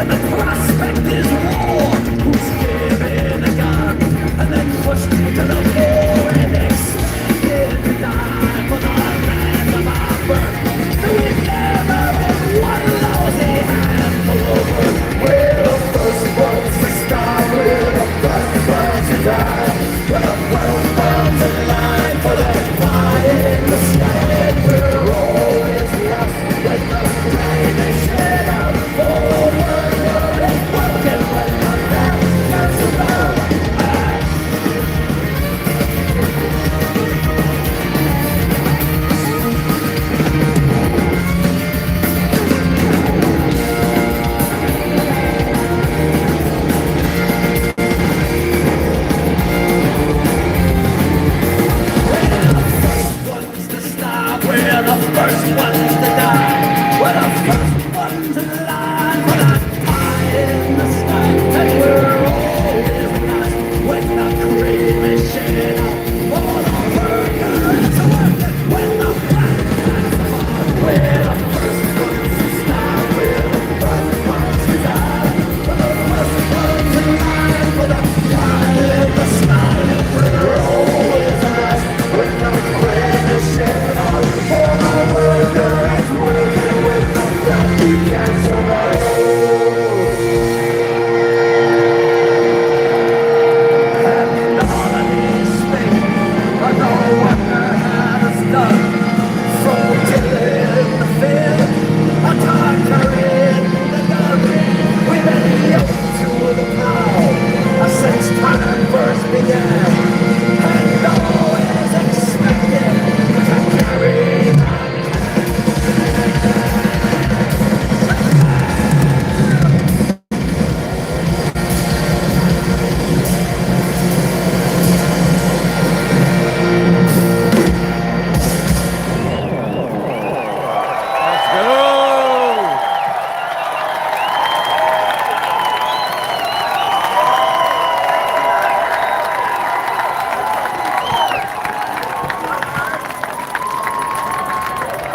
And the prospect is war. Who's given a gun and then pushed to the floor and expected to die for the land of our birth? Do we never in one lousy handful of work? We're the first ones to start, we're the first ones to die. We're the first ones in line for the fire in the sky. And we're always lost when the rain is shed out for the world. We're the first ones to die. We're the first ones in line for that pie in the sky. And we're always last when the cream is shed out for the workers to work. When the black man's born, we're the first ones to stop. We're the first ones to die. We're the first ones in line for the pie in the sky. And we're always last when the cream is shed out. For the workers working with the breath we can't survive. And all of these things are no wonder had us done. From tilling the field, a conquering the gun. We've been yoked to the plow since time first began. And always expected to carry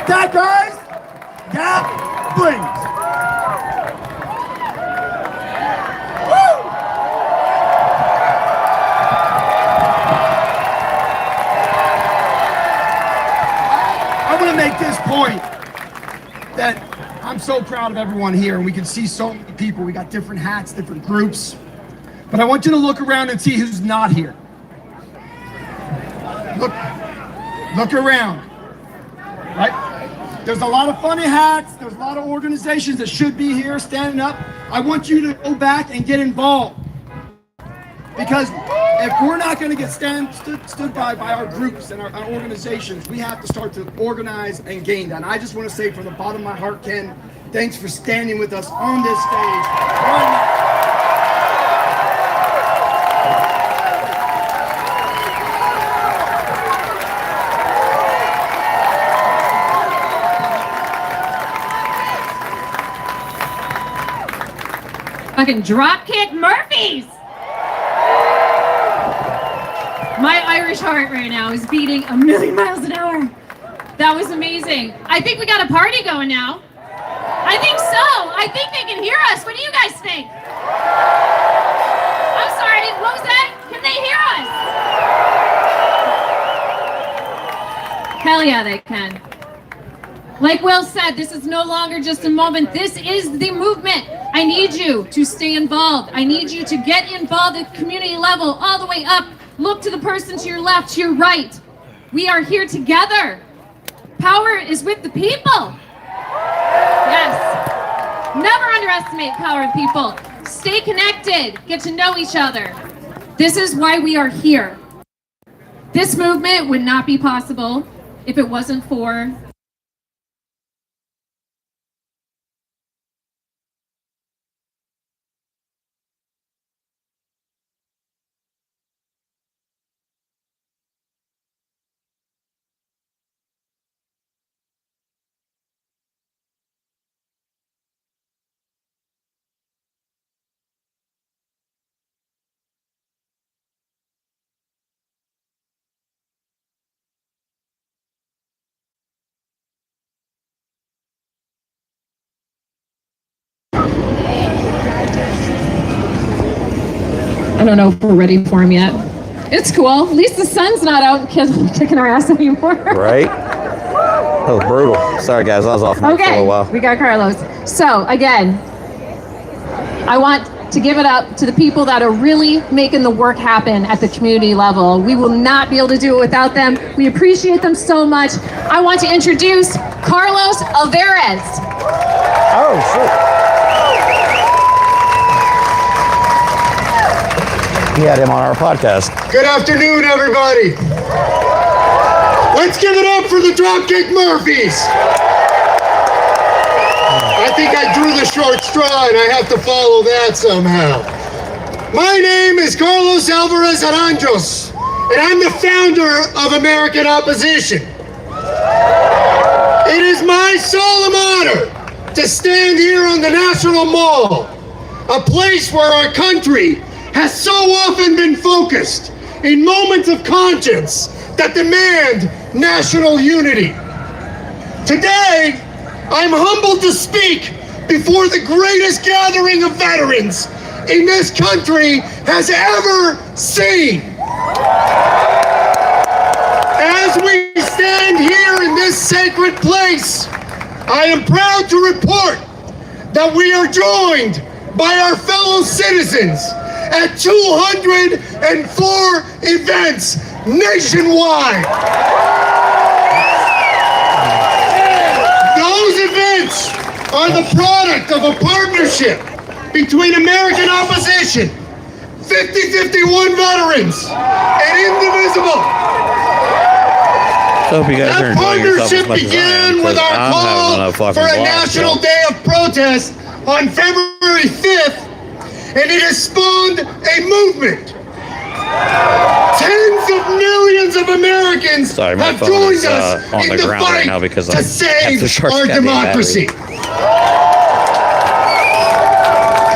that, guys, that brings. Woo! I want to make this point that I'm so proud of everyone here, and we can see so many people. We got different hats, different groups, but I want you to look around and see who's not here. Look around, right? There's a lot of funny hats. There's a lot of organizations that should be here standing up. I want you to go back and get involved. Because if we're not going to get stood by our groups and our organizations, we have to start to organize and gain that. And I just want to say from the bottom of my heart, Ken, thanks for standing with us on this stage right now. Fucking Dropkick Murphys! My Irish heart right now is beating 1,000,000 miles an hour. That was amazing. I think we got a party going now. I think so. I think they can hear us. What do you guys think? I'm sorry, what was that? Can they hear us? Hell yeah, they can. Like Will said, this is no longer just a moment. This is the movement. I need you to stay involved. I need you to get involved at community level, all the way up. Look to the person to your left, to your right. We are here together. Power is with the people. Yes. Never underestimate power of people. Stay connected. Get to know each other. This is why we are here. This movement would not be possible if it wasn't for I don't know if we're ready for him yet. It's cool. At least the sun's not out kicking our ass anymore. Right? That was brutal. Sorry, guys. I was off mic for a Okay, while. we got Carlos. So, again, I want to give it up to the people that are really making the work happen at the community level. We will not be able to do it without them. We appreciate them so much. I want to introduce Carlos Alvarez. Oh, shit. He had him on our podcast. Good afternoon, everybody. Let's give it up for the Dropkick Murphys. I think I drew the short straw and I have to follow that somehow. My name is Carlos Alvarez Aranjos, and I'm the founder of American Opposition. It is my solemn honor to stand here on the National Mall, a place where our country has so often been focused in moments of conscience that demand national unity. Today, I'm humbled to speak before the greatest gathering of veterans in this country has ever seen. As we stand here in this sacred place, I am proud to report that we are joined by our fellow citizens at 204 events nationwide. Those events are the product of a partnership between American Opposition, 5051 veterans, and Indivisible. So hope you guys are That enjoying yourself as partnership much as I am, began with 'cause our I'm call having a fucking for a blast, national yo. day of protest on February 5th, and it has spawned a movement. Tens of millions of Americans Sorry, my have phone joined is us on in the the ground fight right now because to I have the save short our goddamn democracy. battery.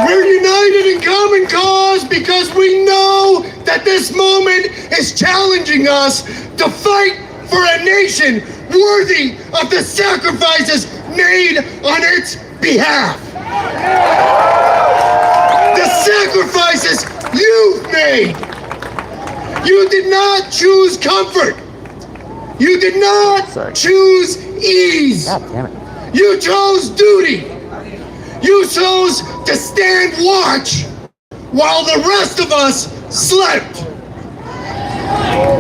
We're united in common cause because we know that this moment is challenging us to fight for a nation worthy of the sacrifices made on its behalf. The sacrifices you've made. You did not choose comfort. You did not choose ease. God damn it. You chose duty. You chose to stand watch while the rest of us slept.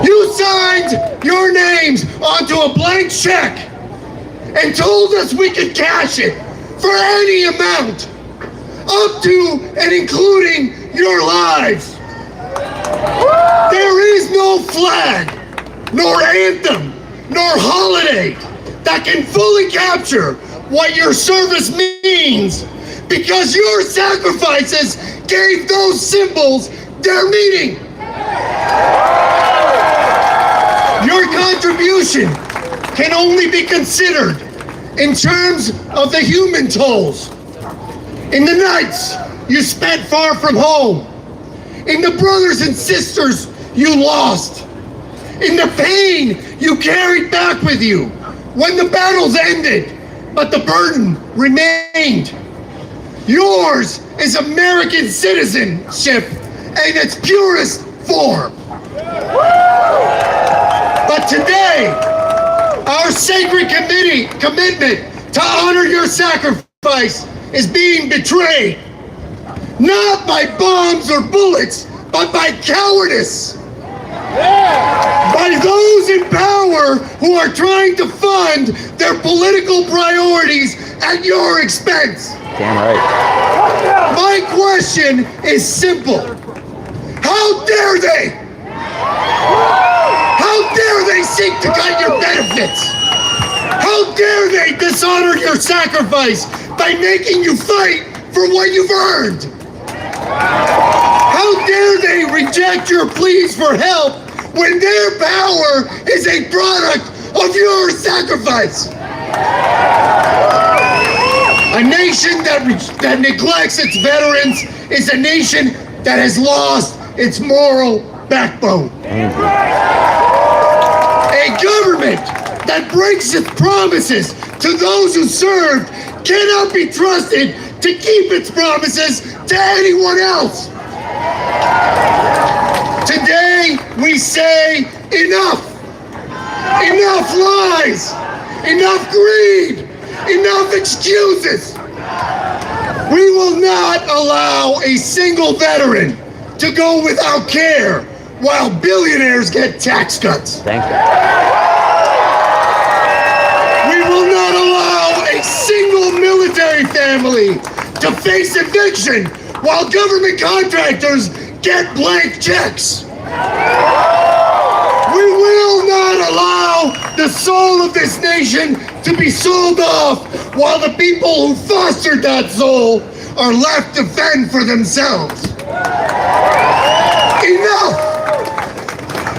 You signed your names onto a blank check and told us we could cash it for any amount, up to and including your lives. There is no flag, nor anthem, nor holiday that can fully capture what your service means, because your sacrifices gave those symbols their meaning. Your contribution can only be considered in terms of the human tolls. In the nights you spent far from home, in the brothers and sisters you lost, in the pain you carried back with you when the battles ended, but the burden remained. Yours is American citizenship in its purest form. But today, our sacred commitment to honor your sacrifice is being betrayed. Not by bombs or bullets, but by cowardice. By those in power who are trying to fund their political priorities at your expense. Damn right. My question is simple. How dare they? How dare they seek to cut your benefits? How dare they dishonor your sacrifice by making you fight for what you've earned? How dare they reject your pleas for help when their power is a product of your sacrifice? A nation that neglects its veterans is a nation that has lost its moral backbone. A government that breaks its promises to those who served cannot be trusted to keep its promises to anyone else. Today, we say enough. Enough lies. Enough greed. Enough excuses. We will not allow a single veteran to go without care while billionaires get tax cuts. Thank you. We will not allow a single military family to face eviction while government contractors get blank checks. We will not allow the soul of this nation to be sold off while the people who fostered that soul are left to fend for themselves. Enough!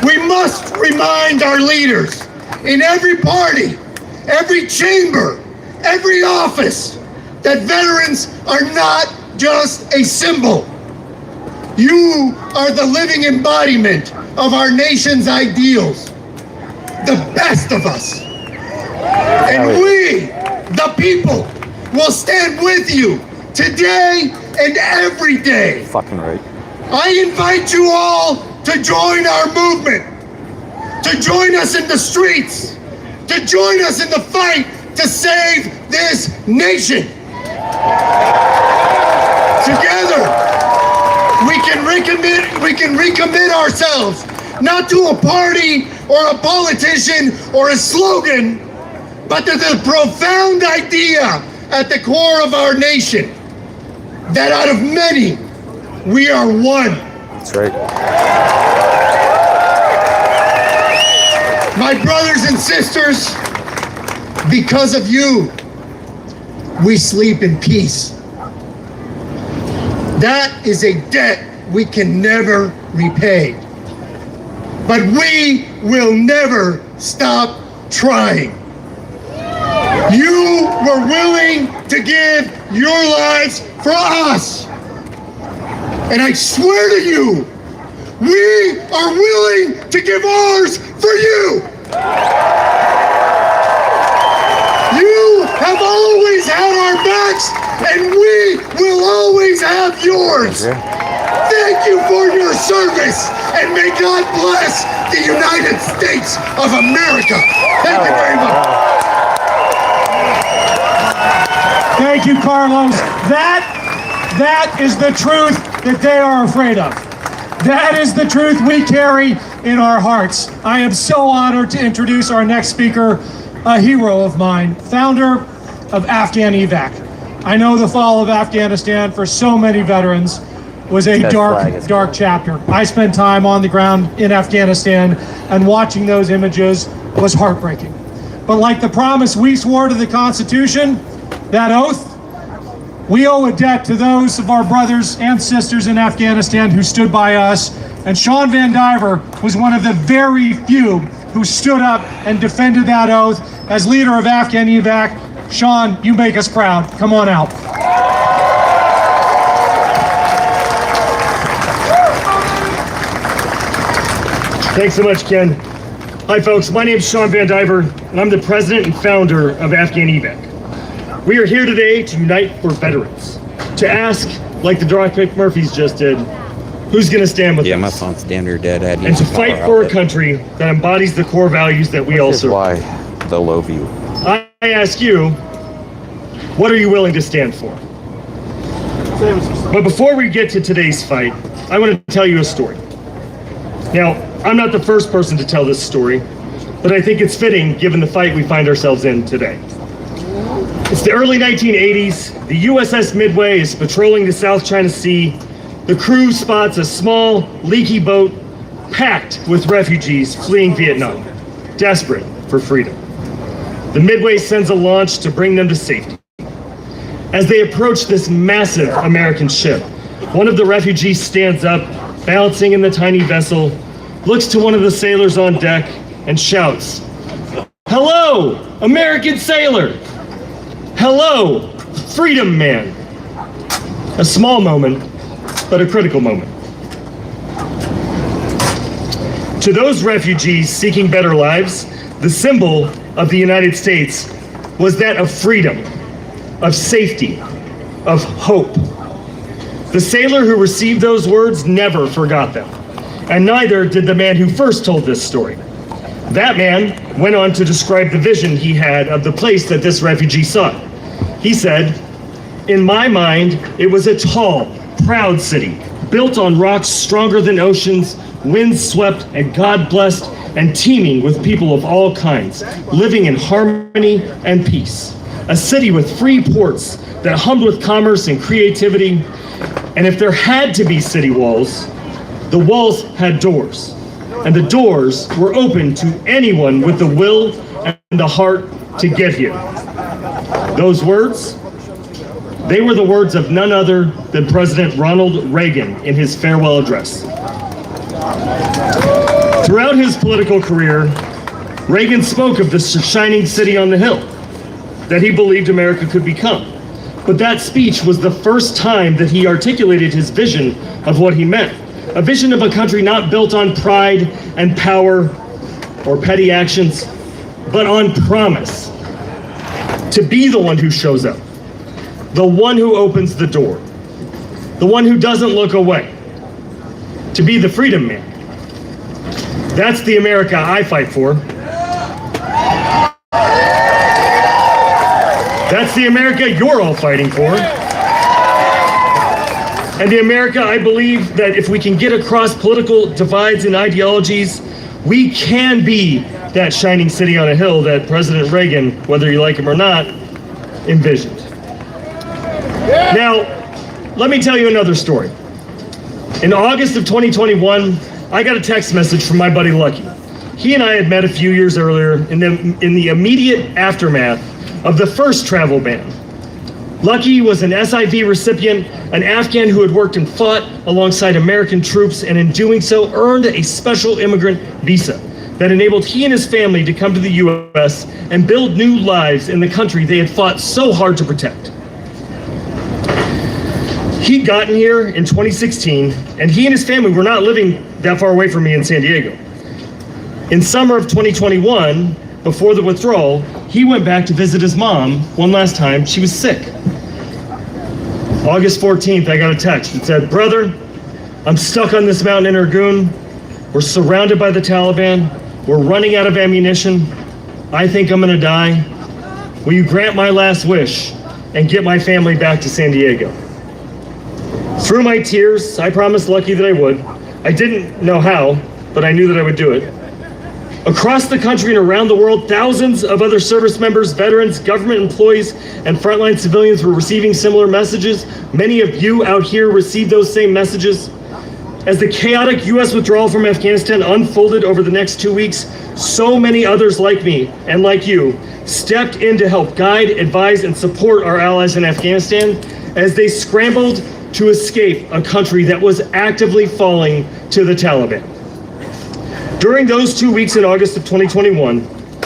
We must remind our leaders in every party, every chamber, every office that veterans are not just a symbol. You are the living embodiment of our nation's ideals, the best of us. And we, the people, will stand with you today and every day. Fucking right. I invite you all to join our movement, to join us in the streets, to join us in the fight to save this nation. Together, we can recommit ourselves, not to a party or a politician or a slogan, but to the profound idea at the core of our nation, that out of many, we are one. That's right. My brothers and sisters, because of you, we sleep in peace. That is a debt we can never repay. But we will never stop trying. You were willing to give your lives for us. And I swear to you, we are willing to give ours for you. You have always had our backs, and we will always have yours. Thank you for your service, and may God bless the United States of America. Thank you very much. Thank you, Carlos. That is the truth that they are afraid of. That is the truth we carry in our hearts. I am so honored to introduce our next speaker, a hero of mine, founder of Afghan Evac. I know the fall of Afghanistan for so many veterans was a dark chapter. I spent time on the ground in Afghanistan, and watching those images was heartbreaking. But like the promise we swore to the Constitution, that oath, we owe a debt to those of our brothers and sisters in Afghanistan who stood by us. And Sean Van Diver was one of the very few who stood up and defended that oath as leader of Afghan Evac. Sean, you make us proud. Come on out. Thanks so much, Ken. Hi folks, my name is Sean Van Diver, and I'm the president and founder of Afghan Evac. We are here today to unite for veterans, to ask, like the Dropkick Murphys just did, who's going to stand with us? Yeah, my son's damn near dead. And to fight for a country that embodies the core values that we all serve. Why the low view. I ask you, what are you willing to stand for? But before we get to today's fight, I want to tell you a story. Now, I'm not the first person to tell this story, but I think it's fitting given the fight we find ourselves in today. It's the early 1980s. The USS Midway is patrolling the South China Sea. The crew spots a small, leaky boat packed with refugees fleeing Vietnam, desperate for freedom. The Midway sends a launch to bring them to safety. As they approach this massive American ship, one of the refugees stands up, balancing in the tiny vessel, looks to one of the sailors on deck, and shouts, "Hello, American sailor! Hello, freedom man!" A small moment, but a critical moment. To those refugees seeking better lives, the symbol of the United States was that of freedom, of safety, of hope. The sailor who received those words never forgot them, and neither did the man who first told this story. That man went on to describe the vision he had of the place that this refugee sought. He said, "In my mind, it was a tall, proud city, built on rocks stronger than oceans, wind-swept and God-blessed, and teeming with people of all kinds, living in harmony and peace. A city with free ports that hummed with commerce and creativity. And if there had to be city walls, the walls had doors, and the doors were open to anyone with the will and the heart to get here." Those words, they were the words of none other than President Ronald Reagan in his farewell address. Throughout his political career, Reagan spoke of the shining city on the hill that he believed America could become. But that speech was the first time that he articulated his vision of what he meant. A vision of a country not built on pride and power or petty actions, but on promise. To be the one who shows up, the one who opens the door, the one who doesn't look away. To be the freedom man. That's the America I fight for. That's the America you're all fighting for. And the America I believe that if we can get across political divides and ideologies, we can be that shining city on a hill that President Reagan, whether you like him or not, envisioned. Now, let me tell you another story. In August of 2021, I got a text message from my buddy Lucky. He and I had met a few years earlier in the immediate aftermath of the first travel ban. Lucky was an SIV recipient, an Afghan who had worked and fought alongside American troops, and in doing so earned a special immigrant visa that enabled he and his family to come to the U.S. and build new lives in the country they had fought so hard to protect. He'd gotten here in 2016, and he and his family were not living that far away from me in San Diego. In summer of 2021, before the withdrawal, he went back to visit his mom one last time. She was sick. August 14th, I got a text that said, "Brother, I'm stuck on this mountain in Irgun. We're surrounded by the Taliban. We're running out of ammunition. I think I'm gonna die. Will you grant my last wish and get my family back to San Diego?" Through my tears, I promised Lucky that I would. I didn't know how, but I knew that I would do it. Across the country and around the world, thousands of other service members, veterans, government employees, and frontline civilians were receiving similar messages. Many of you out here received those same messages. As the chaotic U.S. withdrawal from Afghanistan unfolded over the next 2 weeks, so many others like me and like you stepped in to help guide, advise, and support our allies in Afghanistan as they scrambled to escape a country that was actively falling to the Taliban. During those 2 weeks in August of 2021,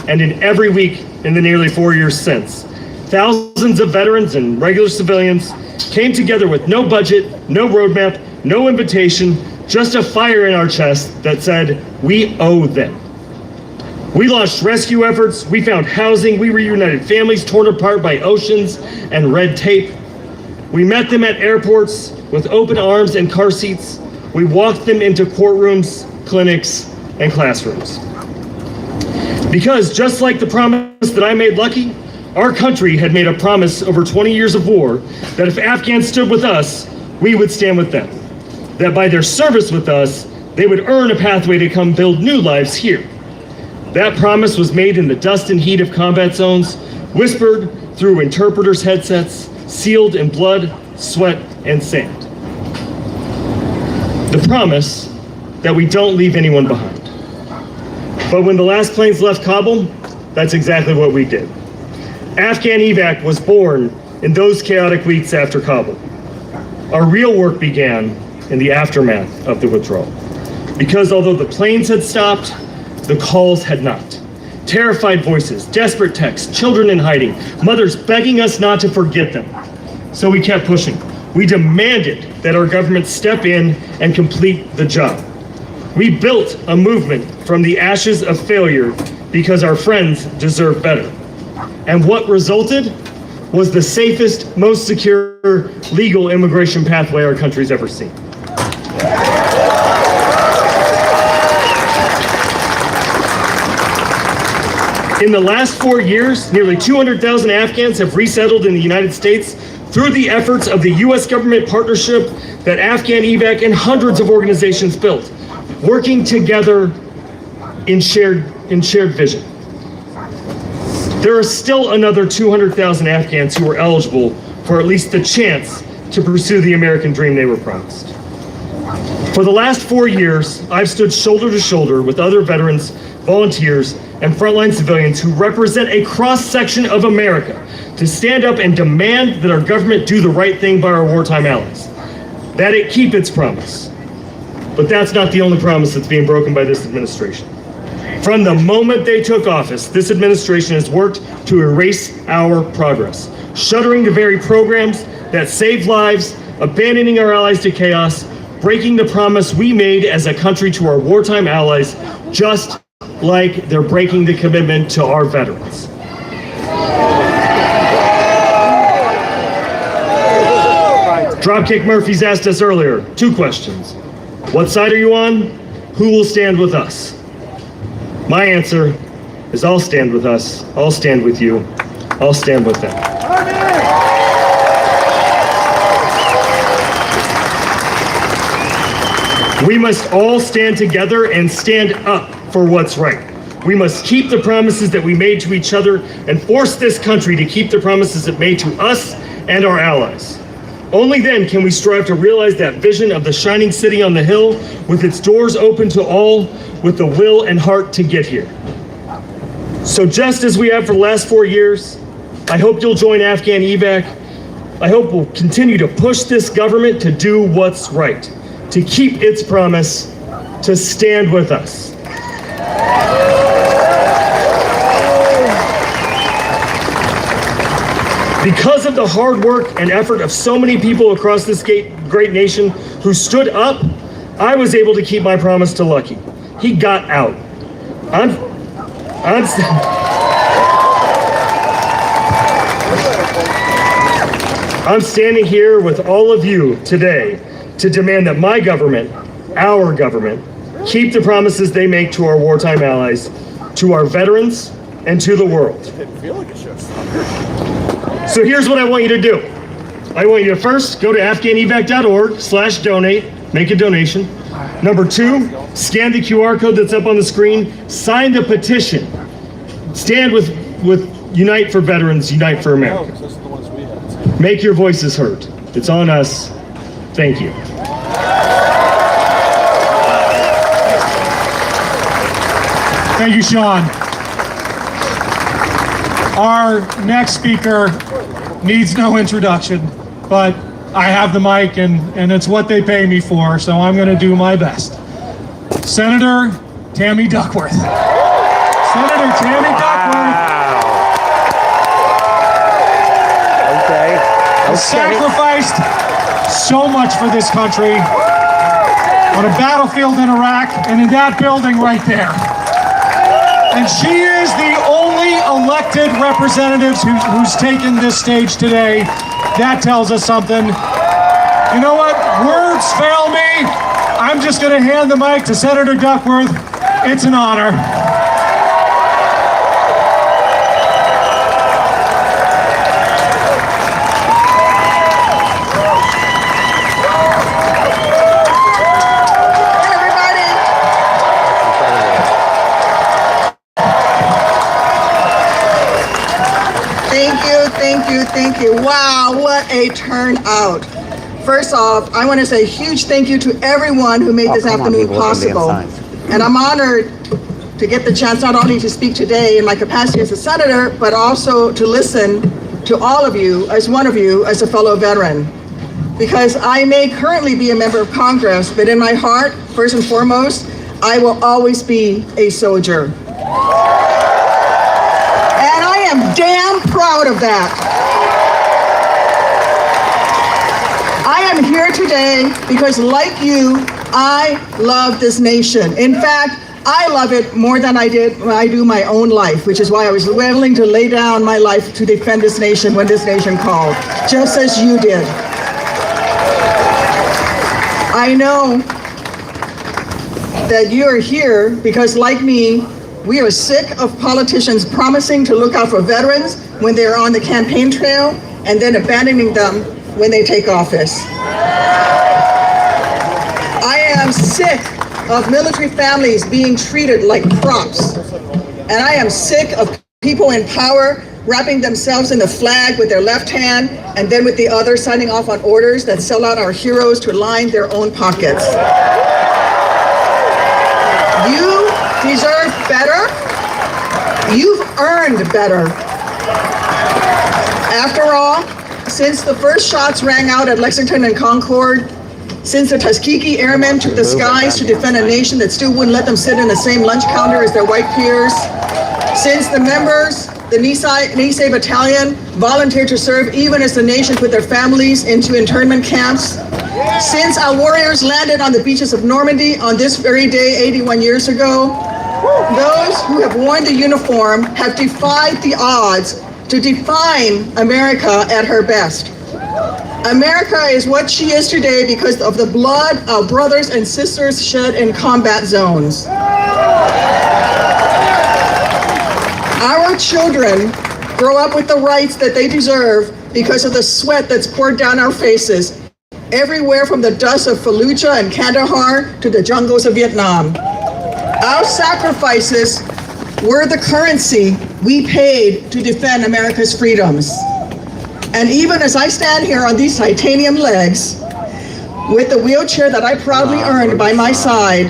and in every week in the nearly 4 years since, thousands of veterans and regular civilians came together with no budget, no roadmap, no invitation, just a fire in our chest that said, we owe them. We launched rescue efforts, we found housing, we reunited families torn apart by oceans and red tape. We met them at airports with open arms and car seats. We walked them into courtrooms, clinics, and classrooms. Because just like the promise that I made Lucky, our country had made a promise over 20 years of war that if Afghans stood with us, we would stand with them. That by their service with us, they would earn a pathway to come build new lives here. That promise was made in the dust and heat of combat zones, whispered through interpreters' headsets, sealed in blood, sweat, and sand. The promise that we don't leave anyone behind. But when the last planes left Kabul, that's exactly what we did. Afghan evac was born in those chaotic weeks after Kabul. Our real work began in the aftermath of the withdrawal. Because although the planes had stopped, the calls had not. Terrified voices, desperate texts, children in hiding, mothers begging us not to forget them. So we kept pushing. We demanded that our government step in and complete the job. We built a movement from the ashes of failure because our friends deserve better. And what resulted was the safest, most secure legal immigration pathway our country's ever seen. In the last 4 years, nearly 200,000 Afghans have resettled in the United States through the efforts of the U.S. government partnership that Afghan evac and hundreds of organizations built, working together in shared vision. There are still another 200,000 Afghans who are eligible for at least the chance to pursue the American dream they were promised. For the last 4 years, I've stood shoulder to shoulder with other veterans, volunteers, and frontline civilians who represent a cross-section of America to stand up and demand that our government do the right thing by our wartime allies, that it keep its promise. But that's not the only promise that's being broken by this administration. From the moment they took office, this administration has worked to erase our progress, shuttering the very programs that saved lives, abandoning our allies to chaos, breaking the promise we made as a country to our wartime allies, just like they're breaking the commitment to our veterans. Dropkick Murphys asked us earlier 2 questions. What side are you on? Who will stand with us? My answer is I'll stand with us. I'll stand with you. I'll stand with them. We must all stand together and stand up for what's right. We must keep the promises that we made to each other and force this country to keep the promises it made to us and our allies. Only then can we strive to realize that vision of the shining city on the hill with its doors open to all with the will and heart to get here. So just as we have for the last 4 years, I hope you'll join Afghan evac. I hope we'll continue to push this government to do what's right, to keep its promise, to stand with us. Because of the hard work and effort of so many people across this great nation who stood up, I was able to keep my promise to Lucky. He got out. I'm standing here with all of you today to demand that my government, our government, keep the promises they make to our wartime allies, to our veterans, and to the world. So here's what I want you to do. I want you to first go to afghanevac.org/donate, make a donation. Number 2, scan the QR code that's up on the screen, sign the petition. Stand with Unite for Veterans, Unite for America. Make your voices heard. It's on us. Thank you. Thank you, Sean. Our next speaker needs no introduction, but I have the mic and it's what they pay me for, so I'm going to do my best. Senator Tammy Duckworth. Senator Tammy Duckworth. Okay. Has sacrificed so much for this country on a battlefield in Iraq and in that building right there. And she is the only elected representative who's taken this stage today. That tells us something. You know what? Words fail me. I'm just going to hand the mic to Senator Duckworth. It's an honor. Thank you. Wow, what a turnout. First off, I want to say a huge thank you to everyone who made this afternoon possible. And I'm honored to get the chance not only to speak today in my capacity as a senator, but also to listen to all of you, as one of you, as a fellow veteran. Because I may currently be a member of Congress, but in my heart, first and foremost, I will always be a soldier. And I am damn proud of that. I am here today because, like you, I love this nation. In fact, I love it more than I do my own life, which is why I was willing to lay down my life to defend this nation when this nation called, just as you did. I know that you are here because, like me, we are sick of politicians promising to look out for veterans when they're on the campaign trail and then abandoning them when they take office. I am sick of military families being treated like props. And I am sick of people in power wrapping themselves in the flag with their left hand and then with the other signing off on orders that sell out our heroes to line their own pockets. You deserve better. You've earned better. After all, since the first shots rang out at Lexington and Concord, since the Tuskegee Airmen took the skies to defend a nation that still wouldn't let them sit in the same lunch counter as their white peers, since the members, the Nisei Battalion, volunteered to serve even as the nation put their families into internment camps, since our warriors landed on the beaches of Normandy on this very day 81 years ago, those who have worn the uniform have defied the odds to define America at her best. America is what she is today because of the blood our brothers and sisters shed in combat zones. Our children grow up with the rights that they deserve because of the sweat that's poured down our faces, everywhere from the dust of Fallujah and Kandahar to the jungles of Vietnam. Our sacrifices were the currency we paid to defend America's freedoms. And even as I stand here on these titanium legs, with the wheelchair that I proudly earned by my side,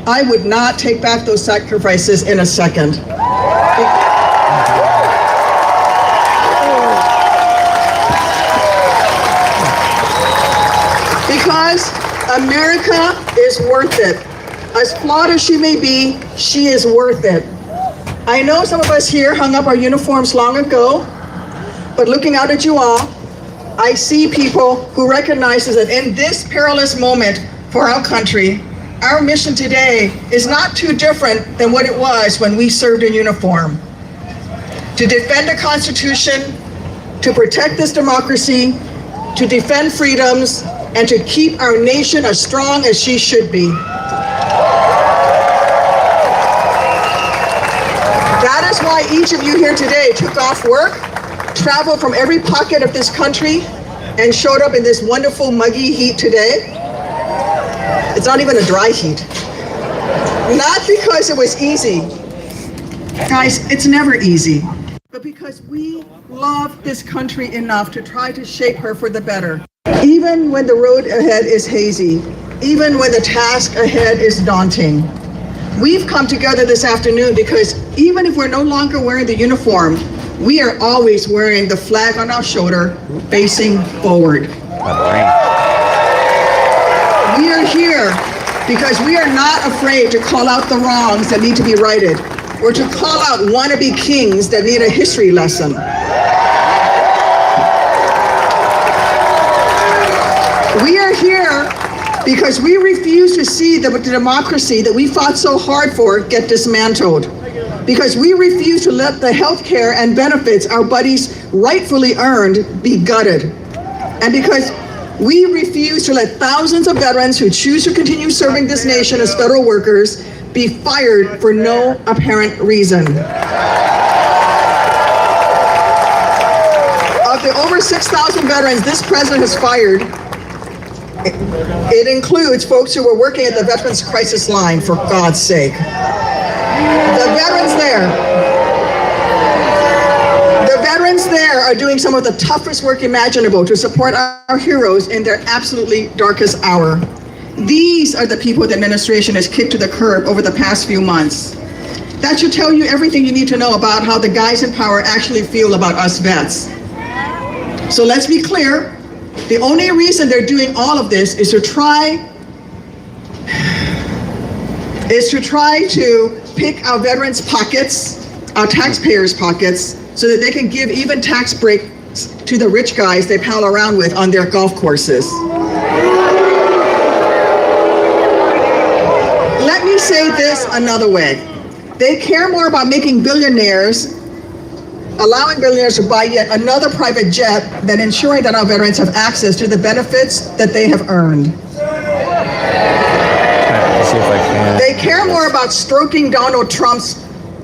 I would not take back those sacrifices in a second. Because America is worth it. As flawed as she may be, she is worth it. I know some of us here hung up our uniforms long ago, but looking out at you all, I see people who recognize that in this perilous moment for our country, our mission today is not too different than what it was when we served in uniform. To defend the Constitution, to protect this democracy, to defend freedoms, and to keep our nation as strong as she should be. That is why each of you here today took off work, traveled from every pocket of this country, and showed up in this wonderful muggy heat today. It's not even a dry heat. Not because it was easy. Guys, it's never easy. But because we love this country enough to try to shape her for the better. Even when the road ahead is hazy, even when the task ahead is daunting. We've come together this afternoon because even if we're no longer wearing the uniform, we are always wearing the flag on our shoulder, facing forward. We are here because we are not afraid to call out the wrongs that need to be righted, or to call out wannabe kings that need a history lesson. We are here because we refuse to see the democracy that we fought so hard for get dismantled. Because we refuse to let the health care and benefits our buddies rightfully earned be gutted. And because we refuse to let thousands of veterans who choose to continue serving this nation as federal workers be fired for no apparent reason. Of the over 6,000 veterans this president has fired, it includes folks who were working at the Veterans Crisis Line, for God's sake. The veterans there are doing some of the toughest work imaginable to support our heroes in their absolutely darkest hour. These are the people the administration has kicked to the curb over the past few months. That should tell you everything you need to know about how the guys in power actually feel about us vets. So let's be clear, the only reason they're doing all of this is to try to pick our veterans' pockets, our taxpayers' pockets, so that they can give even tax breaks to the rich guys they pal around with on their golf courses. Let me say this another way. They care more about making billionaires, allowing billionaires to buy yet another private jet than ensuring that our veterans have access to the benefits that they have earned. They care more about stroking Donald Trump's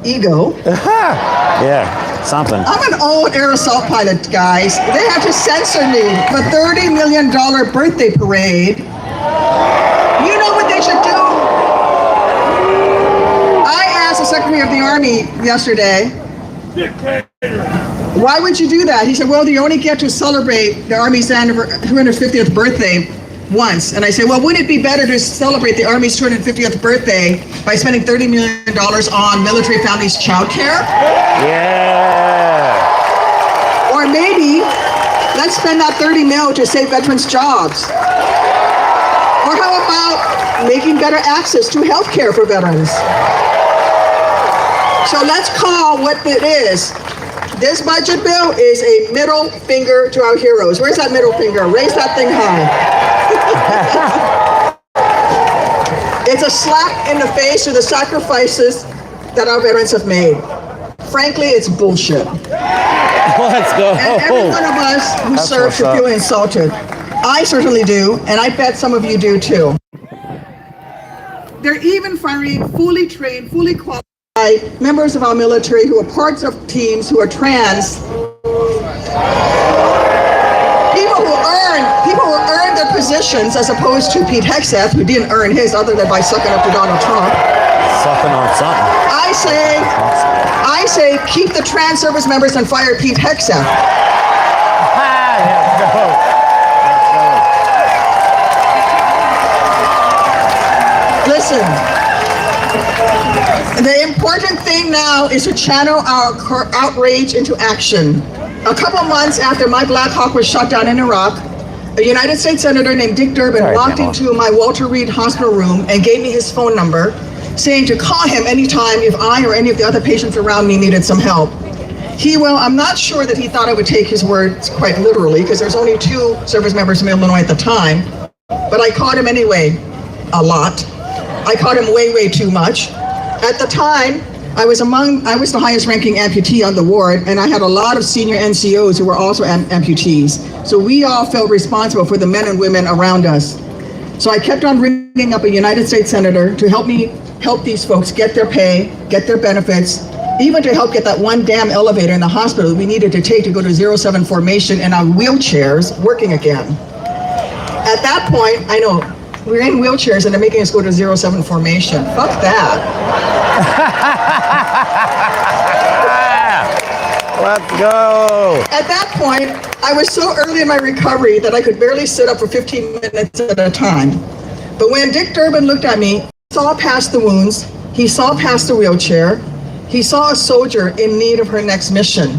ego. Yeah, something. I'm an old air assault pilot, guys. They had to censor me for $30 million birthday parade. You know what they should do? I asked the Secretary of the Army yesterday, why would you do that? He said, well, you only get to celebrate the Army's 250th birthday once. And I said, well, wouldn't it be better to celebrate the Army's 250th birthday by spending $30 million on military families' child care? Yeah. Or maybe let's spend that $30 million to save veterans' jobs. Or how about making better access to health care for veterans? So let's call what it is. This budget bill is a middle finger to our heroes. Where's that middle finger? Raise that thing high. It's a slap in the face to the sacrifices that our veterans have made. Frankly, it's bullshit. Let's go. And every one of us who serve should feel insulted. I certainly do, and I bet some of you do too. They're even firing fully trained, fully qualified members of our military who are parts of teams who are trans. People who earn their positions, as opposed to Pete Hegseth, who didn't earn his other than by sucking up to Donald Trump. Sucking on something. I say keep the trans service members and fire Pete Hegseth. Listen, the important thing now is to channel our outrage into action. A couple months after my Black Hawk was shot down in Iraq, a United States Senator named Dick Durbin walked into my Walter Reed hospital room and gave me his phone number, saying to call him anytime if I or any of the other patients around me needed some help. I'm not sure that he thought I would take his words quite literally, because there's only 2 service members from Illinois at the time, but I called him anyway, a lot. I called him way, way too much. At the time, I was the highest ranking amputee on the ward, and I had a lot of senior NCOs who were also amputees. So we all felt responsible for the men and women around us. So I kept on ringing up a United States Senator to help me help these folks get their pay, get their benefits, even to help get that one damn elevator in the hospital we needed to take to go to 07 formation and our wheelchairs working again. At that point, I know, we're in wheelchairs and they're making us go to 07 formation. Fuck that. Let's go. At that point, I was so early in my recovery that I could barely sit up for 15 minutes at a time. But when Dick Durbin looked at me, he saw past the wounds, he saw past the wheelchair, he saw a soldier in need of her next mission.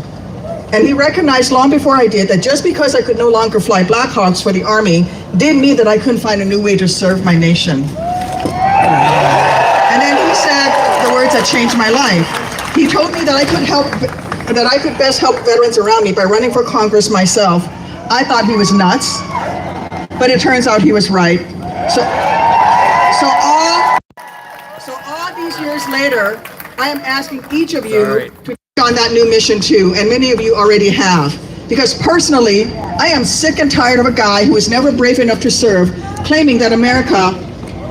And he recognized long before I did that just because I could no longer fly Black Hawks for the Army didn't mean that I couldn't find a new way to serve my nation. And then he said the words that changed my life. He told me that I could best help veterans around me by running for Congress myself. I thought he was nuts, but it turns out he was right. So all these years later, I am asking each of you to take on that new mission too, and many of you already have. Because personally, I am sick and tired of a guy who was never brave enough to serve, claiming that America,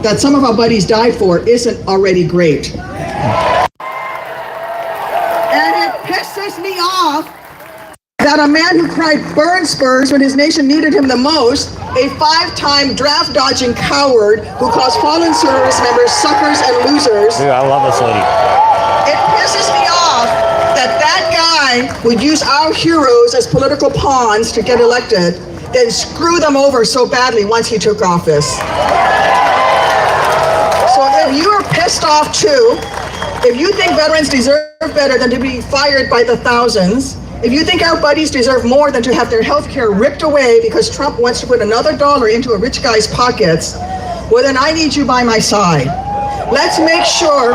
that some of our buddies died for, isn't already great. And it pisses me off that a man who cried burn spurs when his nation needed him the most, a 5-time draft-dodging coward who calls fallen service members suckers and losers. Dude, I love this lady. It pisses me off that guy would use our heroes as political pawns to get elected, then screw them over so badly once he took office. So if you are pissed off too, if you think veterans deserve better than to be fired by the thousands, if you think our buddies deserve more than to have their health care ripped away because Trump wants to put another dollar into a rich guy's pockets, well then I need you by my side. Let's make sure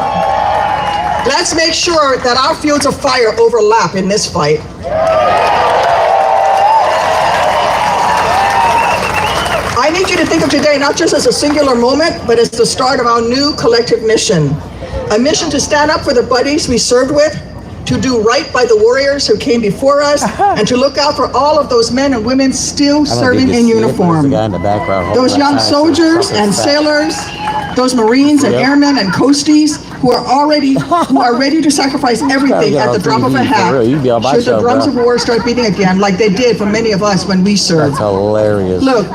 that our fields of fire overlap in this fight. I need you to think of today not just as a singular moment, but as the start of our new collective mission. A mission to stand up for the buddies we served with, to do right by the warriors who came before us, and to look out for all of those men and women still serving in uniform. Those young soldiers and sailors, those Marines and airmen and coasties who are ready to sacrifice everything at the drop of a hat should the drums of war start beating again, like they did for many of us when we served. That's hilarious. Look,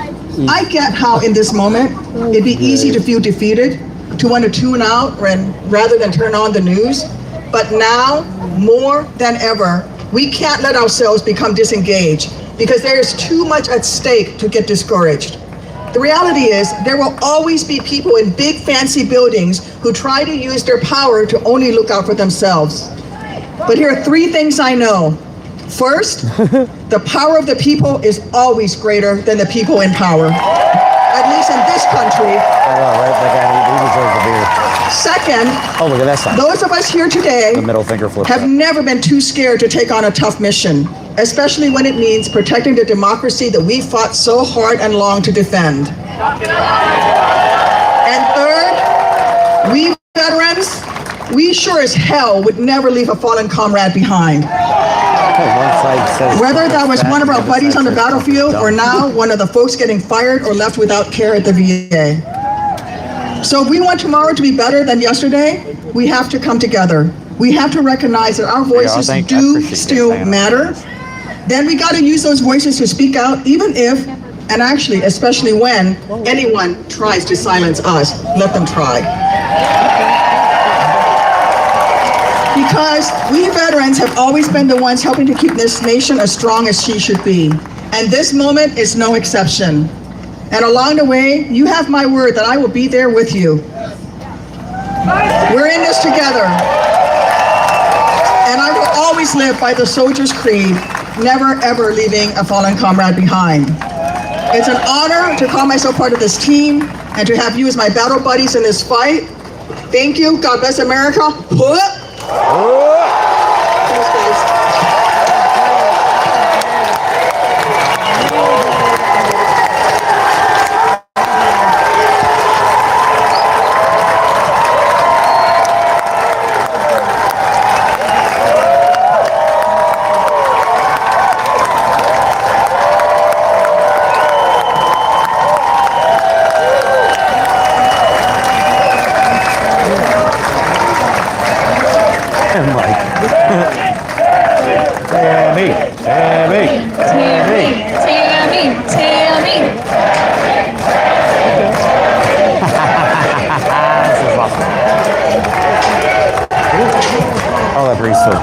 I get how in this moment it'd be easy to feel defeated, to want to tune out rather than turn on the news. But now, more than ever, we can't let ourselves become disengaged because there is too much at stake to get discouraged. The reality is there will always be people in big fancy buildings who try to use their power to only look out for themselves. But here are 3 things I know. First, the power of the people is always greater than the people in power, at least in this country. Second, look at that sign. Those of us here today The middle finger flip have never been too scared to take on a tough mission, especially when it means protecting the democracy that we fought so hard and long to defend. And third, we veterans, we sure as hell would never leave a fallen comrade behind. Whether that was one of our buddies on the battlefield or now one of the folks getting fired or left without care at the VA. So if we want tomorrow to be better than yesterday, we have to come together. We have to recognize that our voices do still matter. Then we got to use those voices to speak out, even if, and actually, especially when, anyone tries to silence us. Let them try. Because we veterans have always been the ones helping to keep this nation as strong as she should be. And this moment is no exception. And along the way, you have my word that I will be there with you. We're in this together. And I will always live by the soldier's creed, never ever leaving a fallen comrade behind. It's an honor to call myself part of this team and to have you as my battle buddies in this fight. Thank you. God bless America. Thanks, guys.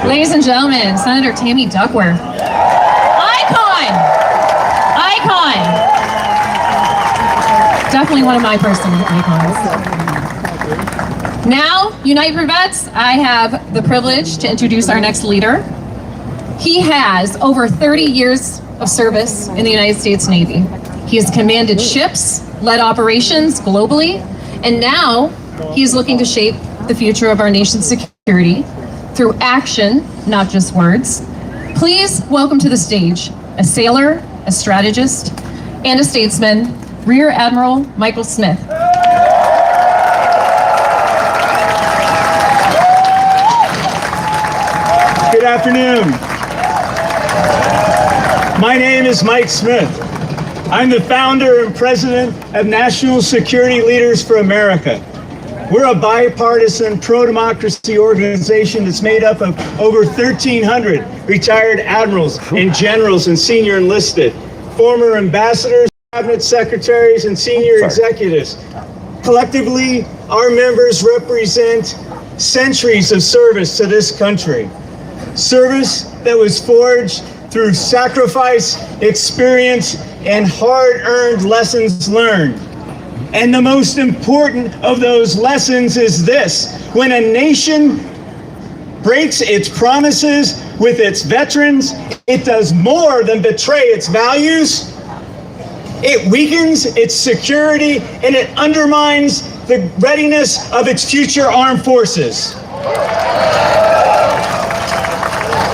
Ladies and gentlemen, Senator Tammy Duckworth. Icon! Definitely one of my personal icons. Now, Unite for Vets, I have the privilege to introduce our next leader. He has over 30 years of service in the United States Navy. He has commanded ships, led operations globally, and now he is looking to shape the future of our nation's security through action, not just words. Please welcome to the stage a sailor, a strategist, and a statesman, Rear Admiral Michael Smith. Good afternoon. My name is Mike Smith. I'm the founder and president of National Security Leaders for America. We're a bipartisan pro-democracy organization that's made up of over 1,300 retired admirals and generals and senior enlisted, former ambassadors, cabinet secretaries, and senior executives. Collectively, our members represent centuries of service to this country. Service that was forged through sacrifice, experience, and hard-earned lessons learned. And the most important of those lessons is this: when a nation breaks its promises with its veterans, it does more than betray its values. It weakens its security and it undermines the readiness of its future armed forces.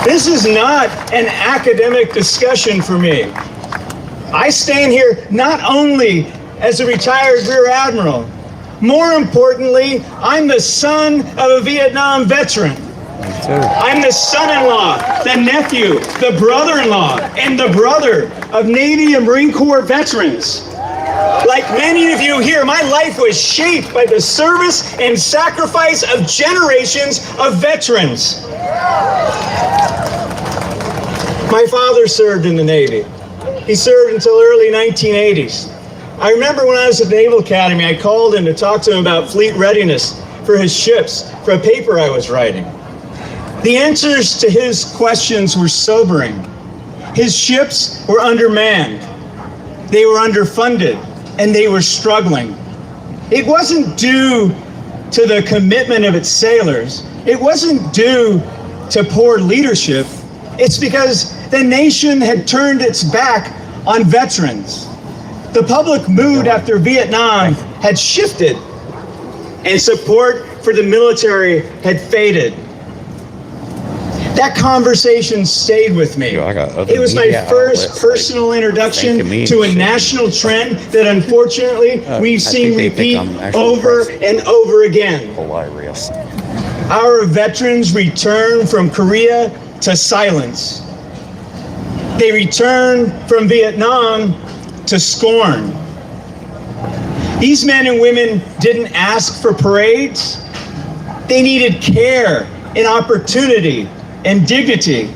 This is not an academic discussion for me. I stand here not only as a retired Rear Admiral. More importantly, I'm the son of a Vietnam veteran. I'm the son-in-law, the nephew, the brother-in-law, and the brother of Navy and Marine Corps veterans. Like many of you here, my life was shaped by the service and sacrifice of generations of veterans. My father served in the Navy. He served until early 1980s. I remember when I was at the Naval Academy, I called him to talk to him about fleet readiness for his ships for a paper I was writing. The answers to his questions were sobering. His ships were undermanned, they were underfunded, and they were struggling. It wasn't due to the commitment of its sailors. It wasn't due to poor leadership. It's because the nation had turned its back on veterans. The public mood after Vietnam had shifted, and support for the military had faded. That conversation stayed with me. It was my first personal introduction to a national trend that unfortunately we've seen repeat over and over again. Hilarious. Our veterans return from Korea to silence. They return from Vietnam to scorn. These men and women didn't ask for parades. They needed care and opportunity and dignity.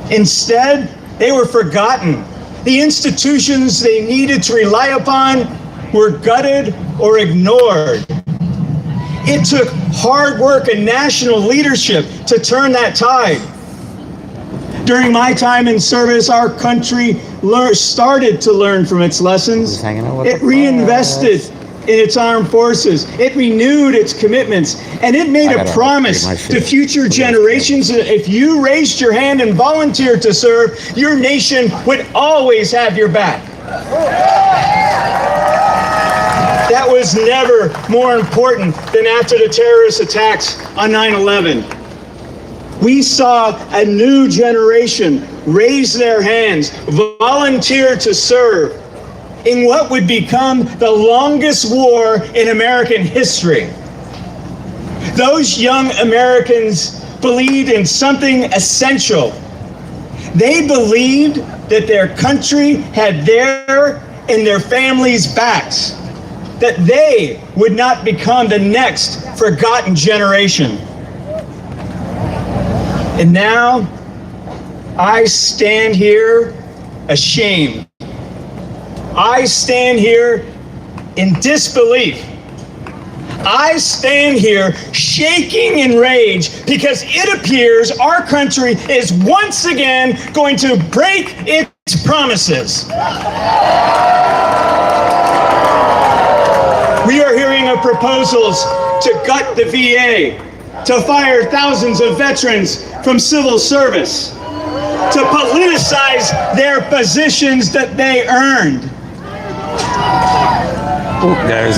Instead, they were forgotten. The institutions they needed to rely upon were gutted or ignored. It took hard work and national leadership to turn that tide. During my time in service, our country started to learn from its lessons. It reinvested in its armed forces. It renewed its commitments, and it made a promise to future generations that if you raised your hand and volunteered to serve, your nation would always have your back. That was never more important than after the terrorist attacks on 9/11. We saw a new generation raise their hands, volunteer to serve in what would become the longest war in American history. Those young Americans believed in something essential. They believed that their country had their and their families' backs, that they would not become the next forgotten generation. And now, I stand here ashamed. I stand here in disbelief. I stand here shaking in rage because it appears our country is once again going to break its promises. We are hearing of proposals to gut the VA, to fire thousands of veterans from civil service, to politicize their positions that they earned.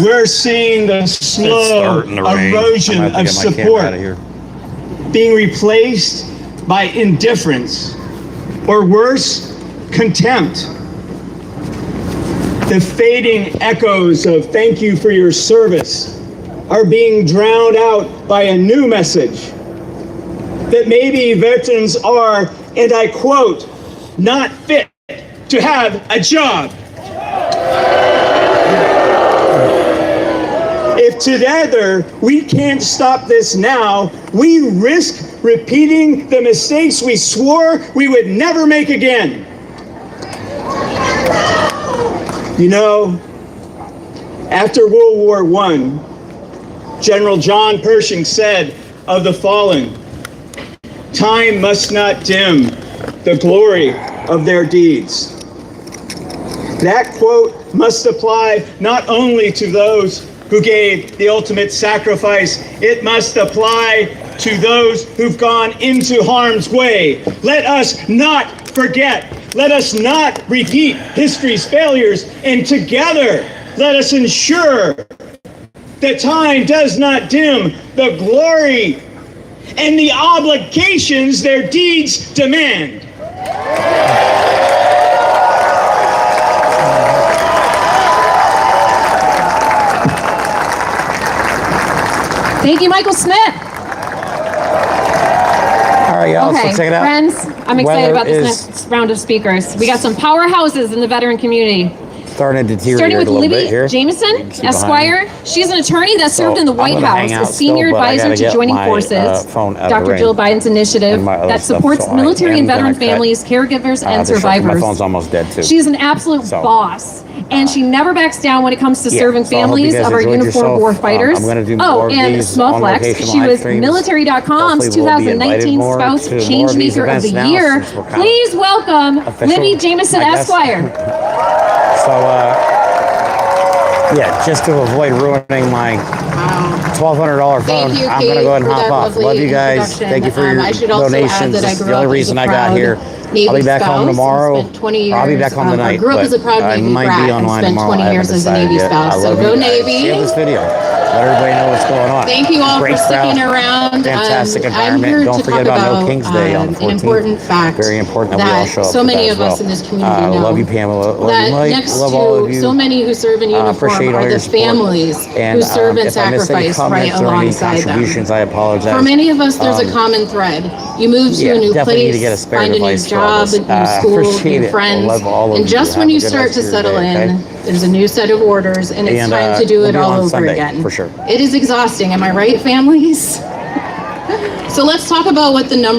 We're seeing the slow erosion of support being replaced by indifference, or worse, contempt. The fading echoes of "thank you for your service" are being drowned out by a new message. that maybe veterans are, and I quote, not fit to have a job. If together we can't stop this now, we risk repeating the mistakes we swore we would never make again. You know, after World War I, General John Pershing said of the fallen, "Time must not dim the glory of their deeds." That quote must apply not only to those who gave the ultimate sacrifice, it must apply to those who've gone into harm's way. Let us not forget. Let us not repeat history's failures, and together let us ensure that time does not dim the glory and the obligations their deeds demand. Thank you, Michael Smith. All right, y'all, Okay, so check it out. friends, I'm excited Weather about this is next round of speakers. We got some powerhouses in the veteran community. starting to deteriorate Starting with a little bit Libby here. Jameson, See behind Esquire. She's an attorney that served in the I'm White gonna hang House out as senior still, but I advisor gotta to get Joining my, Forces, phone out of Dr. the Jill ring Biden's initiative and my other that stuff, supports so I military am and veteran gonna cut, families, caregivers, and the shit. My survivors. phone's almost dead too. She's an absolute So, boss, and she never backs down when it comes to yeah, serving so I hope you families guys of our enjoyed uniformed war yourself. fighters. I'm gonna do Oh, more of and these on Smuflex. location She live was streams. Military.com's Hopefully we'll be invited 2019 more Spouse to more of these Changemaker of the events now, Year. since we're kind of Please welcome official, Libby Jameson, I guess. Esquire. So, yeah, just to avoid ruining my $1,200 phone, Thank you, I'm going to Kate, go ahead and for hop that off. lovely Love you guys. introduction. Thank you for your I should also add donations. that I This is grew the only up as a reason I got proud here. Navy I'll be back home spouse and tomorrow. spent 20 I'll be years, back home I tonight. grew up but as a proud I Navy might brat be and online spent tomorrow. 20 I haven't years as a decided Navy yet. spouse. I So love go you guys. Navy. Share this video. Let everybody know what's going on. Thank you all Great for sticking crowd. around. Fantastic I'm environment. here Don't to forget talk about No King's Day on the 14th. an important fact Very important that we all show up so for many that of as us well. in this community know. Love you, Pamela. Love That you, Mike. next Love all of to you. so many who serve in uniform Appreciate all are your the support. families And, who serve and if I missed any sacrifice right comments or any alongside them. contributions, I apologize. For many of us, there's a common thread. You move to Yeah, a new definitely need place, to get a spare find a new device for all job, this. a new school, Appreciate new it. friends, Love all of and you. just Have when a you good start rest to of your settle day, in, okay? there's a new set of orders, and it's time to do we'll it all on over Sunday, again. for sure. It is exhausting, am I right, families? So let's talk about what the number